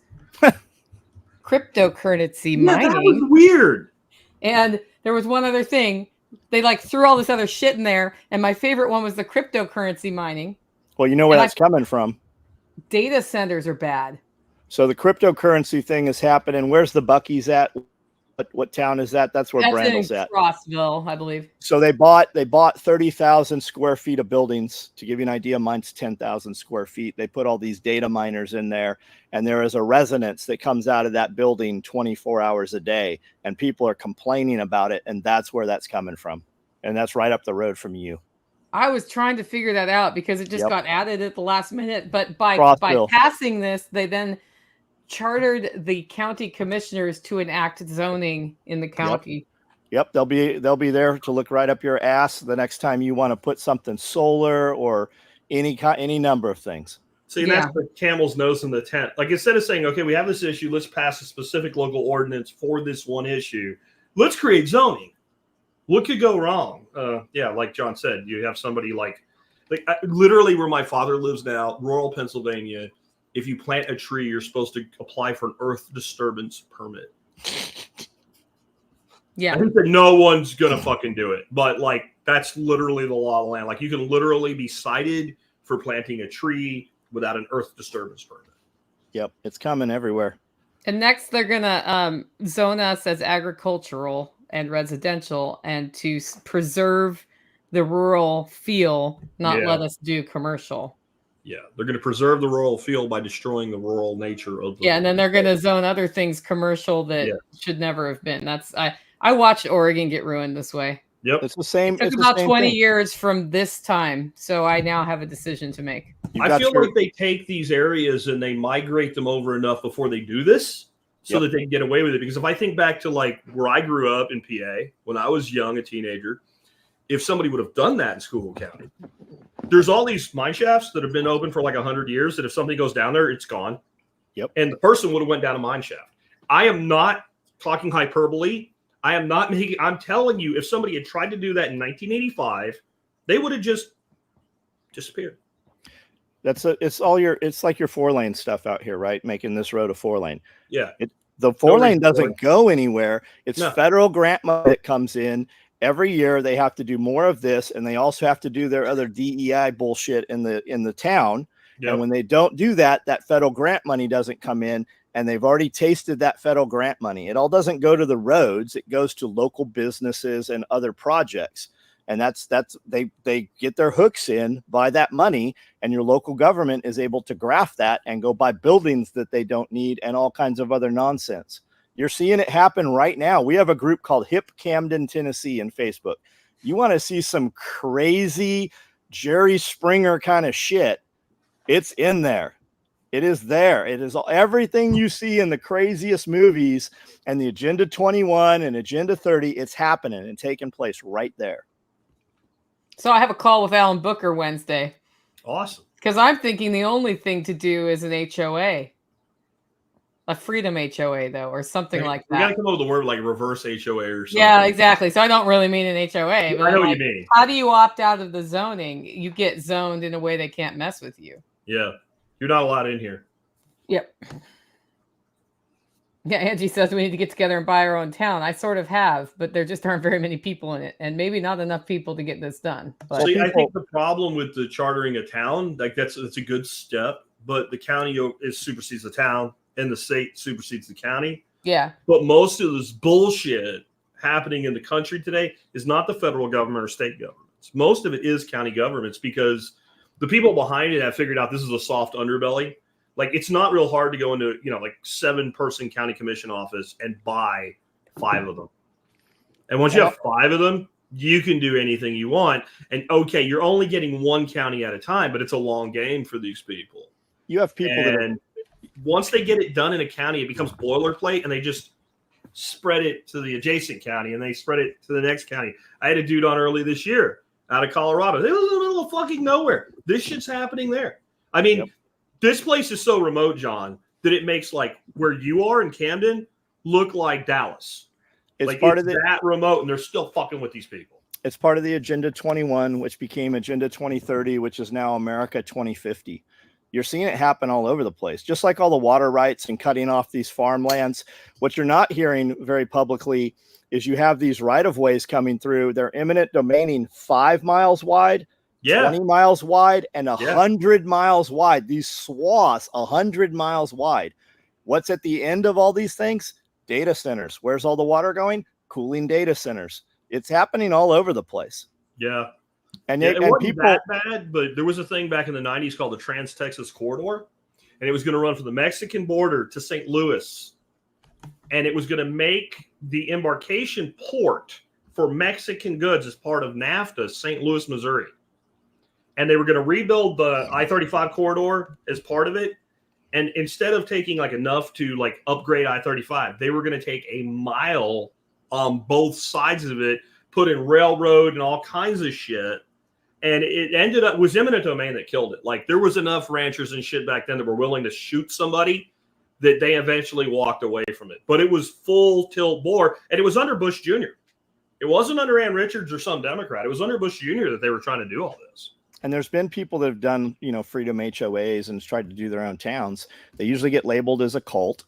cryptocurrency mining. That was weird. And there was one other thing. They threw all this other shit in there. And my favorite one was the cryptocurrency mining. Well, you know where that's coming from. Data centers are bad. So the cryptocurrency thing is happening. Where's the Buc-ee's at? What town is that? That's where Brandl's at. Crossville, I believe. So they bought 30,000 square feet of buildings. To give you an idea, mine's 10,000 square feet. They put all these data miners in there, and there is a resonance that comes out of that building 24 hours a day, and people are complaining about it, and that's where that's coming from. And that's right up the road from you. I was trying to figure that out because it just got added at the last minute. But by passing this, they then chartered the county commissioners to enact zoning in the county. Yep. They'll be there to look right up your ass the next time you want to put something solar or any number of things. See, that's the camel's nose in the tent. Like, instead of saying, okay, we have this issue, let's pass a specific local ordinance for this one issue. Let's create zoning. What could go wrong? Like John said, you have somebody like literally where my father lives now, rural Pennsylvania. If you plant a tree, you're supposed to apply for an earth disturbance permit. Yeah. I think that no one's going to fucking do it. But that's literally the law of the land. You can literally be cited for planting a tree without an earth disturbance permit. Yep. It's coming everywhere. And next they're going to zone us as agricultural and residential, and to preserve the rural feel, not let us do commercial. Yeah, they're going to preserve the rural feel by destroying the rural nature of the and then they're going to zone other things commercial that should never have been. I watched Oregon get ruined this way. Yep. It's the same. It took about 20 years from this time, so I now have a decision to make. I feel like they take these areas and they migrate them over enough before they do this so that they can get away with it. Because if I think back to where I grew up in PA when I was young, a teenager, if somebody would have done that in Schuylkill County, there's all these mine shafts that have been open for 100 years that if somebody goes down there, it's gone. Yep. And the person would have went down a mine shaft. I am not talking hyperbole. I'm telling you, if somebody had tried to do that in 1985, they would have just disappeared. It's like your 4-lane stuff out here, right? Making this road a 4-lane. Yeah. The 4-lane doesn't go anywhere. It's federal grant money that comes in. Every year they have to do more of this, and they also have to do their other DEI bullshit in the town. Yep. And when they don't do that, that federal grant money doesn't come in, and they've already tasted that federal grant money. It all doesn't go to the roads. It goes to local businesses and other projects. And they get their hooks in by that money, and your local government is able to graft that and go buy buildings that they don't need and all kinds of other nonsense. You're seeing it happen right now. We have a group called Hip Camden, Tennessee in Facebook. You want to see some crazy Jerry Springer kind of shit, it's in there. It is there. It is everything you see in the craziest movies and the Agenda 21 and Agenda 30. It's happening and taking place right there. So I have a call with Alan Booker Wednesday. Awesome. Because I'm thinking the only thing to do is an HOA. A freedom HOA, though, or something like that. We got to come up with a word like reverse HOA or something. Yeah, exactly. So I don't really mean an HOA. But I know what you mean. How do you opt out of the zoning? You get zoned in a way they can't mess with you. Yeah. You're not allowed in here. Yep. Yeah, Angie says we need to get together and buy our own town. I sort of have, but there just aren't very many people in it, and maybe not enough people to get this done. But See, I think the problem with the chartering a town, like that's a good step, but the county supersedes the town and the state supersedes the county. Yeah. But most of this bullshit happening in the country today is not the federal government or state governments. Most of it is county governments because the people behind it have figured out this is a soft underbelly. Like, it's not real hard to go into, like 7-person county commission office and buy 5 of them. And once you have 5 of them, you can do anything you want. And okay, you're only getting 1 county at a time, but it's a long game for these people. You have people once they get it done in a county, it becomes boilerplate and they just spread it to the adjacent county and they spread it to the next county. I had a dude on early this year out of Colorado. It was in the middle of fucking nowhere. This shit's happening there. I mean, This place is so remote, John, that it makes like where you are in Camden look like Dallas. It's part of that remote, and they're still fucking with these people. It's part of the Agenda 21, which became Agenda 2030, which is now America 2050. You're seeing it happen all over the place, just like all the water rights and cutting off these farmlands. What you're not hearing very publicly is you have these right-of-ways coming through. They're eminent domaining 5 miles wide, 20 miles wide, and 100 miles wide. These swaths, 100 miles wide. What's at the end of all these things? Data centers. Where's all the water going? Cooling data centers. It's happening all over the place. Yeah. And, it and wasn't people that bad, but there was a thing back in the 90s called the Trans-Texas Corridor, and it was going to run from the Mexican border to St. Louis, and it was going to make the embarkation port for Mexican goods as part of NAFTA, St. Louis, Missouri. And they were going to rebuild the I-35 corridor as part of it, and instead of taking like enough to like upgrade I-35, they were going to take a mile on both sides of it, put in railroad and all kinds of shit. And it ended up was eminent domain that killed it. Like there was enough ranchers and shit back then that were willing to shoot somebody that they eventually walked away from it. But it was full tilt bore, and it was under Bush Jr. It wasn't under Ann Richards or some Democrat. It was under Bush Jr. that they were trying to do all this. And there's been people that have done, freedom HOAs and tried to do their own towns. They usually get labeled as a cult.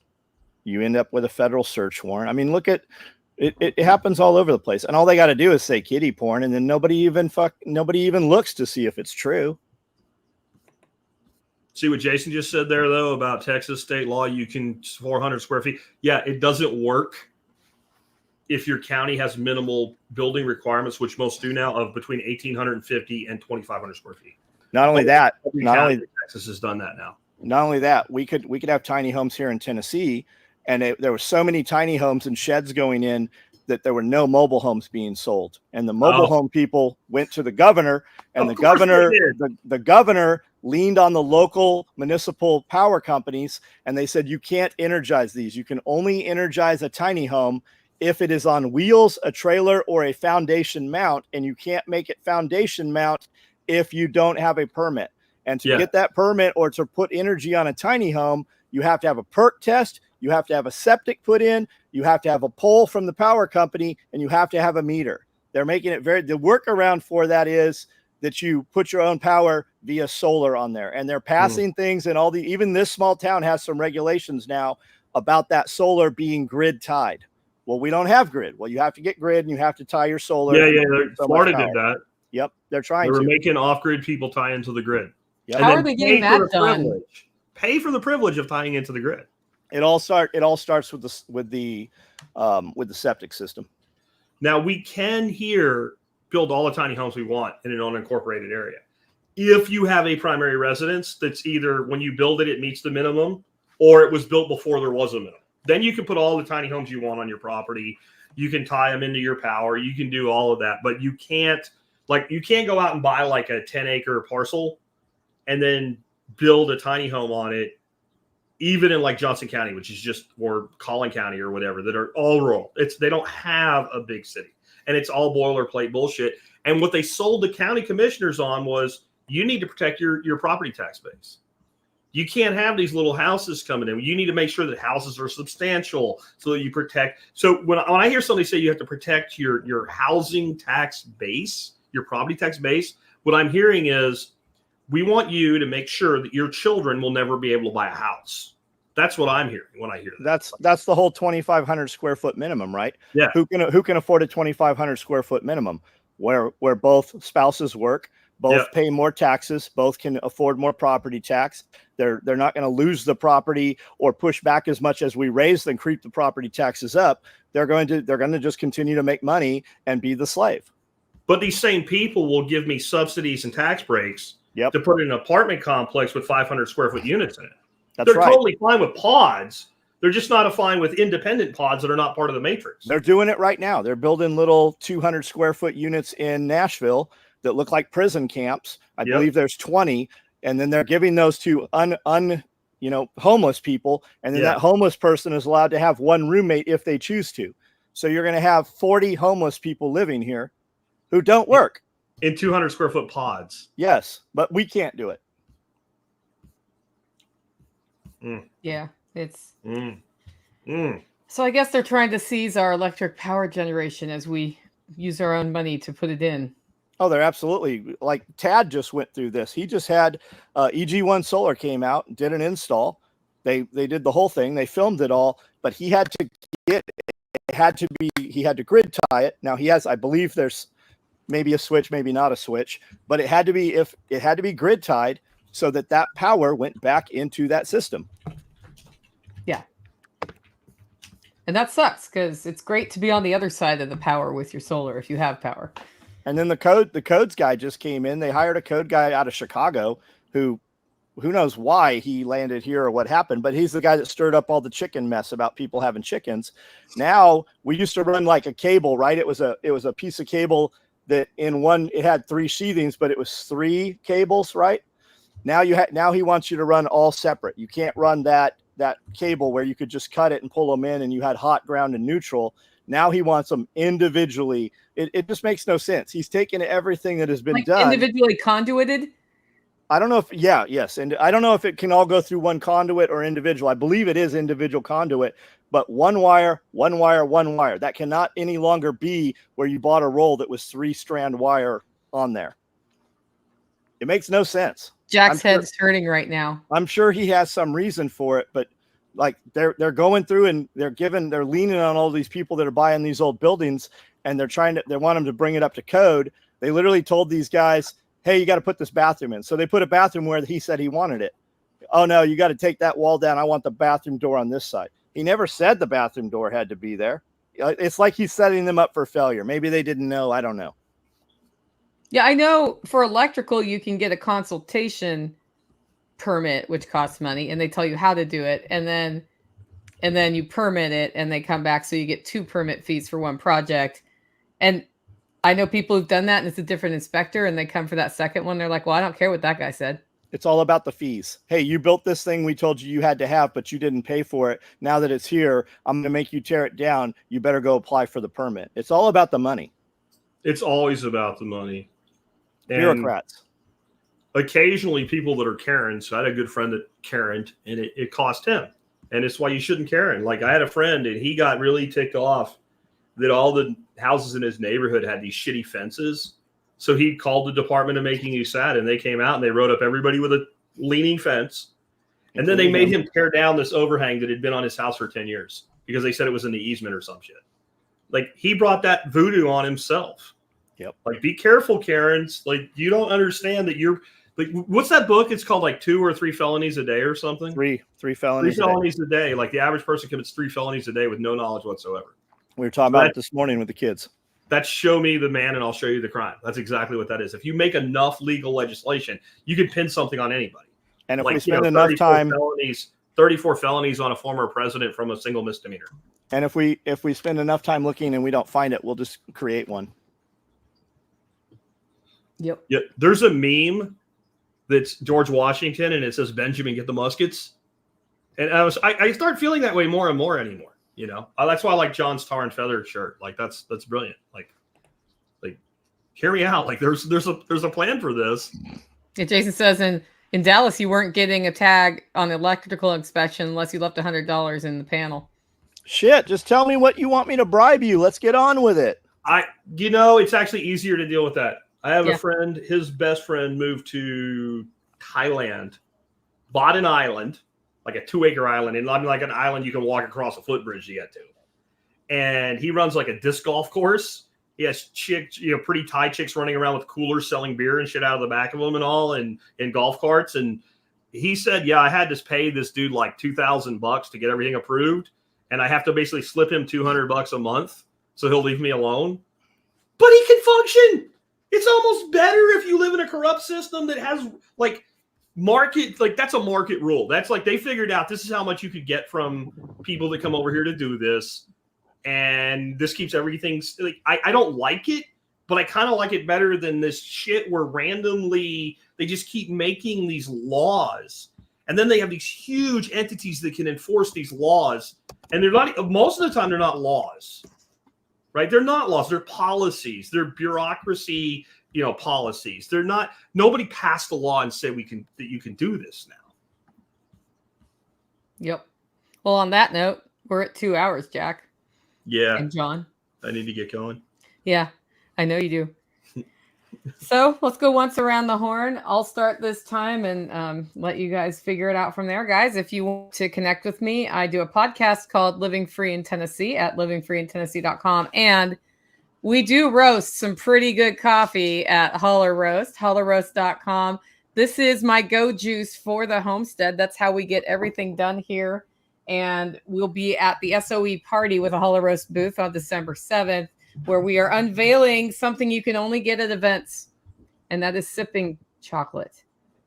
You end up with a federal search warrant. I mean, look at it. It happens all over the place. And all they got to do is say kiddie porn, and then nobody even looks to see if it's true. See what Jason just said there, though, about Texas state law. You can 400 square feet. Yeah, it doesn't work if your county has minimal building requirements, which most do now, of between 1,850 and 2,500 square feet. Not only that, Texas has done that now. Not only that, we could have tiny homes here in Tennessee, and there were so many tiny homes and sheds going in that there were no mobile homes being sold. And the mobile home people went to the governor, and the governor leaned on the local municipal power companies, and they said, you can't energize these. You can only energize a tiny home if it is on wheels, a trailer, or a foundation mount, and you can't make it foundation mount if you don't have a permit. And to get that permit or to put energy on a tiny home, you have to have a perk test, you have to have a septic put in, you have to have a pole from the power company, and you have to have a meter. They're making it the workaround for that is that you put your own power via solar on there. And they're passing things, and even this small town has some regulations now about that solar being grid tied. Well, we don't have grid. Well, you have to get grid, and you have to tie your solar. Yeah. Florida did that. Yep, they're trying. They were making off-grid people tie into the grid. Yep. How are they getting that done? Pay for the privilege of tying into the grid. It all starts with the septic system. Now we can here build all the tiny homes we want in an unincorporated area. If you have a primary residence that's either when you build it, it meets the minimum, or it was built before there was a minimum. Then you can put all the tiny homes you want on your property. You can tie them into your power. You can do all of that, but you can't go out and buy like a 10-acre parcel and then build a tiny home on it even in like Johnson County, which is just, or Collin County or whatever, that are all rural. They don't have a big city, and it's all boilerplate bullshit. And what they sold the county commissioners on was, you need to protect your property tax base. You can't have these little houses coming in. You need to make sure that houses are substantial so that you protect. So when I hear somebody say you have to protect your housing tax base, your property tax base, what I'm hearing is, we want you to make sure that your children will never be able to buy a house. That's what I'm hearing when I hear that. That's the whole 2,500 square foot minimum, right? Yeah. Who can afford a 2,500 square foot minimum where both spouses work, both pay more taxes, both can afford more property tax. They're not going to lose the property or push back as much as we raise and creep the property taxes up. They're going to just continue to make money and be the slave. But these same people will give me subsidies and tax breaks to put in an apartment complex with 500 square foot units in it. They're totally fine with pods. They're just not fine with independent pods that are not part of the matrix. They're doing it right now. They're building little 200 square foot units in Nashville that look like prison camps. I believe there's 20, and then they're giving those to homeless people, and then that homeless person is allowed to have one roommate if they choose to. So you're going to have 40 homeless people living here who don't work in 200 square foot pods. Yes, but we can't do it. Yeah, it's so I guess they're trying to seize our electric power generation as we use our own money to put it in. Oh, they're absolutely, like Tad just went through this. He just had EG1 Solar came out, did an install. They did the whole thing. They filmed it all, but he had to he had to grid tie it. Now he has, I believe there's maybe a switch, maybe not a switch, but it had to be grid tied so that power went back into that system. Yeah. And that sucks because it's great to be on the other side of the power with your solar if you have power. And then the codes guy just came in. They hired a code guy out of Chicago who knows why he landed here or what happened, but he's the guy that stirred up all the chicken mess about people having chickens. Now, we used to run like a cable, right? It was a piece of cable that it had 3 sheathings, but it was 3 cables, right? Now he wants you to run all separate. You can't run that cable where you could just cut it and pull them in and you had hot, ground, and neutral. Now he wants them individually. It just makes no sense. He's taken everything that has been done. Individually conduited? I don't know if, yes. And I don't know if it can all go through one conduit or individual. I believe it is individual conduit, but one wire. That cannot any longer be where you bought a roll that was 3-strand wire on there. It makes no sense. Jack's head's hurting right now. I'm sure he has some reason for it, but like they're going through and they're leaning on all these people that are buying these old buildings, and they want them to bring it up to code. They literally told these guys, hey, you got to put this bathroom in. So they put a bathroom where he said he wanted it. Oh no, you got to take that wall down. I want the bathroom door on this side. He never said the bathroom door had to be there. It's like he's setting them up for failure. Maybe they didn't know. I don't know. Yeah, I know for electrical, you can get a consultation permit, which costs money, and they tell you how to do it. And then you permit it and they come back. So you get 2 permit fees for one project. And I know people who've done that and it's a different inspector and they come for that second one. They're like, well, I don't care what that guy said. It's all about the fees. Hey, you built this thing we told you had to have, but you didn't pay for it. Now that it's here, I'm going to make you tear it down. You better go apply for the permit. It's all about the money. It's always about the money. And bureaucrats. Occasionally people that are Karens. So I had a good friend that Karened, and it cost him. And it's why you shouldn't Karen. Like I had a friend and he got really ticked off that all the houses in his neighborhood had these shitty fences. So he called the Department of Making You Sad, and they came out and they wrote up everybody with a leaning fence. And then they made him tear down this overhang that had been on his house for 10 years because they said it was in the easement or some shit. Like he brought that voodoo on himself. Yep. Like be careful, Karens. Like you don't understand that you're like, what's that book? It's called like 2 or 3 felonies a day or something. Three felonies. 3 felonies a day. Like the average person commits 3 felonies a day with no knowledge whatsoever. We were talking about it this morning with the kids. That's show me the man and I'll show you the crime. That's exactly what that is. If you make enough legal legislation, you can pin something on anybody. And if we spend enough time, 34 felonies on a former president from a single misdemeanor. And if we spend enough time looking and we don't find it, we'll just create one. Yep. Yeah. There's a meme that's George Washington and it says, Benjamin, get the muskets. And I start feeling that way more and more anymore. You know, that's why I like John's tar and feather shirt. Like that's brilliant. Like hear me out. Like there's a plan for this. Yeah, Jason says in Dallas you weren't getting a tag on electrical inspection unless you left $100 in the panel. Shit, just tell me what you want me to bribe you. Let's get on with it. It's actually easier to deal with that. I have a friend, his best friend moved to Thailand, bought an island, like a 2-acre island, and like an island you can walk across a footbridge to get to. And he runs like a disc golf course. He has chicks, pretty Thai chicks running around with coolers selling beer and shit out of the back of them and all, and in golf carts. And he said, I had to pay this dude like $2,000 to get everything approved. And I have to basically slip him $200 a month. So he'll leave me alone. But he can function. It's almost better if you live in a corrupt system that has like market, like that's a market rule. That's like they figured out this is how much you could get from people that come over here to do this. And this keeps everything like I don't like it, but I kind of like it better than this shit where randomly they just keep making these laws. And then they have these huge entities that can enforce these laws. And they're not, most of the time, they're not laws, right? They're not laws. They're policies. They're bureaucracy, policies. They're not, nobody passed a law and said that you can do this now. Yep. Well, on that note, we're at 2 hours, Jack. Yeah. And John. I need to get going. Yeah, I know you do. So let's go once around the horn. I'll start this time and let you guys figure it out from there. Guys, if you want to connect with me, I do a podcast called Living Free in Tennessee at livingfreeintennessee.com. And we do roast some pretty good coffee at Holler Roast, hollerroast.com. This is my go juice for the homestead. That's how we get everything done here. And we'll be at the SOE party with a Holler Roast booth on December 7th. Where we are unveiling something you can only get at events, and that is sipping chocolate.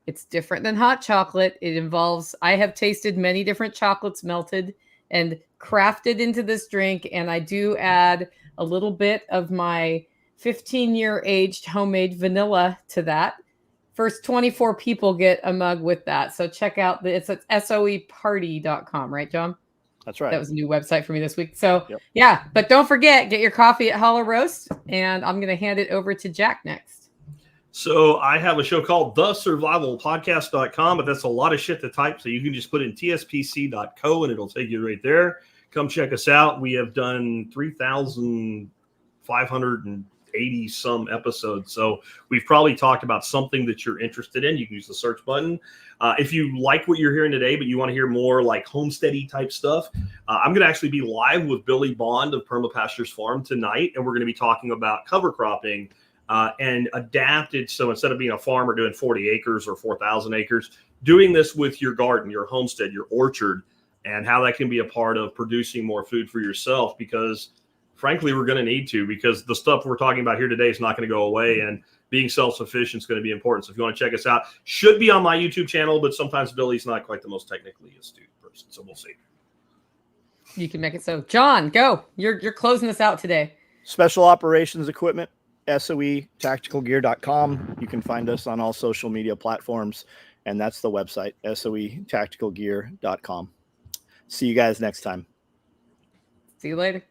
It's different than hot chocolate. It involves, I have tasted many different chocolates melted and crafted into this drink, and I do add a little bit of my 15-year aged homemade vanilla to that. First 24 people get a mug with that. So check out, it's at soeparty.com, right, John? That's right. That was a new website for me this week. So yeah, but don't forget, get your coffee at Holler Roast, and I'm going to hand it over to Jack next. So I have a show called thesurvivalpodcast.com, but that's a lot of shit to type. So you can just put in tspc.co and it'll take you right there. Come check us out. We have done 3,580 some episodes. So we've probably talked about something that you're interested in. You can use the search button. If you like what you're hearing today, but you want to hear more like homesteady type stuff, I'm going to actually be live with Billy Bond of Permapastures Farm tonight. And we're going to be talking about cover cropping and adapted. So instead of being a farmer doing 40 acres or 4,000 acres, doing this with your garden, your homestead, your orchard, and how that can be a part of producing more food for yourself. Because frankly, we're going to need to, because the stuff we're talking about here today is not going to go away. And being self-sufficient is going to be important. So if you want to check us out, should be on my YouTube channel, but sometimes Billy's not quite the most technically astute person. So we'll see. You can make it so. John, go. You're closing us out today. Special operations equipment, soetacticalgear.com. You can find us on all social media platforms, and that's the website, soetacticalgear.com. See you guys next time. See you later.